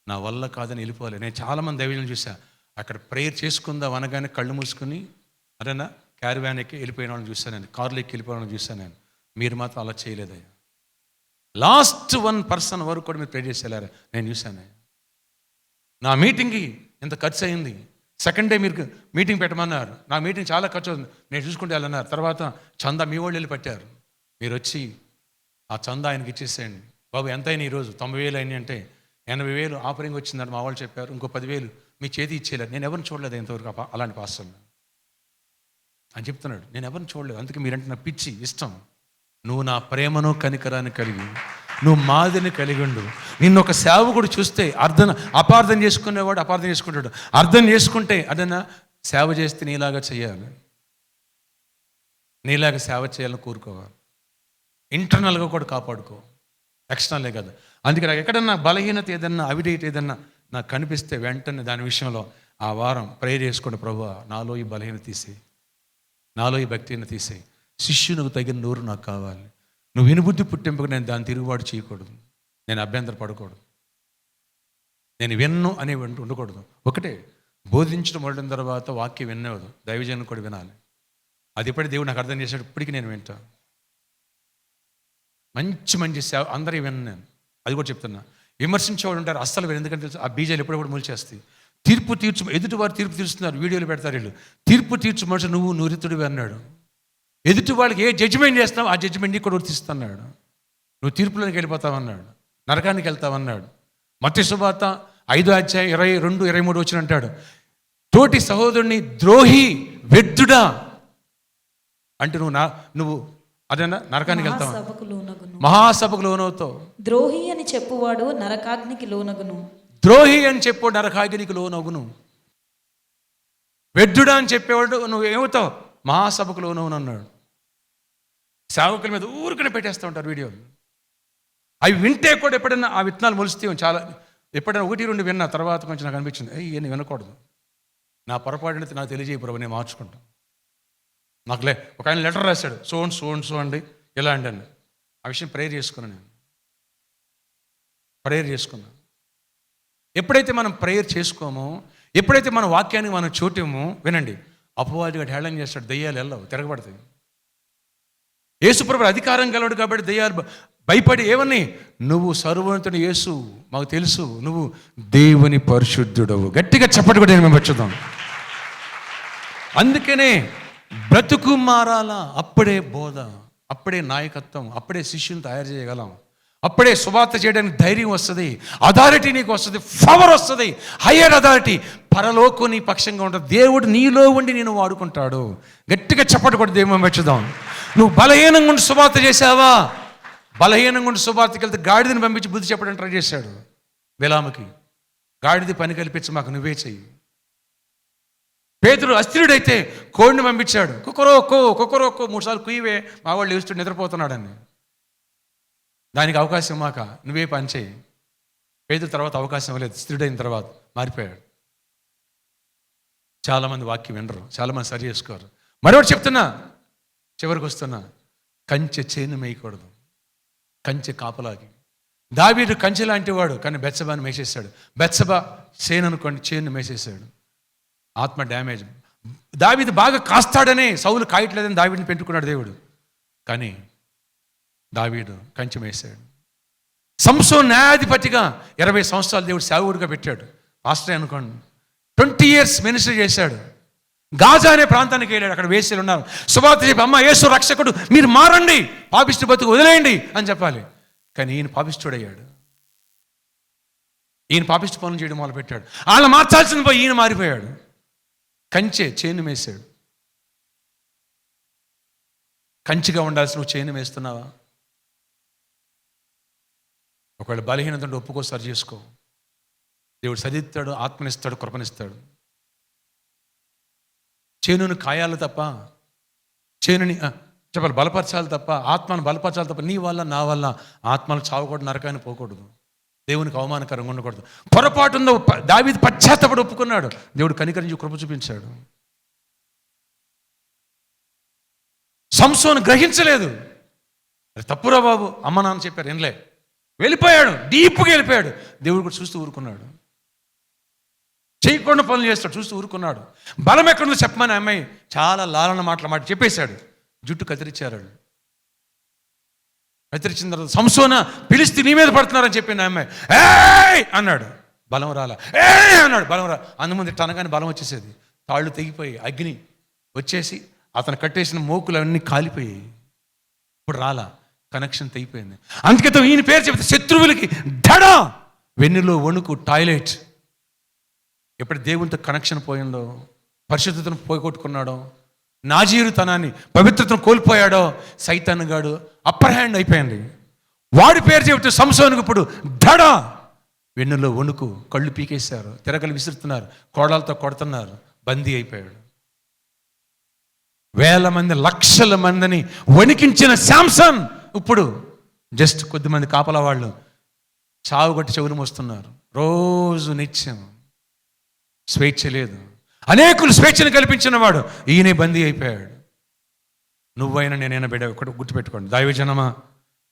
నా వల్ల కాదని వెళ్ళిపోవాలి. నేను చాలామంది దైవజనులు చూసా, అక్కడ ప్రేయర్ చేసుకుందాం అనగానే కళ్ళు మూసుకుని అరేనా క్యారివ్యాన్ ఎక్కి వెళ్ళిపోయిన వాళ్ళని చూశాను నేను, కార్లు ఎక్కి వెళ్ళిపోయిన వాళ్ళని చూశాను నేను. మీరు మాత్రం అలా చేయలేదయ్యా. లాస్ట్ 1 పర్సన్ వరకు కూడా మీరు ప్రే చేసి వెళ్ళారా, నేను చూశాను. నా మీటింగ్కి ఎంత ఖర్చు అయింది. సెకండ్ డే మీరు మీటింగ్ పెట్టమన్నారు, నా మీటింగ్ చాలా ఖర్చు అవుతుంది, నేను చూసుకుంటే వెళ్ళన్నారు. తర్వాత చందా మీ వాళ్ళు వెళ్ళి పట్టారు. మీరు వచ్చి ఆ చందా ఆయనకి ఇచ్చేసేయండి. బాబు ఎంత అయినా ఈరోజు 90,000 అయినాయి అంటే 80,000 ఆఫరింగ్ వచ్చిందని మా వాళ్ళు చెప్పారు, ఇంకో 10,000 మీ చేతి ఇచ్చేయలేదు. నేను ఎవరిని చూడలేదు ఇంతవరకు అలాంటి పాస్టర్ని అని చెప్తున్నాడు. నేను ఎవరిని చూడలేదు. అందుకే మీరంటే నా పిచ్చి ఇష్టం. నువ్వు నా ప్రేమను కనికరాన్ని కలిగి, నువ్వు మాదిరిని కలిగి ఉండు. నిన్ను ఒక సేవకుడు చూస్తే అపార్థం చేసుకునేవాడు అపార్థం చేసుకుంటాడు. అర్థం చేసుకుంటే అదన్నా సేవ చేస్తే నీలాగా చేయాలి, నీలాగా సేవ చేయాలని కోరుకోవాలి. ఇంటర్నల్గా కూడా కాపాడుకో, ఎక్స్టర్నలే కదా. అందుకే నాకు ఎక్కడన్నా బలహీనత ఏదన్నా అవిడేట్ ఏదన్నా నాకు కనిపిస్తే వెంటనే దాని విషయంలో ఆ వారం ప్రేయర్ చేసుకోండి. ప్రభువా నాలో ఈ బలహీనత తీసేయి, నాలో ఈ భక్తిని తీసేయి, శిష్యునికి తగిన నోరు నాకు కావాలి. నువ్వు వినుబుద్ధి పుట్టింపుగా నేను దాన్ని తిరుగుబాటు చేయకూడదు, నేను అభ్యంతర పడకూడదు. నేను విన్ను అని ఉండకూడదు. ఒకటే, బోధించడం మొదలైన తర్వాత వాక్యం వినవద్దు, దైవజనం కూడా వినాలి. అది ఎప్పుడైతే దేవుడు నాకు అర్థం చేశాడు, ఇప్పటికీ నేను వింటా. మంచి సేవ అందరూ విన్నాను నేను, అది కూడా చెప్తున్నా. విమర్శించేవాడు ఉంటారు, అస్సలు వినరు. ఎందుకంటే తెలుసు, ఆ బీజాలు ఎప్పుడప్పుడు మొలిచేస్తాయి. తీర్పు తీర్చు, ఎదుటివారు తీర్పు తీరుస్తున్నారు, వీడియోలు పెడతారు వీళ్ళు. తీర్పు తీర్చు మనిషి నువ్వు నురితుడివి అన్నాడు. ఎదుటి వాళ్ళకి ఏ జడ్జిమెంట్ చేస్తున్నావు ఆ జడ్జిమెంట్ నీకు కూడా వర్తిస్తున్నాడు. నువ్వు తీర్పులోకి వెళ్ళిపోతావన్నాడు, నరకానికి వెళ్తావన్నాడు. మత్తయి సువార్త 5:22-23 వచ్చిన అంటాడు, తోటి సహోదరుని ద్రోహి వ్యర్థుడా అంటే నువ్వు అదేనా నరకానికి వెళ్తావు, మహాసభకు లోనవుతావు. ద్రోహి అని చెప్పువాడు నరకాగ్నికి లోనగును. ద్రోహి అని చెప్పాడు నరకాగ్నికి లోనగును. వ్యర్థుడా అని చెప్పేవాడు నువ్వు ఏమవుతావు, మహాసభకు లోనవును అన్నాడు. సేవకుల మీద ఊరికనే పెట్టేస్తూ ఉంటారు వీడియోలు. అవి వింటే కూడా ఎప్పుడైనా ఆ విత్తనాలు మొలిస్తే చాలా, ఎప్పుడైనా 1-2 విన్నా తర్వాత కొంచెం నాకు అనిపించింది, ఇవన్నీ వినకూడదు, నా పొరపాటు నాకు తెలియజేయ ప్రభు, నేను మార్చుకుంటాను. నాకు ఒక ఆయన లెటర్ రాశాడు, సో అండి ఇలా అండి అని. ఆ విషయం ప్రేయర్ చేసుకున్నాను, నేను ప్రేయర్ చేసుకున్నాను. ఎప్పుడైతే మనం ప్రేయర్ చేసుకోమో, ఎప్పుడైతే మన వాక్యానికి మనం చోటేమో, వినండి, అపవాదిగా హేళన చేస్తాడు, దయ్యాలు వెళ్ళవు, తిరగబడతాయి. యేసుప్రభు అధికారం గలవాడు కాబట్టి దయ్యాలు భయపడి ఏమని, నువ్వు సర్వోన్నతుడు యేసు, మాకు తెలుసు నువ్వు దేవుని పరిశుద్ధుడవు. గట్టిగా చప్పటి కూడా మేము వచ్చుదాం. అందుకనే బ్రతుకు మారాలా, అప్పుడే బోధ, అప్పుడే నాయకత్వం, అప్పుడే శిష్యుని తయారు చేయగలం, అప్పుడే సువార్త చేయడానికి ధైర్యం వస్తుంది, అథారిటీ నీకు వస్తుంది, పవర్ వస్తుంది, హయ్యర్ అథారిటీ. పరలోకం నీ పక్షంగా ఉంటుంది, దేవుడు నీలో ఉండి నేను వాడుకుంటాడు. గట్టిగా చప్పటి కూడా దేవుని మెచ్చుదాం. నువ్వు బలహీనంగా ఉండి సువార్త చేసావా, బలహీనంగా ఉండి సువార్తకి వెళ్తే గాడిదని పంపించి బుద్ధి చెప్పడానికి ట్రై చేశాడు బిలాముకి. గాడిది పని కల్పించి మాకు నువ్వే చెయ్యి. పేతురు అస్థిరుడైతే కోడిని పంపించాడు, కుక్కరోక్కో 3 సార్లు కుయ్యవే, మా వాళ్ళు లేస్తూ నిద్రపోతున్నాడని. దానికి అవకాశం మాక, నువ్వే పని చేయి. పేతురు తర్వాత అవకాశం లేదు, స్థిరుడైన తర్వాత మారిపోయాడు. చాలామంది వాక్యం వినరు, చాలామంది సరి చేసుకోరు. మరొకటి చెప్తున్నా, చివరికి వస్తున్నా, కంచె చేను మేయకూడదు, కంచె కాపలాకి. దావీదు కంచె లాంటి వాడు, కానీ బెత్సబాని మేసేశాడు. బెత్సబా చేను అనుకోండి, చేను మేసేశాడు. ఆత్మ డ్యామేజ్. దావీదు బాగా కాస్తాడనే సౌలు కాయట్లేదని దావీదుని పెట్టుకున్నాడు దేవుడు, కానీ దావీదు కంచె వేశాడు. సంసోను న్యాయాధిపతిగా 20 సంవత్సరాలు దేవుడు సేవకుడిగా పెట్టాడు, పాస్టర్ అనుకోండి. 20 years మినిస్ట్రీ చేశాడు. గాజా అనే ప్రాంతానికి వెళ్ళాడు, అక్కడ వేశ్యలు ఉన్నారు. సువార్త చెప్పి, అమ్మ యేసు రక్షకుడు, మీరు మారండి, పాపిష్టి బతుకు వదిలేయండి అని చెప్పాలి. కానీ ఈయన పాపిష్టుడయ్యాడు, ఈయన పాపిష్టి పనులు చేయడం మొదలుపెట్టాడు. వాళ్ళు మార్చాల్సింది పోయి ఈయన మారిపోయాడు. కంచె చేను వేసాడు. కంచిగా ఉండాల్సి నువ్వు చేను వేస్తున్నావా? ఒకవేళ బలహీనత ఉంటే ఒప్పుకో, సరి చేసుకో. దేవుడు సరిస్తాడు, ఆత్మనిస్తాడు, కృపనిస్తాడు. చేనుని కాయాలి తప్ప, చేనుని చెప్పాలి బలపరచాలి తప్ప, ఆత్మను బలపరచాలి తప్ప, నీ వల్ల నా వల్ల ఆత్మలు చావకూడదు, నరకాన్ని పోకూడదు, దేవునికి అవమానకరంగా ఉండకూడదు. పొరపాటు ఉందో దావీదు పశ్చాత్తపడి ఒప్పుకున్నాడు, దేవుడు కనికరించి కృప చూపించాడు. సంసోను గ్రహించలేదు, తప్పురా బాబు, అమ్మ నాన్న చెప్పారు వినలే, వెళ్ళిపోయాడు, డీప్గా వెళ్ళిపోయాడు. దేవుడు కూడా చూస్తూ ఊరుకున్నాడు, చేయకుండా పనులు చేస్తాడు, చూస్తూ ఊరుకున్నాడు. బలం ఎక్కడుందో చెప్పమని అమ్మాయి చాలా లాలన మాట చెప్పేశాడు. జుట్టు కత్తిరించారు. కత్తిరించిన తర్వాత సంసోనా పిలిస్తే నీ మీద పడుతున్నారని చెప్పిన అమ్మాయి ఏయ్ అన్నాడు, బలం రాలా. అన్నాడు, బలం రా. అందుముందు తనగానే బలం వచ్చేసేది. తాళ్ళు తెగిపోయి అగ్ని వచ్చేసి అతను కట్టేసిన మోకులు అన్నీ కాలిపోయాయి. ఇప్పుడు రాలా, కనెక్షన్ తెగిపోయింది. అందుకే ఈయన పేరు చెప్తే శత్రువులకి ధడా, వెన్నులో వణుకు, టాయిలెట్. ఎప్పుడు దేవునితో కనెక్షన్ పోయిందో, పరిశుద్ధతను పోగొట్టుకున్నాడో, నాజీరుతనాన్ని, పవిత్రతను కోల్పోయాడో, సైతాన్ గాడు అప్పర్ హ్యాండ్ అయిపోయింది. వాడి పేరు చెబుతూ సంసోనుకు ఇప్పుడు ధడ, వెన్నులో వణుకు, కళ్ళు పీకేశారు, తిరగలు విసురుతున్నారు, కోడలతో కొడుతున్నారు, బందీ అయిపోయాడు. 1000 మంది 1,00,000 మందిని వణికించిన శాంసన్ ఇప్పుడు జస్ట్ కొద్దిమంది కాపలా వాళ్ళు చావుగొట్టి చెవులు మోస్తున్నారు. రోజు నిత్యం స్వేచ్ఛ లేదు. అనేకులు స్వేచ్ఛను కల్పించిన వాడు ఈయనే బందీ అయిపోయాడు. నువ్వైనా నేనైనా బిడ్డ ఒకటి గుర్తుపెట్టుకోండి, దైవజనమా,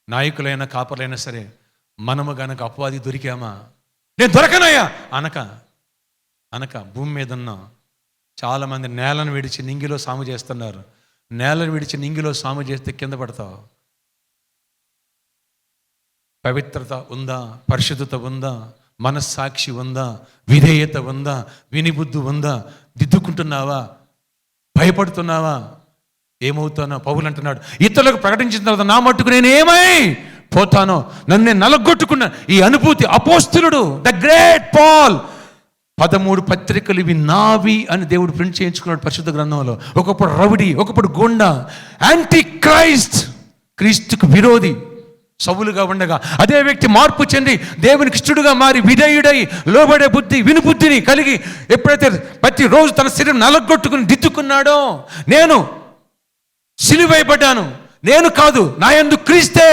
నాయకులైనా కాపర్లైనా సరే, మనము గనక అపవాది దొరికామా, నేను దొరకనయ్యా అనక భూమి మీద ఉన్న చాలామంది నేలను విడిచి నింగిలో సాము చేస్తున్నారు. నేలను విడిచి నింగిలో సాము చేస్తే కింద పడతావు. పవిత్రత ఉందా? పరిశుద్ధత ఉందా? మనస్సాక్షి ఉందా? విధేయత ఉందా? వినిబుద్ధి ఉందా? దిద్దుకుంటున్నావా? భయపడుతున్నావా? ఏమవుతానో పౌలు అంటున్నాడు, ఇతరులకు ప్రకటించిన తర్వాత నా మట్టుకు నేను ఏమై పోతానో, నన్ను నేను నలగొట్టుకున్నా. ఈ అనుభూతి అపోస్తలుడు ద గ్రేట్ పాల్ 13 పత్రికలు ఇవి నావి అని దేవుడు ప్రింట్ చేయించుకున్నాడు పరిశుద్ధ గ్రంథంలో. ఒకప్పుడు రౌడీ, ఒకప్పుడు గుండా, యాంటీ క్రీస్తుకు విరోధి సవులుగా ఉండగా అదే వ్యక్తి మార్పు చెంది దేవునికి ఇష్టడుగా మారి విధేయుడై లోబడే బుద్ధి వినుబుద్ధిని కలిగి ఎప్పుడైతే ప్రతిరోజు తన శరీరం నలగొట్టుకుని దిద్దుకున్నాడో, నేను సిలువేయబడ్డాను, నేను కాదు నా యందు క్రీస్తే,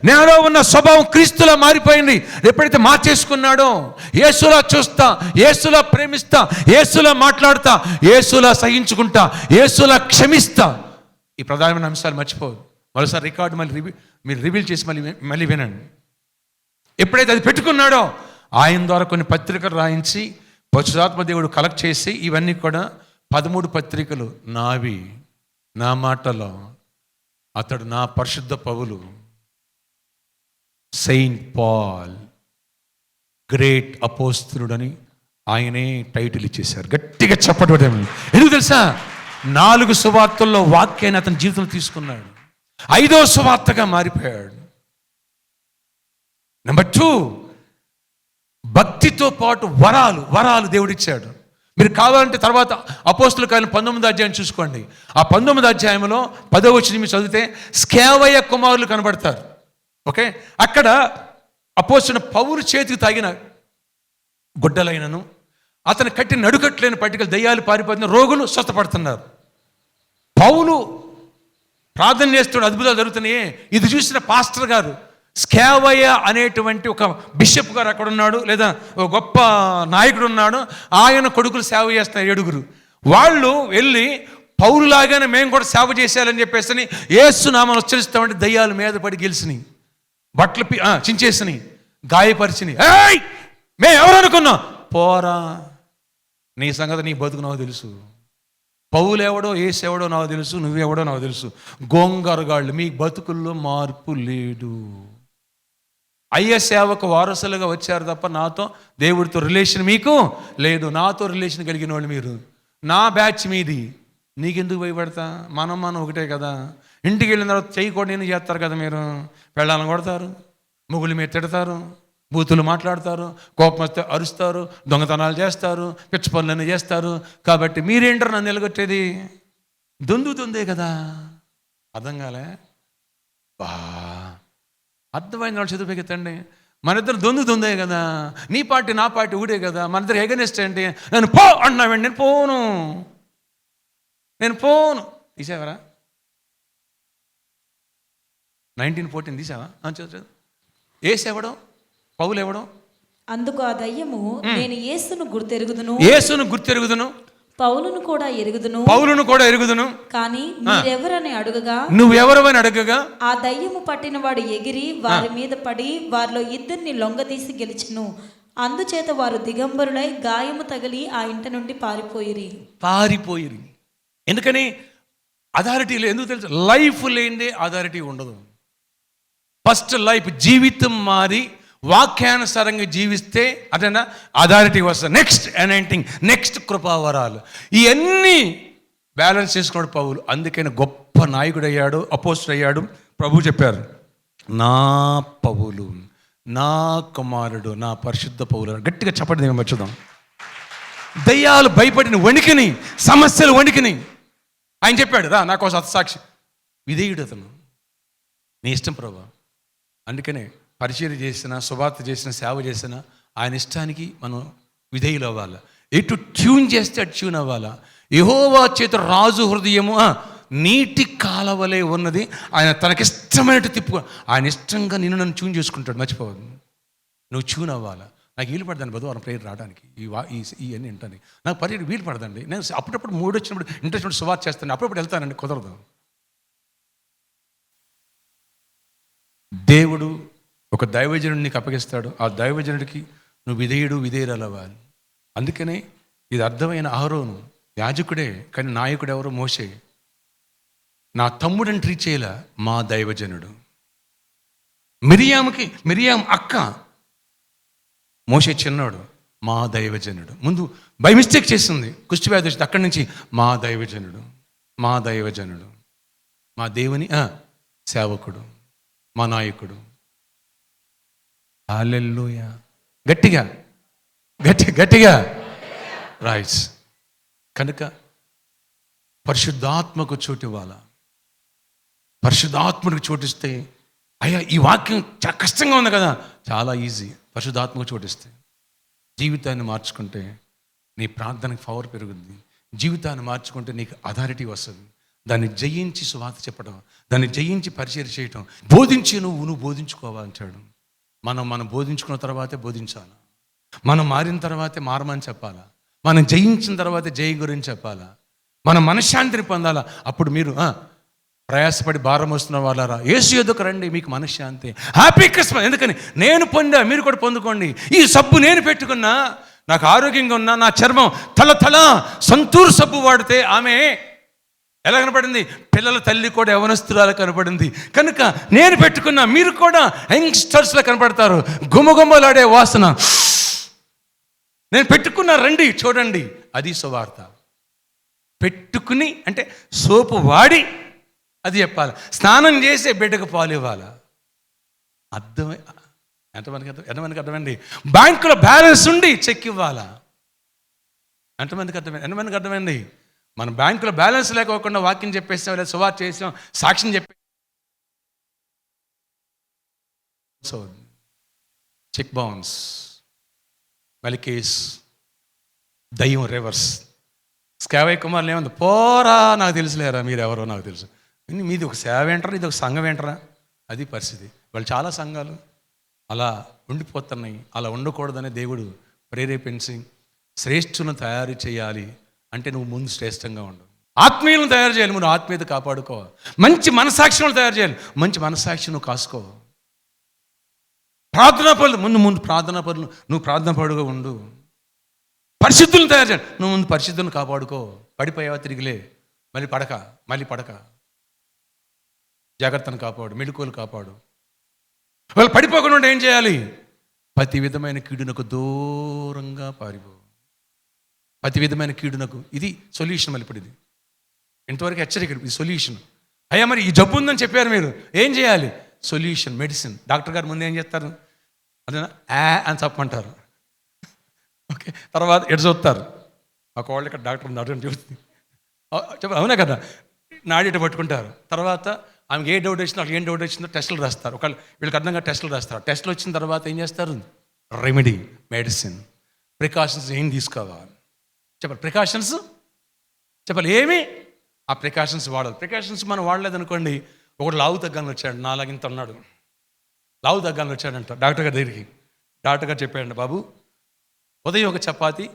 నాలో ఉన్న స్వభావం క్రీస్తులా మారిపోయింది. ఎప్పుడైతే మార్చేసుకున్నాడో, యేసులా చూస్తా, యేసులా ప్రేమిస్తా, యేసులా మాట్లాడుతా, యేసులా సహించుకుంటా, యేసులా క్షమిస్తా. ఈ ప్రధానమైన అంశాలు మర్చిపోదు. మరోసారి రికార్డు మీరు రివీల్ చేసి మళ్ళీ వినండి. ఎప్పుడైతే అది పెట్టుకున్నాడో ఆయన ద్వారా కొన్ని పత్రికలు రాయించి పరిశుద్ధాత్మ దేవుడు కలెక్ట్ చేసి ఇవన్నీ కూడా 13 పత్రికలు నావి, నా మాటలో. అతడు నా పరిశుద్ధ పౌలు, సెయింట్ పాల్, గ్రేట్ అపోస్తలుడని ఆయనే టైటిల్ ఇచ్చేశారు. గట్టిగా చెప్పడం ఎందుకు తెలుసా? 4 సువార్తల్లో వాక్యాన్ని అతని జీవితంలో తీసుకున్నాడు. 5వ సువార్తగా మారిపోయాడు. నెంబర్ 2, భక్తితో పాటు వరాలు దేవుడిచ్చాడు. మీరు కావాలంటే తర్వాత అపోస్తుల కార్యం 19వ అధ్యాయం చూసుకోండి. ఆ 19వ అధ్యాయంలో 10వ వచనం మీరు చదివితే స్కేవయ్య కుమారులు కనబడతారు. ఓకే, అక్కడ అపోస్తుల పౌలు చేతికి తాగిన గుడ్డలైనను అతను కట్టిన నడుకట్లేని పట్టికలు దయ్యాలు పారిపోతున్న రోగులు స్వస్థపడుతున్నారు. పౌలు ప్రార్థన చేస్తున్న అద్భుతాలు జరుగుతున్నాయి. ఇది చూసిన పాస్టర్ గారు స్కేవయ్య అనేటువంటి ఒక బిషప్ గారు అక్కడ ఉన్నాడు, లేదా ఒక గొప్ప నాయకుడు ఉన్నాడు. ఆయన కొడుకులు సేవ చేస్తున్నారు 7. వాళ్ళు వెళ్ళి పౌరులాగానే మేము కూడా సేవ చేసేయాలని చెప్పేసి యేసు నామమున ఉచ్చరిస్తామంటే దయ్యాలు మీద పడి గెలిచినాయి, బట్టలు చించేసినాయి, గాయపరిచినాయి. ఏయ్ మేము ఎవరు అనుకున్నాం? పోరా, నీ సంగతి నీ బతుకు నాకు తెలుసు. పౌలెవడో ఏసేవడో నాకు తెలుసు, నువ్వెవడో నాకు తెలుసు. గోంగరగాళ్ళు, మీ బతుకుల్లో మార్పు లేడు. అయ్య సేవకు వారసులుగా వచ్చారు తప్ప నాతో దేవుడితో రిలేషన్ మీకు లేదు. నాతో రిలేషన్ కలిగిన వాళ్ళు మీరు. నా బ్యాచ్ మీది, నీకెందుకు భయపడతా? మనం ఒకటే కదా. ఇంటికి వెళ్ళిన తర్వాత చేయకూడదు చేస్తారు కదా మీరు. పెళ్ళాలను కొడతారు, ముగ్గులు మీద తిడతారు, బూతులు మాట్లాడతారు, కోపం వస్తే అరుస్తారు, దొంగతనాలు చేస్తారు, పిచ్చి పనులన్నీ చేస్తారు. కాబట్టి మీరేంటారు నన్ను నిలగొట్టేది? దొందుతుందే కదా. అర్థం కాలే? అర్థమైన వాళ్ళు చదువుకెత్తండి. మన ఇద్దరు దొందుతుందే కదా. నీ పార్టీ నా పార్టీ ఊడే కదా. మన ఇద్దరు ఎగనిస్ట్ ఏంటి? నేను పో అంటున్నావండి. నేను పోను. తీసావరా 1914 తీసావా? చదువు. ఏసేవడం పౌలు ఎవడం? అందుకు ఆ దయ్యము, నేను యేసును గుర్తెరుగుదును, పౌలును కూడా ఎరుగుదును, కానీ మీరెవరని అడుగగా, నువ్వెవరని అడగగా, ఆ దయ్యము పట్టిన వాడు ఎగిరి వారి మీద పడి వారిలో 2 లొంగదీసి గెలిచెను. అందుచేత వారు దిగంబరులై గాయము తగిలి ఆ ఇంటి నుండి పారిపోయిరి. ఎందుకని? అథారిటీ లేదు. ఎందుకు తెలుసు? లైఫ్ లేనిదే అథారిటీ ఉండదు. ఫస్ట్ లైఫ్, జీవితం మారి వాక్యానుసారంగా జీవిస్తే అదేనా అథారిటీ వస్తుంది. నెక్స్ట్ అనాయింటింగ్, నెక్స్ట్ కృపావరాలు, ఇవన్నీ బ్యాలెన్స్ చేసుకున్నాడు పౌలు. అందుకని గొప్ప నాయకుడు అయ్యాడు, అపోస్తలుడు అయ్యాడు. ప్రభు చెప్పారు, నా పౌలు, నా కుమారుడు, నా పరిశుద్ధ పౌలు. గట్టిగా చెప్పండి, మేము వచ్చుదాం. దయ్యాలు భయపడిన వణికిని, సమస్యలు వణికిని. ఆయన చెప్పాడు, రా నా కోసం హతసాక్షి. విధేయుడు అతను. నీ ఇష్టం ప్రభు. అందుకనే పరిచర్య చేసిన, సువార్త చేసిన, సేవ చేసిన ఆయన ఇష్టానికి మనం విధేయులు అవ్వాలి. ఎటు ట్యూన్ చేస్తే అటు ట్యూన్ అవ్వాలా. యెహోవా చేత రాజు హృదయము నీటి కాలవలే ఉన్నది. ఆయన తనకిష్టమైనట్టు తిప్పు, ఆయన ఇష్టంగా నన్ను ట్యూన్ చేసుకుంటాడు. మర్చిపోవద్దు, నువ్వు ట్యూన్ అవ్వాలా. నాకు వీలు పడదండి బుధవారం ప్రేయర్ రావడానికి, ఇవన్నీ వింటాను. నాకు పరిచయం వీలు పడదండి. నేను అప్పుడప్పుడు మూడు వచ్చినప్పుడు ఇంట్రెస్ట్ సువార్త చేస్తాను, అప్పుడప్పుడు వెళ్తానండి, కుదరదు. దేవుడు ఒక దైవజనుడిని నీకు అప్పగిస్తాడు. ఆ దైవజనుడికి నువ్వు విధేయురాలు అవ్వాలి. అందుకనే ఇది అర్థమైన అహరోను యాజకుడే, కానీ నాయకుడు ఎవరు? మోషే. నా తమ్ముడని ట్రీట్ చేయలే, మా దైవజనుడు. మిరియాం అక్క, మోషే చిన్నోడు, మా దైవజనుడు. ముందు బై మిస్టేక్ చేస్తుంది, కుష్టి వ్యాధి వచ్చింది, అక్కడి నుంచి మా దైవజనుడు, మా దేవుని సేవకుడు, మా నాయకుడు. హల్లెలూయా. గట్టిగా రైట్స్. కనుక పరిశుద్ధాత్మకు చోటు ఇవ్వాలా. పరిశుద్ధాత్మకు చోటిస్తే, అయ్యా ఈ వాక్యం చాలా కష్టంగా ఉంది కదా, చాలా ఈజీ. పరిశుద్ధాత్మకు చోటిస్తే జీవితాన్ని మార్చుకుంటే నీ ప్రార్థనకి పవర్ పెరుగుద్ది. జీవితాన్ని మార్చుకుంటే నీకు అథారిటీ వస్తుంది. దాన్ని జయించి సువార్త చెప్పడం, దాన్ని జయించి పరిచయం చేయటం. బోధించి నువ్వు బోధించుకోవాలంటాడు. మనం బోధించుకున్న తర్వాతే బోధించాలి. మనం మారిన తర్వాతే మారమని చెప్పాలా. మనం జయించిన తర్వాతే జయం గురించి చెప్పాలా. మనం మనశ్శాంతిని పొందాలా. అప్పుడు మీరు ప్రయాసపడి భారం వస్తున్న వాళ్ళారా, యేసు యొద్దకు రండి, మీకు మనశ్శాంతి. Happy Christmas. ఎందుకని నేను పొందా, మీరు కూడా పొందుకోండి. ఈ సబ్బు నేను పెట్టుకున్నా, నాకు ఆరోగ్యంగా ఉన్నా, నా చర్మం తల సంతూర్ సబ్బు వాడితే ఆమె ఎలా కనపడింది? పిల్లల తల్లి కూడా యవనస్తురాలు కనపడింది. కనుక నేను పెట్టుకున్నా, మీరు కూడా యంగ్స్టర్స్లో కనపడతారు. గుమగుమలాడే వాసన నేను పెట్టుకున్నా, రండి చూడండి. అది సువార్త. పెట్టుకుని అంటే సోపు వాడి అది చెప్పాలి. స్నానం చేసే బిడ్డకు పాలు ఇవ్వాలా. ఎంతమందికి అర్థమైంది? బ్యాంకులో బ్యాలెన్స్ ఉండి చెక్ ఇవ్వాలా. ఎంతమందికి అర్థమైంది? మన బ్యాంకులో బ్యాలెన్స్ లేకోకుండా వాక్యం చెప్పేసాం, లేదా సువార్త చేసాం, సాక్ష్యం చెప్పే చెక్ బౌన్స్, మళ్ళీ కేస్, దయ్యం రివర్స్. స్కావై కుమార్లు ఏముంది? పోరా, నాకు తెలుసులేరా, మీరు ఎవరో నాకు తెలుసు. మీది ఒక సేవ ఏంటరా, ఇది ఒక సంఘం ఏంటరా? అది పరిస్థితి. వాళ్ళు చాలా సంఘాలు అలా ఉండిపోతున్నాయి. అలా ఉండకూడదని దేవుడు ప్రేరేపించి శ్రేష్ఠులను తయారు చేయాలి అంటే నువ్వు ముందు శ్రేష్టంగా ఉండు. ఆత్మీయులను తయారు చేయాలి, నువ్వు ఆత్మీయత కాపాడుకో. మంచి మనసాక్షులను తయారు చేయాలి, మంచి మనసాక్షి నువ్వు కాసుకో. ప్రార్థనా పనులు ముందు ప్రార్థనా పనులు, నువ్వు ప్రార్థన పడుగా ఉండు. పరిశుద్ధులను తయారు చేయాలి, నువ్వు ముందు పరిశుద్ధులను కాపాడుకో. పడిపోయావా తిరిగిలే, మళ్ళీ పడక జాగ్రత్తను కాపాడు, మెళుకువలు కాపాడు. వాళ్ళు పడిపోకుండా ఏం చేయాలి? ప్రతి విధమైన కీడునకు దూరంగా పారిపో. ప్రతి విధమైన కీడునకు ఇది సొల్యూషన్. మళ్ళీ ఇప్పుడు ఇది ఇంతవరకు హెచ్చరిక, ఇది సొల్యూషన్. అయ్యా మరి ఈ జబ్బు ఉందని చెప్పారు, మీరు ఏం చేయాలి? Solution, medicine. డాక్టర్ గారు ముందు ఏం చేస్తారు? అదేనా అని చెప్పమంటారు. ఓకే, తర్వాత ఎటు చూస్తారు, ఒక వాళ్ళు ఇక్కడ డాక్టర్ ఉన్నారు చూస్తుంది చెప్ప, అవునా కదా, నాడిట పట్టుకుంటారు. తర్వాత ఆమెకి ఏ డౌట్ వచ్చిందో, ఏం డౌట్ వచ్చిందో టెస్టులు రాస్తారు. ఒకళ్ళు వీళ్ళకి అర్థంగా టెస్టులు రాస్తారు. టెస్టులు వచ్చిన తర్వాత ఏం చేస్తారు? రెమెడీ, మెడిసిన్, ప్రికాషన్స్ ఏం తీసుకోవాలి చెప్పాలి. ప్రికాషన్స్ చెప్పాలి. ఏమి ఆ ప్రికాషన్స్ వాడాలి. ప్రికాషన్స్ మనం వాడలేదనుకోండి, ఒకడు లావు తగ్గాలని వచ్చాడు, నాలాగింత ఉన్నాడు, లావు తగ్గాలని వచ్చాడంట డాక్టర్ గారి దగ్గరికి. డాక్టర్ గారు చెప్పాడంట, బాబు ఉదయం ఒక చపాతి,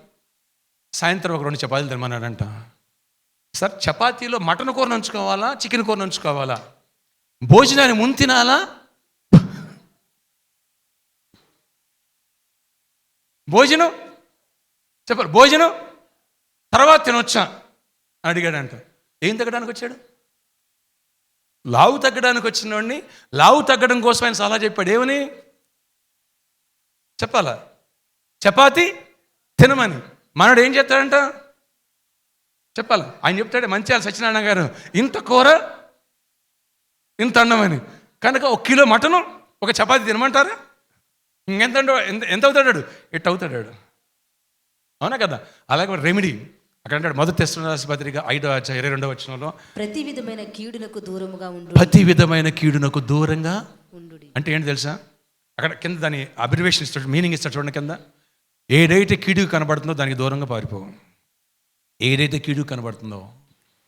సాయంత్రం ఒక 2 చపాతీలు తినమన్నాడంట. సార్ చపాతీలో మటన్ కూర నంచుకోవాలా, చికెన్ కూర నంచుకోవాలా? భోజనాన్ని ముందు తినాలా, భోజనం చెప్పాలి, భోజనం తర్వాత తినొచ్చా అడిగాడంట. ఏం తగ్గడానికి వచ్చాడు? లావు తగ్గడానికి వచ్చిన వాడిని లావు తగ్గడం కోసం ఆయన సలహా చెప్పాడు. ఏమని చెప్పాలా? చపాతి తినమని. మనడు ఏం చెప్తాడంట చెప్పాలి. ఆయన చెప్తాడు, మంచిర్యాల సత్యనారాయణ గారు, ఇంత కూర ఇంత అన్నమని. కనుక 1 కిలో మటను, ఒక చపాతి తినమంటారా? ఎంత అవుతాడు? ఎట్టు అవుతాడు? అవునా కదా? అలాగే రెమెడీ అక్కడ అంటాడు, మొదటి తెస్సలోనికీయుల పత్రిక 5వ అధ్యాయం 22వ వచనంలో, ప్రతి విధమైన కీడునకు దూరంగా ఉండు. అంటే ఏంటి తెలుసా? అక్కడ కింద దాని అబ్రివేషన్ ఇస్తాడు, మీనింగ్ ఇస్తాడు చూడండి కింద. ఏదైతే కీడు కనబడుతుందో దానికి దూరంగా పారిపో. ఏదైతే కీడు కనబడుతుందో,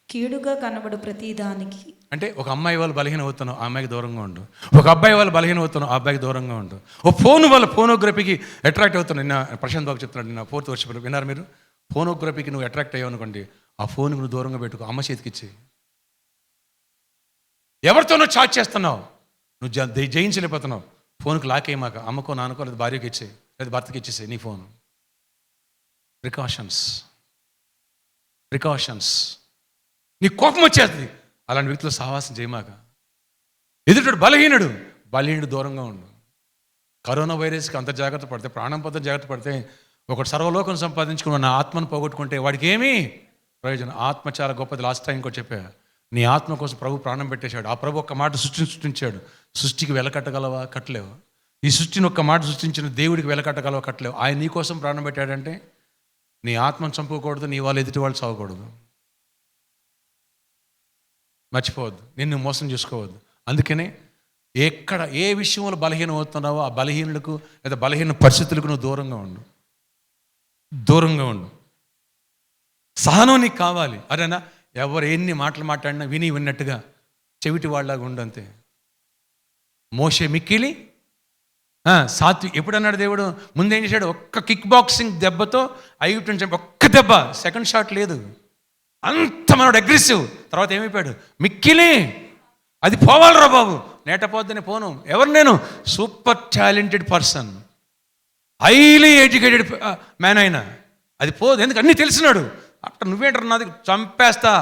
కీడుగా కనబడు ప్రతి దానికి, అంటే ఒక అమ్మాయి వాళ్ళు బలహీన అవుతున్నావు, ఆ అమ్మాయికి దూరంగా ఉండు. ఒక అబ్బాయి వాళ్ళు బలహీన అవుతున్నావు, ఆ అబ్బాయికి దూరంగా ఉండు. ఓ ఫోన్ వల్ల ఫోనోగ్రఫీకి అట్రాక్ట్ అవుతున్నావు. నిన్న ప్రశాంత్ బాబు చెప్తున్నాడు, నిన్న 4th వర్షం విన్నారు మీరు? ఫోనోగ్రఫీకి నువ్వు అట్రాక్ట్ అయ్యావు అనుకోండి, ఆ ఫోన్కి నువ్వు దూరంగా పెట్టుకో, అమ్మ చేతికి ఇచ్చి. ఎవరితోనో చాట్ చేస్తున్నావు, నువ్వు జయించలేకపోతున్నావు, ఫోన్కి లాక్ అయ్యి మాకు అమ్మకో నాన్నకో లేదా భార్యకి ఇచ్చేయి, లేదా భర్తకి ఇచ్చేసే నీ ఫోన్. ప్రికాషన్స్. నీ కోపం వచ్చేస్తుంది. అలాంటి వ్యక్తులు సహవాసం చేయమాక. ఎదుటి బలహీనుడు దూరంగా ఉండు. కరోనా వైరస్కి అంత జాగ్రత్త పడితే, ప్రాణం పొంద జాగ్రత్త పడితే, ఒకటి సర్వలోకం సంపాదించుకుని నా ఆత్మను పోగొట్టుకుంటే వాడికి ఏమీ ప్రయోజనం. ఆత్మ చాలా గొప్పది. లాస్ట్ టైం ఇంకోటి చెప్పా, నీ ఆత్మ కోసం ప్రభు ప్రాణం పెట్టేశాడు. ఆ ప్రభు ఒక్క మాట సృష్టించాడు. సృష్టికి వెలకట్టగలవా? కట్టలేవు. ఈ సృష్టిని ఒక్క మాట సృష్టించిన దేవుడికి వెలకట్టగలవా? కట్టలేవు. ఆయన నీ కోసం ప్రాణం పెట్టాడంటే నీ ఆత్మను చంపుకోకూడదు, నీ వాళ్ళు ఎదుటి వాళ్ళు చావకూడదు. మర్చిపోవద్దు, నిన్ను మోసం చేసుకోవద్దు. అందుకనే ఏ విషయంలో బలహీనం అవుతున్నావో ఆ బలహీనులకు లేదా బలహీన పరిస్థితులకు నువ్వు దూరంగా ఉండు. సహనం నీకు కావాలి. అరేనా ఎవరు ఎన్ని మాటలు మాట్లాడినా విన్నట్టుగా చెవిటి వాళ్ళలాగా ఉండంతే. మోషే మిక్కిలి సాత్విక్. ఎప్పుడన్నాడు దేవుడు? ముందేం చేశాడు? ఒక్క కిక్ బాక్సింగ్ దెబ్బతో ఐగుప్తుని చంపి, ఒక్క దెబ్బ, సెకండ్ షాట్ లేదు. అంత మనోడు అగ్రెసివ్. తర్వాత ఏమైపోయాడు? మిక్కిలి. అది పోవాలరా బాబు, నేటపోద్దని పోను. ఎవరు? నేను super talented person, highly educated man అయినా అది పోదు. ఎందుకు? అన్నీ తెలిసినాడు. అట్లా నువ్వేంటారు? నాది చంపేస్తా,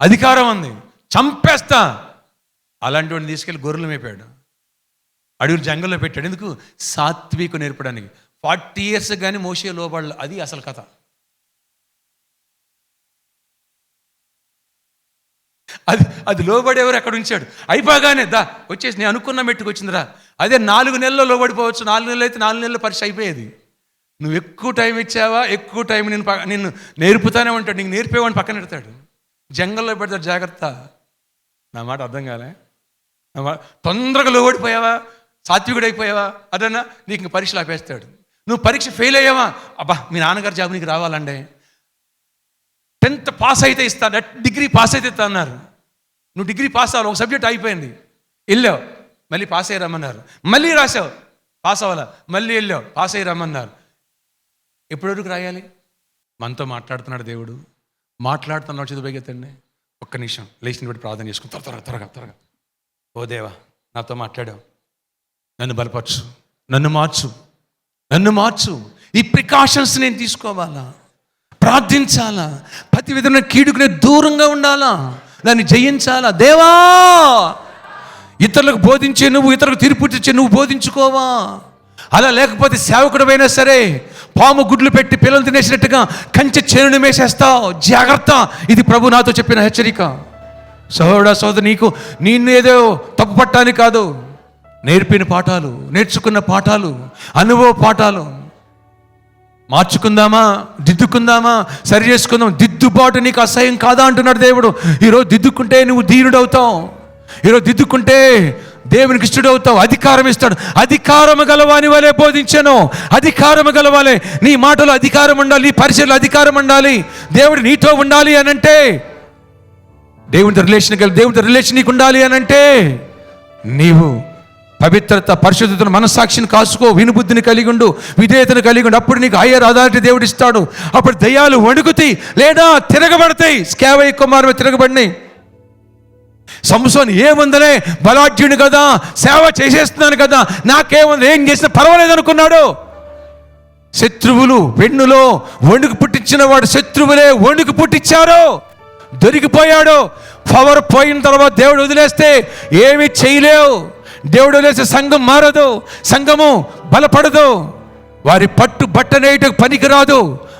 అధికారం ఉంది, చంపేస్తా. అలాంటి వాడిని తీసుకెళ్ళి గొర్రెలు మేపాడు, అడవులు జంగల్లో పెట్టాడు. ఎందుకు? సాత్విక నేర్పడానికి. 40 years కానీ మోషే లోబడలు. అది అసలు కథ. అది లోబడేవారు అక్కడ ఉంచాడు. అయిపోగానే వచ్చేసి నేను అనుకున్న మెట్టుకు వచ్చిందిరా. అదే 4 నెలల్లో లోబడిపోవచ్చు. 4 నెలలు అయితే 4 నెలల పరీక్ష అయిపోయేది. నువ్వు ఎక్కువ టైం ఇచ్చావా, ఎక్కువ టైం నిన్ను నేర్పుతానే ఉంటాడు. నీకు నేర్పేవాడిని పక్కన పెడతాడు, జంగల్లో పెడతాడు. జాగ్రత్త. నా మాట అర్థం కాలే? తొందరగా లోబడిపోయావా, సాత్వికుడు అయిపోయావా, అదన్నా నీకు ఇంక పరీక్షలు ఆపేస్తాడు. నువ్వు పరీక్ష ఫెయిల్ అయ్యావా, అబ్బా మీ నాన్నగారు జాబ్ నీకు రావాలండి, 10th పాస్ అయితే ఇస్తాను, డిగ్రీ పాస్ అయితే ఇస్తా అన్నారు. నువ్వు డిగ్రీ పాస్ అవ్వాలి, ఒక సబ్జెక్ట్ అయిపోయింది, వెళ్ళావు, మళ్ళీ పాస్ అయ్యి రమ్మన్నారు. మళ్ళీ రాసావు, పాస్ అవ్వాలా, మళ్ళీ వెళ్ళావు, పాస్ అయ్యి రమ్మన్నారు. ఎప్పటివరకు రాయాలి? మనతో మాట్లాడుతున్నాడు దేవుడు. మాట్లాడుతున్నాడు. చేతి పైకెత్తండి. ఒక్క నిమిషం లేచిన బట్టి ప్రార్థన చేసుకుని త్వరగా. ఓ దేవా, నాతో మాట్లాడావు, నన్ను బలపరచు, నన్ను మార్చు. ఈ ప్రికాషన్స్ నేను తీసుకోవాలా, ప్రార్థించాలా, ప్రతి విధమైన కీడుకు నేను దూరంగా ఉండాలా, దాన్ని జయించాలా. దేవా, ఇతరులకు బోధించే నువ్వు, ఇతరులకు తీర్పు ఇచ్చే నువ్వు బోధించుకోవా? అలా లేకపోతే సేవకుడమైనా సరే పాము గుడ్లు పెట్టి పిల్లలు తినేసినట్టుగా కంచె చేనుని మేసేస్తావు. జాగ్రత్త. ఇది ప్రభు నాతో చెప్పిన హెచ్చరిక. సహోదరా సోదరు, నిన్ను ఏదో తప్పు పట్టాని కాదు, నేర్పిన పాఠాలు, నేర్చుకున్న పాఠాలు, అనుభవ పాఠాలు. మార్చుకుందామా, దిద్దుకుందామా, సరి చేసుకుందాం. దిద్దుబాటు నీకు అసహ్యం కాదా అంటున్నాడు దేవుడు. ఈరోజు దిద్దుకుంటే నువ్వు ధీరుడు అవుతావు. ఈరోజు దిద్దుకుంటే దేవునికి ఇష్టడు అవుతావు. అధికారం ఇస్తాడు. అధికారము గలవాని వలె బోధించను. అధికారము గలవాలే. నీ మాటలో అధికారం ఉండాలి, నీ పరిచయలో అధికారం ఉండాలి, దేవుడు నీతో ఉండాలి అనంటే, దేవునితో రిలేషన్ నీకు ఉండాలి అనంటే నీవు పవిత్రత, పరిశుద్ధతను, మనస్సాక్షిని కాసుకో, వినుబుద్ధిని కలిగి ఉండు, విధేయతను కలిగి ఉండు. అప్పుడు నీకు హయ్యర్ అథారిటీ దేవుడు ఇస్తాడు. అప్పుడు దయ్యాలు వణుకుతాయి లేదా తిరగబడతాయి. స్కేవయ్య కుమారుడు తిరగబడినాయి. సంసోను ఏముందలే, బలాఢ్యుని కదా, సేవ చేసేస్తున్నాను కదా, నాకేముంది, ఏం చేసినా పర్వాలేదు అనుకున్నాడు. శత్రువులు వెన్నులో వణుకు పుట్టించిన వాడు శత్రువులే వణుకు పుట్టించారు. దొరికిపోయాడు. పవర్ పోయిన తర్వాత దేవుడు వదిలేస్తే ఏమీ చేయలేవు. దేవుడు వదిలేస్తే సంఘం మారదు, సంఘము బలపడదు. వారి పట్టు బట్టనేయటకు పనికిరాదు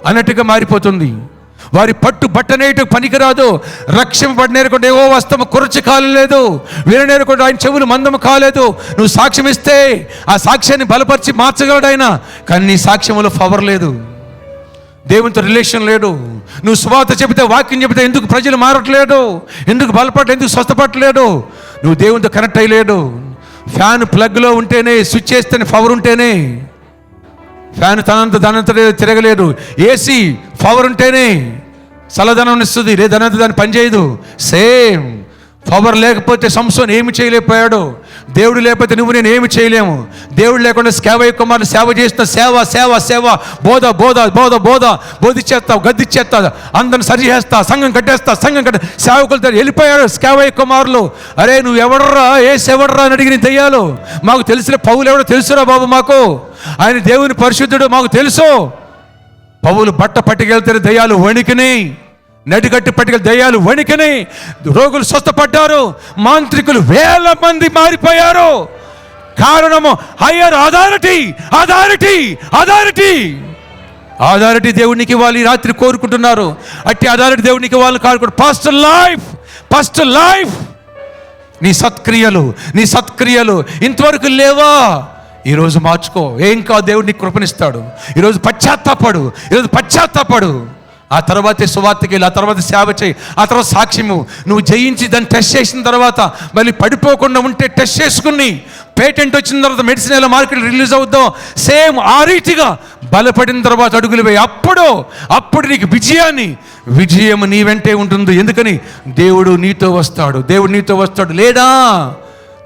అన్నట్టుగా మారిపోతుంది. వారి పట్టు బట్టనేయటకు పనికిరాదు. రక్షింపబడినేరుకుంటే ఏవో వస్తము కురచి కాలేదు, వీరనేరుకుంటే ఆయన చెవులు మందము కాలేదు. నువ్వు సాక్ష్యం ఇస్తే ఆ సాక్ష్యాన్ని బలపరిచి మార్చగలడు ఆయన. కానీ నీ సాక్ష్యంలో పవర్ లేదు, దేవునితో రిలేషన్ లేడు. నువ్వు సువార్త చెబితే, వాక్యం చెబితే ఎందుకు ప్రజలు మారట్లేదు, ఎందుకు బలపడలేదు, ఎందుకు స్వస్థపడలేదు? నువ్వు దేవునితో కనెక్ట్ అయ్యలేడు. ఫ్యాన్ ప్లగ్లో ఉంటేనే, స్విచ్ చేస్తేనే పవర్ ఉంటేనే ఫ్యాన్ దానంతా తిరగలేదు. ఏసీ పవర్ ఉంటేనే చల్లదనం ఇస్తుంది, లేదనంత దాన్ని పనిచేయదు. సేమ్ పవర్ లేకపోతే సంసోను ఏమి చేయలేకపోయాడు. దేవుడు లేకపోతే నువ్వు నేను ఏమి చేయలేము. దేవుడు లేకుండా సేవయ్య కుమారులు సేవ చేస్తున్న సేవ సేవ సేవ బోధ బోధ బోధ బోధ బోధిచ్చేస్తావు, గద్దిచ్చేస్తా, అందరిని సరి చేస్తా, సంఘం కట్టేస్తా, సంఘం కట్టే సేవకులతో వెళ్ళిపోయారు సేవయ్య కుమారులు. అరే నువ్వు ఎవడరా, ఎవడరా అని అడిగిన దెయ్యాలు. మాకు తెలిసిన పౌలు ఎవడో తెలుసురా బాబు, మాకు ఆయన దేవుని పరిశుద్ధుడు మాకు తెలుసు. పౌలు బట్ట పట్టుకెళ్తే దయ్యాలు వణికిని, నడిగట్టి పట్టుకెళ్ళి దయ్యాలు వణికిని, రోగులు స్వస్థపడ్డారు, మాంత్రికులు 1000 మంది మారిపోయారు. కారణము higher authority authority authority authority దేవునికి ఇవ్వాలి రాత్రి కోరుకుంటున్నారు. అట్టి అథారిటీ దేవునికి ఇవ్వాలని కోరుకుంటారు. ఫస్ట్ లైఫ్ నీ సత్క్రియలు ఇంతవరకు లేవా? ఈరోజు మార్చుకో. ఏం కాదు, దేవుడు నీకు కృపణిస్తాడు. ఈరోజు పశ్చాత్తాపడు. ఆ తర్వాతే సువార్తకి వెళ్ళి, ఆ తర్వాత సేవ చేయి, ఆ తర్వాత సాక్ష్యము. నువ్వు జయించి దాన్ని టెస్ట్ చేసిన తర్వాత మళ్ళీ పడిపోకుండా ఉంటే టెస్ట్ చేసుకుని పేటెంట్ వచ్చిన తర్వాత మెడిసిన్ ఎలా మార్కెట్ రిలీజ్ అవుద్దాం, సేమ్ ఆ రీతిగా బలపడిన తర్వాత అడుగులు వేయి. అప్పుడు నీకు విజయం నీ వెంటే ఉంటుంది. ఎందుకని దేవుడు నీతో వస్తాడు. లేదా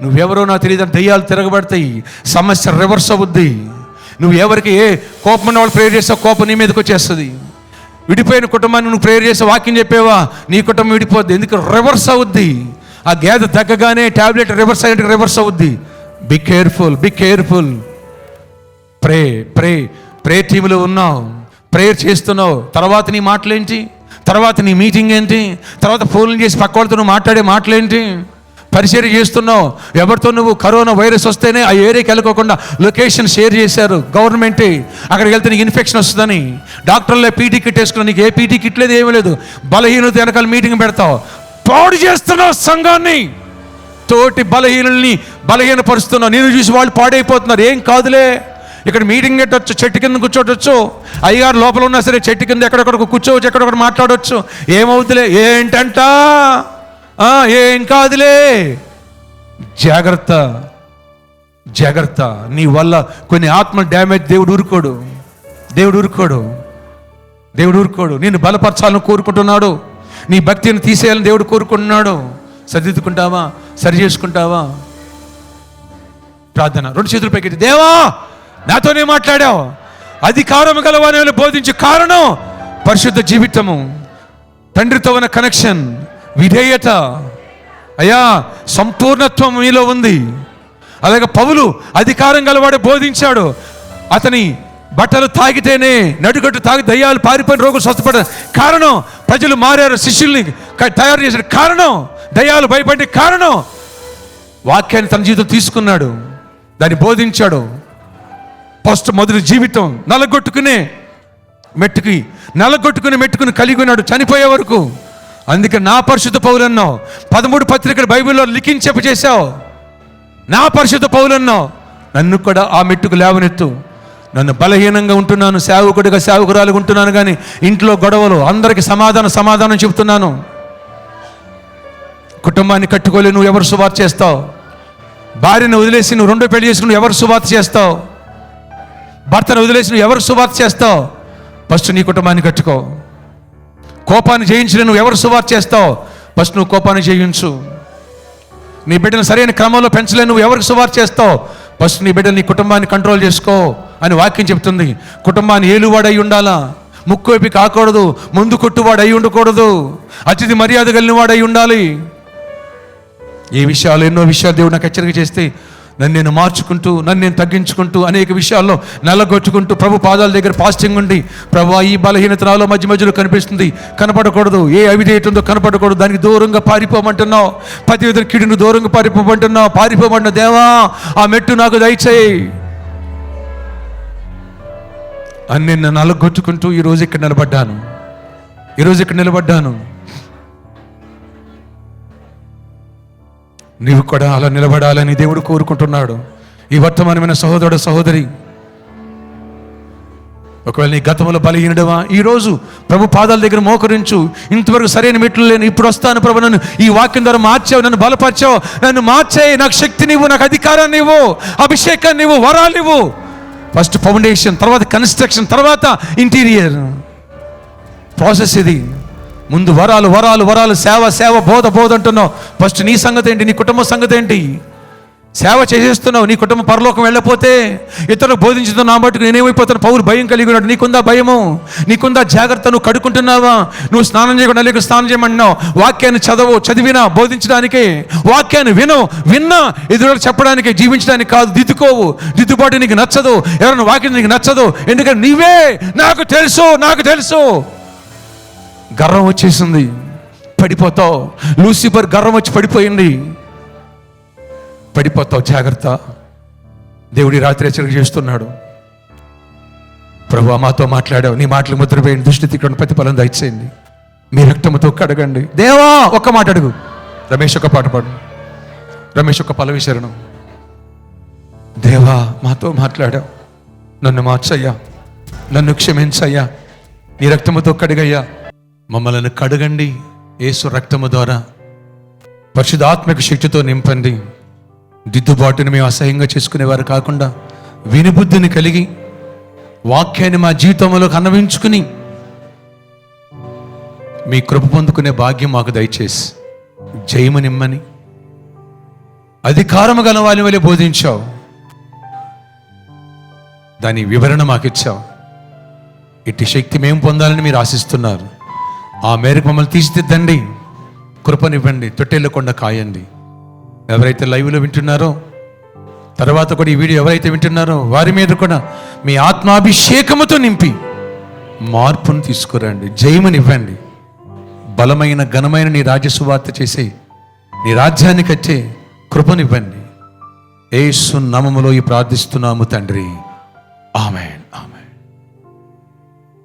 నువ్వెవరో నాకు తెలియదు, దయ్యాలు తిరగబడతాయి, సమస్య రివర్స్ అవుద్ది. నువ్వు ఎవరికి ఏ కోపం ఉన్న వాళ్ళు ప్రేయర్ చేస్తావు, కోపం నీ మీదకి వచ్చేస్తుంది. విడిపోయిన కుటుంబాన్ని నువ్వు ప్రేయర్ చేసి వాక్యం చెప్పేవా, నీ కుటుంబం విడిపోద్ది. ఎందుకు రివర్స్ అవుద్ది. ఆ గ్యాద తగ్గగానే టాబ్లెట్ రివర్స్ అయ్యేందుకు రివర్స్ అవుద్ది. Be careful. ప్రే టీంలో ఉన్నావు, ప్రేయర్ చేస్తున్నావు, తర్వాత నీ మాటలేంటి, తర్వాత నీ మీటింగ్ ఏంటి, తర్వాత ఫోన్లు చేసి పక్క వాళ్ళతో నువ్వు మాట్లాడే మాటలేంటి, పరిచర్య చేస్తున్నావు. ఎవరితో నువ్వు కరోనా వైరస్ వస్తేనే ఆ ఏరియాకి వెళ్ళకోకుండా లొకేషన్ షేర్ చేశారు గవర్నమెంటే, అక్కడికి వెళ్తే నీకు ఇన్ఫెక్షన్ వస్తుందని డాక్టర్లే పీటీ కిట్ వేసుకున్నావు. నీకు ఏ పీటీ కిట్ లేదు, ఏమీ లేదు. బలహీనత వెనకాల మీటింగ్ పెడతావు, పాడు చేస్తున్నావు సంఘాన్ని, తోటి బలహీనపరుస్తున్నావు. నేను చూసి వాళ్ళు పాడైపోతున్నారు. ఏం కాదులే, ఇక్కడ మీటింగ్ పెట్టవచ్చు, చెట్టు కింద కూర్చోవచ్చు, అయ్యగారు లోపల ఉన్నా సరే చెట్టు కింద ఎక్కడొక్కడ కూర్చోవచ్చు, ఎక్కడొక్కడ మాట్లాడవచ్చు. ఏమవుతులే, ఏంటంట, ఏం కాదులే. జాగ్రత్త. నీ వల్ల కొన్ని ఆత్మ డ్యామేజ్. దేవుడు ఊరుకోడు. నేను బలపరచాలని కోరుకుంటున్నాడు. నీ భక్తిని తీసేయాలని దేవుడు కోరుకుంటున్నాడు. సరిదిద్దుకుంటావా, సరి చేసుకుంటావా? ప్రార్థన. 2 చేతులు పైకెత్తి, దేవా నాతోనే మాట్లాడావు, అధికారం గలవారిని బోధించే కారణం పరిశుద్ధ జీవితము, తండ్రితో ఉన్న కనెక్షన్, విధేయత. అయ్యా సంపూర్ణత్వం మీలో ఉంది. అలాగే పౌలు అధికారం గలవాడు బోధించాడు. అతని బట్టలు తాగితేనే నడుగట్టు తాగి దయ్యాలు పారిపోయిన రోగులు స్వస్థపడ్డారు. కారణం ప్రజలు మారారు, శిష్యుల్ని తయారు చేసిన కారణం, దయ్యాలు భయపడే కారణం. వాక్యాన్ని తన జీవితం తీసుకున్నాడు, దాన్ని బోధించాడు. మొదటి జీవితం నలగొట్టుకుని మెట్టుకుని కలిగి ఉన్నాడు చనిపోయే వరకు. అందుకే నా పరిశుద్ధ పౌలు అన్నావు. 13 పత్రికలు బైబిల్లో లిఖించేసావు. నా పరిశుద్ధ పౌలు అన్నావు. నన్ను కూడా ఆ మెట్టుకు లేవనెత్తు. నన్ను బలహీనంగా ఉంటున్నాను, సేవకురాలుగా ఉంటున్నాను, కానీ ఇంట్లో గొడవలు, అందరికీ సమాధానం చెబుతున్నాను. కుటుంబాన్ని కట్టుకోలే, నువ్వు ఎవరు సువార్త చేస్తావు? భార్యను వదిలేసి నువ్వు 2వ పెళ్లి చేసుకుని నువ్వు ఎవరు సువార్త చేస్తావు? భర్తను వదిలేసి నువ్వు ఎవరు సువార్త చేస్తావు? ఫస్ట్ నీ కుటుంబాన్ని కట్టుకో. కోపాన్ని జయించిన నువ్వు ఎవరు సువార్త చేస్తావు? ఫస్ట్ నువ్వు కోపాన్ని జయించు. నీ బిడ్డను సరైన క్రమంలో పెంచలే, నువ్వు ఎవరికి సువార్త చేస్తావు? ఫస్ట్ నీ బిడ్డను, నీ కుటుంబాన్ని కంట్రోల్ చేసుకో అని వాక్యం చెప్తుంది. కుటుంబాన్ని ఏలువాడు అయి ఉండాలా, ముక్కువైపు కాకూడదు, ముందు కొట్టువాడు అయి ఉండకూడదు, అతిథి మర్యాద కలిగిన వాడు అయి ఉండాలి. ఎన్నో విషయాలు దేవుడు నాకు హెచ్చరిక చేస్తే నన్ను నేను మార్చుకుంటూ, నన్ను నేను తగ్గించుకుంటూ, అనేక విషయాల్లో నల్లగొట్టుకుంటూ ప్రభు పాదాల దగ్గర పాస్టింగ్ ఉండి, ప్రభు ఈ బలహీనత నాలో మధ్యలో కనిపిస్తుంది, కనపడకూడదు, ఏ అవిధేయత ఉందో కనపడకూడదు, దానికి దూరంగా పారిపోమంటున్నావు. ప్రతి విధంగా కీడును దూరంగా పారిపోమంటున్నావు. దేవా ఆ మెట్టు నాకు దయచేయి అని నేను నల్లగొట్టుకుంటూ ఈరోజు ఇక్కడ నిలబడ్డాను. నీవు కూడా అలా నిలబడాలని దేవుడు కోరుకుంటున్నాడు. ఈ వర్తమానమైన సహోదరి, ఒకవేళ నీ గతంలో బలహీనుడవా, ఈరోజు ప్రభు పాదాల దగ్గర మోకరించు. ఇంతవరకు సరైన మెట్లు లేని, ఇప్పుడు వస్తాను ప్రభు, నన్ను ఈ వాక్యం ద్వారా మార్చావు, నన్ను బలపరిచావు, నన్ను మార్చాయి, నాకు శక్తినివ్వు, నాకు అధికారాన్ని ఇవ్వు, అభిషేకాన్ని ఇవ్వు, వరాలు ఇవ్వు. ఫస్ట్ ఫౌండేషన్, తర్వాత కన్స్ట్రక్షన్, తర్వాత ఇంటీరియర్ ప్రాసెస్. ఇది ముందు వరాలు, సేవ బోధ అంటున్నావు. ఫస్ట్ నీ సంగతి ఏంటి? నీ కుటుంబ సంగతి ఏంటి? సేవ చేసేస్తున్నావు, నీ కుటుంబం పరలోకం వెళ్ళకపోతే ఇతరులకు బోధించుతున్న నా మటుకు నేనేమైపోతాను? పౌలు భయం కలిగి ఉన్నాడు. నీకుందా భయము? నీకుందా జాగ్రత్త? నువ్వు కడుక్కుంటున్నావా? నువ్వు స్నానం చేయకుండా లేక స్నానం చేయమంటున్నావు. వాక్యాన్ని చదివినా బోధించడానికి, వాక్యాన్ని విన్నా ఎదురు చెప్పడానికి, జీవించడానికి కాదు. దిద్దుబాటు నీకు నచ్చదు, ఎవరైనా వాక్యం నీకు నచ్చదు. ఎందుకంటే నీవే నాకు తెలుసు. గర్వం వచ్చేసింది, పడిపోతావు. లూసిఫర్ గర్వం వచ్చి పడిపోతావు, జాగ్రత్త. దేవుడి రాత్రి హెచ్చరిక చేస్తున్నాడు. ప్రభువా, మాతో మాట్లాడావు, నీ మాటలు ముద్రపోయింది, దృష్టి తిక్కడం ప్రతిఫలం దయచేయండి, మీ రక్తముతో కడగండి. దేవా, ఒక్క మాట అడుగు. రమేష్ ఒక పాట పాడు. రమేష్ ఒక పల్లవి శరణం. దేవా, మాతో మాట్లాడావు, నన్ను మార్చయ్యా, నన్ను క్షమించయ్యా, నీ రక్తముతో కడిగయ్యా. మమ్మల్ని కడగండి యేసు రక్తము ద్వారా, పరిశుద్ధాత్మక శక్తితో నింపండి. దిద్దుబాటుని మేము అసహ్యంగా చేసుకునేవారు కాకుండా వినిబుద్ధిని కలిగి వాక్యాన్ని మా జీవితంలోకి అన్వయించుకుని మీ కృప పొందుకునే భాగ్యం మాకు దయచేసి జయము నిమ్మని అధికారము గల వారి వలె బోధించావు. దాని వివరణ మాకు ఇచ్చావు. ఇట్టి శక్తి మేము పొందాలని మీరు ఆశిస్తున్నారు. ఆ మేరకు మమ్మల్ని తీర్చిదిద్దండి, కృపనివ్వండి, తొట్టెళ్ళకుండా కాయండి. ఎవరైతే లైవ్లో వింటున్నారో, తర్వాత కూడా ఈ వీడియో ఎవరైతే వింటున్నారో వారి మీద కూడా మీ ఆత్మాభిషేకముతో నింపి మార్పును తీసుకురండి, జయమునివ్వండి. బలమైన ఘనమైన నీ రాజ్య సువార్త చేసే, నీ రాజ్యాన్ని కట్టే కృపనివ్వండి. యేసు నామములో ఈ ప్రార్థిస్తున్నాము తండ్రి, ఆమేన్.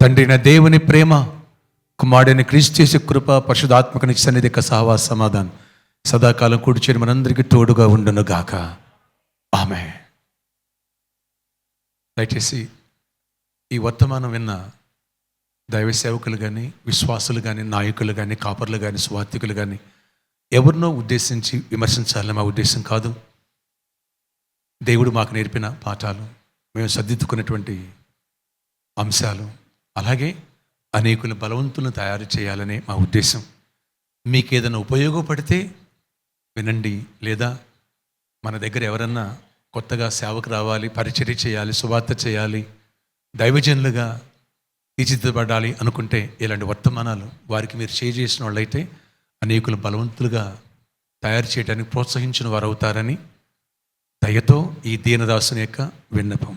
తండ్రి నా దేవుని ప్రేమ, కుమారుడైన క్రీస్తు చేసే కృప, పరిశుద్ధాత్మక సన్నిధి సహవాస సమాధానం సదాకాలం కూడి చేరి మనందరికీ తోడుగా ఉండును గాక. ఆమేన్. దయచేసి ఈ వర్తమానం విన్న దైవ సేవకులు కానీ, విశ్వాసులు కానీ, నాయకులు కానీ, కాపర్లు కానీ, స్వార్థికులు కానీ ఎవరినో ఉద్దేశించి విమర్శించాలని మా ఉద్దేశం కాదు. దేవుడు మాకు నేర్పిన పాఠాలు, మేము సర్దిద్దుకున్నటువంటి అంశాలు, అలాగే అనేకుల బలవంతులను తయారు చేయాలనే మా ఉద్దేశం. మీకు ఏదైనా ఉపయోగపడితే వినండి, లేదా మన దగ్గర ఎవరన్నా కొత్తగా సేవకు రావాలి, పరిచర్య చేయాలి, సువార్త చేయాలి, దైవజనులుగా తీర్చిదిద్దబడాలి అనుకుంటే ఇలాంటి వర్తమానాలు వారికి మీరు షేర్ చేసిన వాళ్ళైతే అనేకులు బలవంతులుగా తయారు చేయడానికి ప్రోత్సహించిన వారు అవుతారని దయతో ఈ దీనదాసుని యొక్క విన్నపం.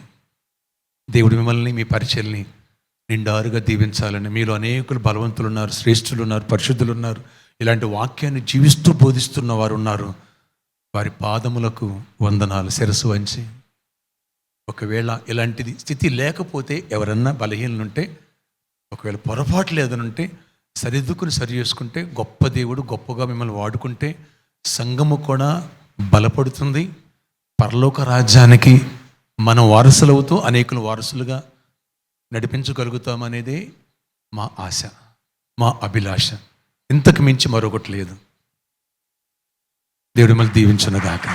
దేవుడు మిమ్మల్ని, మీ పరిచర్యల్ని నిండారుగా దీవించాలని. మీలో అనేకులు బలవంతులు ఉన్నారు, శ్రేష్ఠులు ఉన్నారు, పరిశుద్ధులు ఉన్నారు, ఇలాంటి వాక్యాన్ని జీవిస్తూ బోధిస్తున్న వారు ఉన్నారు. వారి పాదములకు వందనాలు, శిరస్సు వంచి. ఒకవేళ ఇలాంటిది స్థితి లేకపోతే, ఎవరన్నా బలహీనలుంటే, ఒకవేళ పొరపాటు లేదనుంటే సరిదిద్దుకుని సరి చేసుకుంటే, గొప్ప దేవుడు గొప్పగా మిమ్మల్ని వాడుకుంటే సంఘము కూడా బలపడుతుంది. పరలోక రాజ్యానికి మనం వారసులవుతూ అనేకులు వారసులుగా నడిపించగలుగుతామనేదే మా ఆశ, మా అభిలాష. ఇంతకు మించి మరొకటి లేదు. దేవుడు మిమ్మల్ని దీవించును గాక.